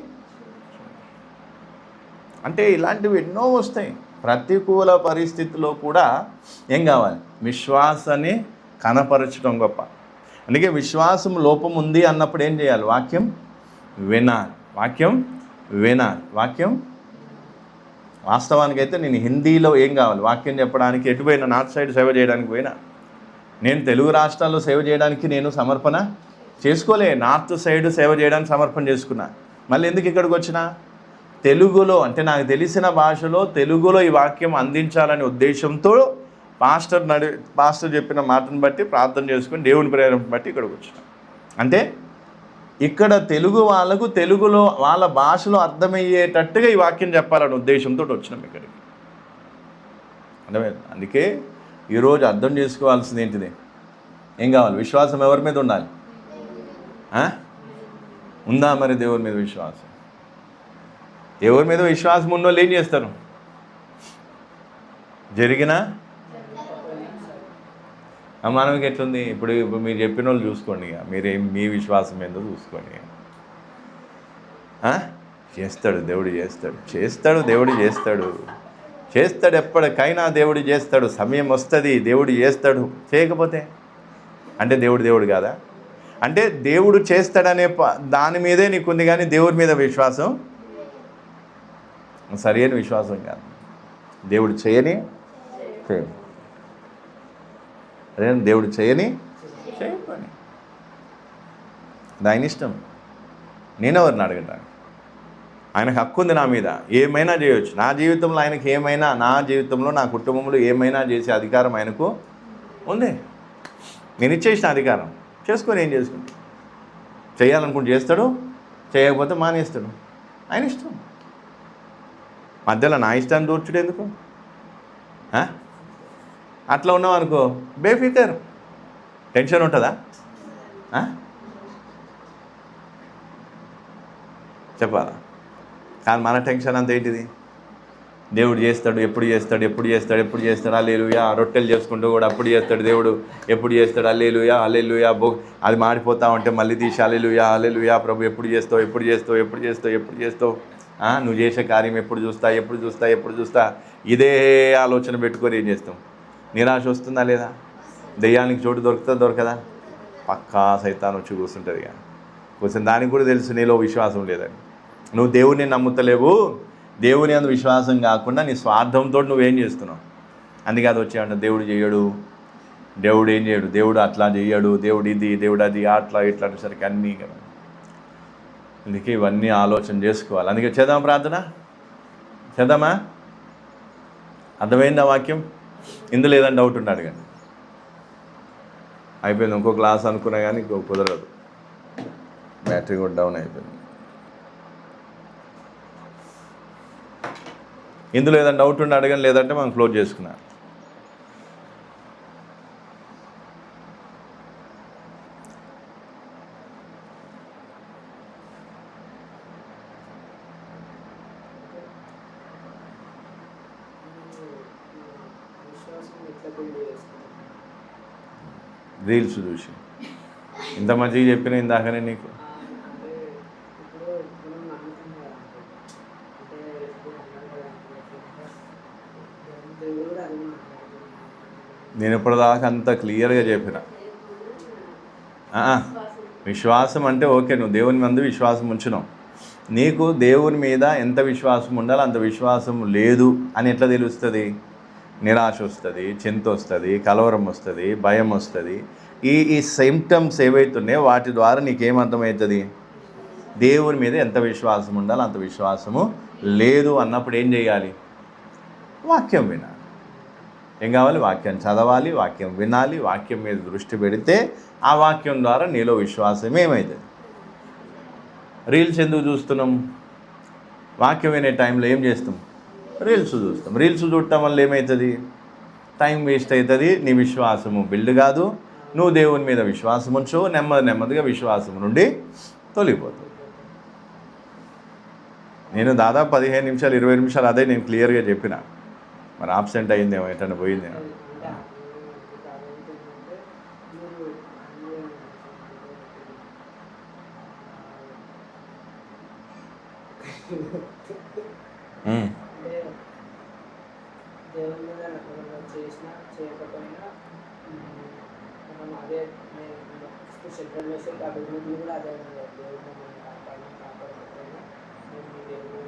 Speaker 1: అంటే ఇలాంటివి ఎన్నో వస్తాయి. ప్రతికూల పరిస్థితిలో కూడా ఏం కావాలి? విశ్వాసాన్ని కనపరచడం గొప్ప. అందుకే విశ్వాసం లోపం ఉంది అన్నప్పుడు ఏం చేయాలి? వాక్యం వినాలి. వాస్తవానికి అయితే నేను హిందీలో ఏం కావాలి? వాక్యం చెప్పడానికి ఎటు పోయినా, నార్త్ సైడ్ సేవ చేయడానికి పోయినా. నేను తెలుగు రాష్ట్రాల్లో సేవ చేయడానికి నేను సమర్పణ చేసుకోలే, నార్త్ సైడ్ సేవ చేయడానికి సమర్పణ చేసుకున్నా. మళ్ళీ ఎందుకు ఇక్కడికి వచ్చినా? తెలుగులో అంటే నాకు తెలిసిన భాషలో తెలుగులో ఈ వాక్యం అందించాలనే ఉద్దేశంతో పాస్టర్ చెప్పిన మాటను బట్టి ప్రార్థన చేసుకుని దేవుని ప్రేరణ బట్టి ఇక్కడికి వచ్చిన. అంటే ఇక్కడ తెలుగు వాళ్ళకు తెలుగులో వాళ్ళ భాషలో అర్థమయ్యేటట్టుగా ఈ వాక్యం చెప్పాలనే ఉద్దేశంతో వచ్చినాం ఇక్కడికి. అర్థమైంది? అందుకే ఈరోజు అర్థం చేసుకోవాల్సింది ఏంటిది? ఏం కావాలి? విశ్వాసం ఎవరి మీద ఉండాలి? ఉందా మరి దేవుని మీద విశ్వాసం? ఎవరి మీద విశ్వాసం ఉన్న వాళ్ళు ఏం చేస్తారు? జరిగినా మనకి ఎట్లుంది? ఇప్పుడు మీరు చెప్పిన వాళ్ళు చూసుకోండి, ఇక మీ విశ్వాసం ఏందో చూసుకోండి. చేస్తాడు దేవుడు, చేస్తాడు ఎప్పటికైనా దేవుడు చేస్తాడు. సమయం వస్తుంది, దేవుడు చేస్తాడు. చేయకపోతే అంటే దేవుడు కాదా? అంటే దేవుడు చేస్తాడనే దాని మీదే నీకుంది, కానీ దేవుడి మీద విశ్వాసం సరైన విశ్వాసం కాదు. దేవుడు చేయని చేయని ఆయన ఇష్టం. నేనెవరిని అడగటానికి? ఆయనకు హక్కు ఉంది నా మీద. ఏమైనా చేయవచ్చు నా జీవితంలో. ఆయనకి ఏమైనా నా జీవితంలో, నా కుటుంబంలో ఏమైనా చేసే అధికారం ఆయనకు ఉంది. నేను ఇచ్చేసిన అధికారం చేసుకొని ఏం చేసుకుంటా? చేయాలనుకుంటే చేస్తాడు, చేయకపోతే మానేస్తాడు. ఆయన ఇష్టం. మధ్యలో నా ఇష్టాన్ని దూర్చుడు ఎందుకు? అట్లా ఉన్నావు అనుకో, బేఫికర్. టెన్షన్ ఉంటుందా? చెప్పాలా? కానీ మన టెన్షన్ అంతా ఏంటిది? దేవుడు చేస్తాడు, ఎప్పుడు చేస్తాడు. హల్లెలూయా. రొట్టెలు చేసుకుంటూ కూడా అప్పుడు చేస్తాడు దేవుడు, ఎప్పుడు చేస్తాడు. హల్లెలూయా. అది మాడిపోతా ఉంటే మళ్ళీ తీసి హల్లెలూయా ప్రభు, ఎప్పుడు చేస్తావు? నువ్వు చేసే కార్యం ఎప్పుడు చూస్తా. ఇదే ఆలోచన పెట్టుకొని ఏం చేస్తాం? నిరాశ వస్తుందా లేదా? దెయ్యానికి చోటు దొరకదా? పక్కా సైతాన్ వచ్చి కూర్చుంటుంది. కానీ కొంచెం దానికి కూడా తెలుసు నీలో విశ్వాసం లేదని. నువ్వు దేవుడిని నమ్ముతలేవు. దేవుని అందు విశ్వాసం కాకుండా నీ స్వార్థంతో నువ్వేం చేస్తున్నావు? అందుకే అది వచ్చాయంట, దేవుడు చేయడు, దేవుడు ఏం చేయడు, దేవుడు అట్లా చేయడు, దేవుడు ఇది, దేవుడు అది, అట్లా ఇట్లా అనేసరికి అన్నీ కదా. అందుకే ఇవన్నీ ఆలోచన చేసుకోవాలి. అందుకే చేద్దాం, ప్రార్థన చేద్దామా? అర్థమైందా వాక్యం? ఇందులో ఏదైనా డౌట్ ఉన్నాడు కానీ అయిపోయింది. ఇంకో క్లాస్ అనుకున్నా కానీ కుదరదు, బ్యాటరీ కూడా డౌన్ అయిపోయింది. ఇందులో ఏదైనా డౌట్ ఉండి అడగని, లేదంటే మనం క్లోజ్ చేసుకున్నా. రీల్స్ చూసి ఇంత మంచిగా చెప్పిన ఇందాకనే నీకు. నేను ఇప్పటిదాకా అంత క్లియర్గా చెప్పిన. విశ్వాసం అంటే ఓకే, నువ్వు దేవుని మీద విశ్వాసం ఉంచున్నావు. నీకు దేవుని మీద ఎంత విశ్వాసం ఉండాలో అంత విశ్వాసం లేదు అని ఎట్లా తెలుస్తుంది? నిరాశ వస్తుంది, చింత వస్తుంది, కలవరం వస్తుంది, భయం వస్తుంది. ఈ సిమ్టమ్స్ ఏవైతున్నాయో వాటి ద్వారా నీకేమర్థమవుతుంది? దేవుని మీద ఎంత విశ్వాసం ఉండాలో అంత విశ్వాసము లేదు అన్నప్పుడు ఏం చేయాలి? వాక్యం వినాలి. ఏం కావాలి? వాక్యం చదవాలి, వాక్యం వినాలి, వాక్యం మీద దృష్టి పెడితే ఆ వాక్యం ద్వారా నీలో విశ్వాసం ఏమవుతుంది? రీల్స్ ఎందుకు చూస్తున్నాం? వాక్యం వినే టైంలో ఏం చేస్తాం? రీల్స్ చూస్తాం. రీల్స్ చూడటం వల్ల ఏమవుతుంది? టైం వేస్ట్ అవుతుంది, నీ విశ్వాసము బిల్డ్ కాదు, నువ్వు దేవుని మీద విశ్వాసం ఉంచు, నెమ్మదిగా విశ్వాసం నుండి తొలగిపోతుంది. నేను దాదాపు 15 నిమిషాలు 20 నిమిషాలు అదే నేను క్లియర్గా చెప్పిన. మరి ఆబ్సెంట్ అయిందేమో, ఎటన్నా పోయిందేమో.
Speaker 2: దేవుని మీద చేసినా చేయకపోయినా మనం అదే సెంట్రల్ మెసేజ్ అభివృద్ధి కూడా అదే దేవుడు మమ్మల్ని కాపాడకపోయినా మేము మీ దేవుడు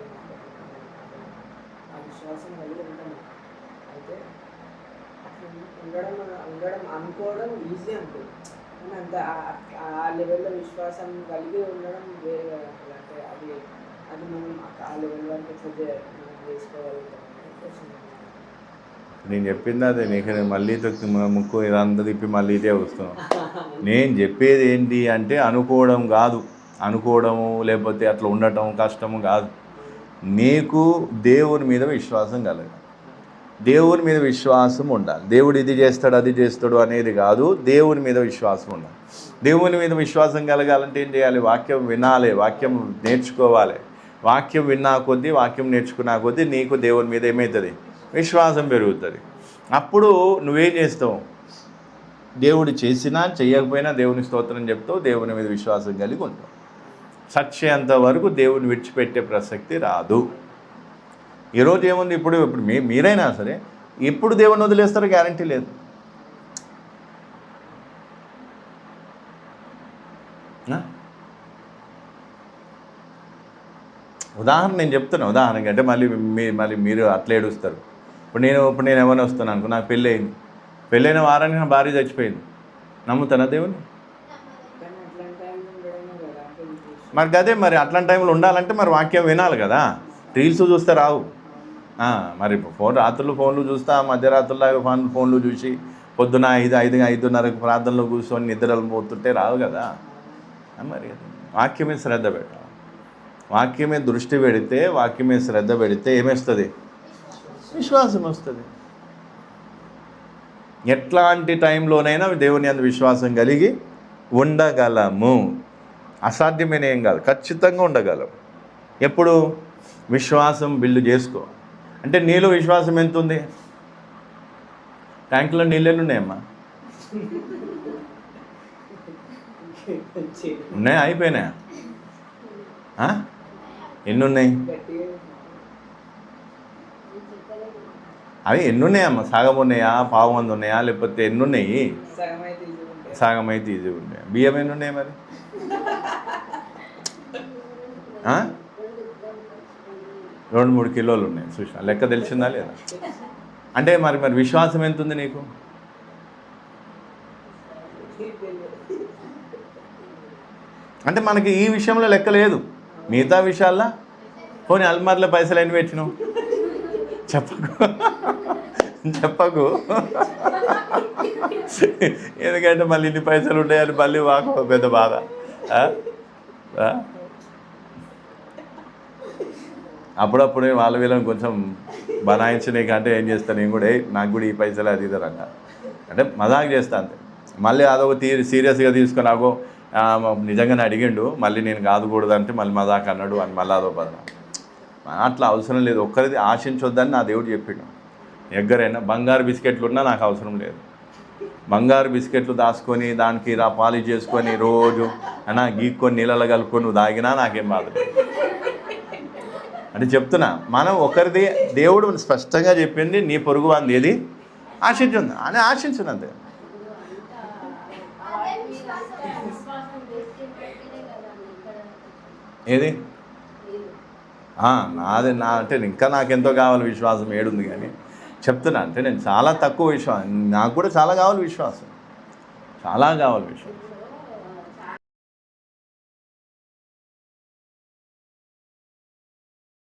Speaker 2: ఆ విశ్వాసం కలిగి ఉంటాము. అయితే అట్లా ఉండడం అనుకోవడం ఈజీ అనుకోండి, కానీ అంత ఆ లెవెల్లో విశ్వాసం కలిగి ఉండడం వేరే. అంటే అది మనం ఆ లెవెల్ వరకు ఎట్లా మనం చేసుకోగలుగుతాం.
Speaker 1: నేను చెప్పింది అదే. నీకు మళ్ళీ ముక్కు ఇదంతా తిప్పి మళ్ళీ ఇదే వస్తున్నాం. నేను చెప్పేది ఏంటి అంటే అనుకోవడం కాదు, అనుకోవడము లేకపోతే అట్లా ఉండటం కష్టము కాదు. నీకు దేవుని మీద విశ్వాసం కలగాలి, దేవుని మీద విశ్వాసం ఉండాలి. దేవుడు ఇది చేస్తాడు అది చేస్తాడు అనేది కాదు, దేవుని మీద విశ్వాసం ఉండాలి. దేవుని మీద విశ్వాసం కలగాలంటే ఏం చేయాలి? వాక్యం వినాలి, వాక్యం నేర్చుకోవాలి. వాక్యం విన్నా కొద్దీ, వాక్యం నేర్చుకున్నా కొద్దీ నీకు దేవుని మీద ఏమవుతుంది? విశ్వాసం పెరుగుతుంది. అప్పుడు నువ్వేం చేస్తావు? దేవుడు చేసినా చేయకపోయినా దేవుని స్తోత్రం చెప్తావు, దేవుని మీద విశ్వాసం కలిగి ఉంటావు. సచ్చేంత వరకు దేవుని విడిచిపెట్టే ప్రసక్తి రాదు. ఈరోజు ఏముంది? ఇప్పుడు మీరైనా సరే ఎప్పుడు దేవుని వదిలేస్తారో గ్యారంటీ లేదు. ఉదాహరణ నేను చెప్తున్నా, ఉదాహరణకి అంటే మళ్ళీ మీరు అట్లా ఏడుస్తారు. ఇప్పుడు నేను ఏమైనా వస్తున్నాను అనుకో, నాకు పెళ్ళయింది, పెళ్ళైన వారానికి నా భార్య చచ్చిపోయింది, నమ్ముతానా దేవుని? మరి అదే, మరి అట్లాంటి టైంలో ఉండాలంటే మరి వాక్యం వినాలి కదా. రీల్స్ చూస్తే రావు. మరి రాత్రులు ఫోన్లు చూస్తా, మధ్యరాత్రులాగా ఫోన్లు చూసి పొద్దున 5:30కు ప్రార్థనలో కూర్చొని నిద్రలు పోతుంటే రావు కదా. మరి వాక్యమే శ్రద్ధ పెట్టాలి. వాక్యమే దృష్టి పెడితే, వాక్యమే శ్రద్ధ పెడితే ఏమేస్తుంది? విశ్వాసం వస్తుంది. ఎట్లాంటి టైంలోనైనా దేవుని అందు విశ్వాసం కలిగి ఉండగలము. అసాధ్యమైన ఏం కాదు, ఖచ్చితంగా ఉండగలం. ఎప్పుడు? విశ్వాసం బిల్డ్ చేసుకో. అంటే నీలో విశ్వాసం ఎంత ఉంది? ట్యాంకులో నీళ్ళెళ్ళు ఉన్నాయమ్మా? ఉన్నాయా? అయిపోయినాయా? ఎన్ని ఉన్నాయి అవి? ఎన్ని ఉన్నాయమ్మా? సగం ఉన్నాయా, పావు మంది ఉన్నాయా, లేకపోతే ఎన్ని ఉన్నాయి? సగం అయితే ఈజీ ఉన్నాయి. బియ్యం ఎన్ని ఉన్నాయి మరి? 2-3 కిలోలు ఉన్నాయి. చూసా, లెక్క తెలిసిందా లేదా? అంటే మరి విశ్వాసం ఎంత ఉంది నీకు? అంటే మనకి ఈ విషయంలో లెక్క లేదు, మిగతా విషయాల్లో. పోనీ అల్మార్లో పైసలు ఎన్ని పెట్టినావు? చెప్పకు ఎందుకంటే మళ్ళీ ఇన్ని పైసలు ఉంటాయని మళ్ళీ మాకు పెద్ద బాధ. అప్పుడప్పుడు వాళ్ళ వీళ్ళని కొంచెం బనాయించనీకంటే ఏం చేస్తాను నేను కూడా, నాకు కూడా ఈ పైసలు అది ఇదరంట అంటే మజాక్ చేస్తా అంతే. మళ్ళీ అదొక సీరియస్గా తీసుకొని నాకు నిజంగానే అడిగిండు, మళ్ళీ నేను కాదుకూడదంటే మళ్ళీ మజాక్ అన్నాడు అని మళ్ళీ అదో పద. అట్లా అవసరం లేదు, ఒక్కరిది ఆశించొద్దని నా దేవుడు చెప్పిండు. ఎగ్గరైనా బంగారు బిస్కెట్లు ఉన్నా నాకు అవసరం లేదు. బంగారు బిస్కెట్లు దాచుకొని దానికి పాలిష్ చేసుకొని రోజు గీక్కొని నీళ్ళలో కలుపుకొని నువ్వు తాగినా నాకేం బాధ లేదు. అంటే చెప్తున్నా, మనం ఒకరిది దేవుడు స్పష్టంగా చెప్పింది, నీ పొరుగు వాంది ఏది ఆశించుంది అని ఆశించునంతే. ఏది అంటే ఇంకా నాకెంతో కావాలి విశ్వాసం, ఏడుంది కానీ చెప్తున్నా. అంటే నేను చాలా తక్కువ విశ్వాసం, నాకు కూడా చాలా కావాలి విశ్వాసం, చాలా కావాలి విశ్వాసం.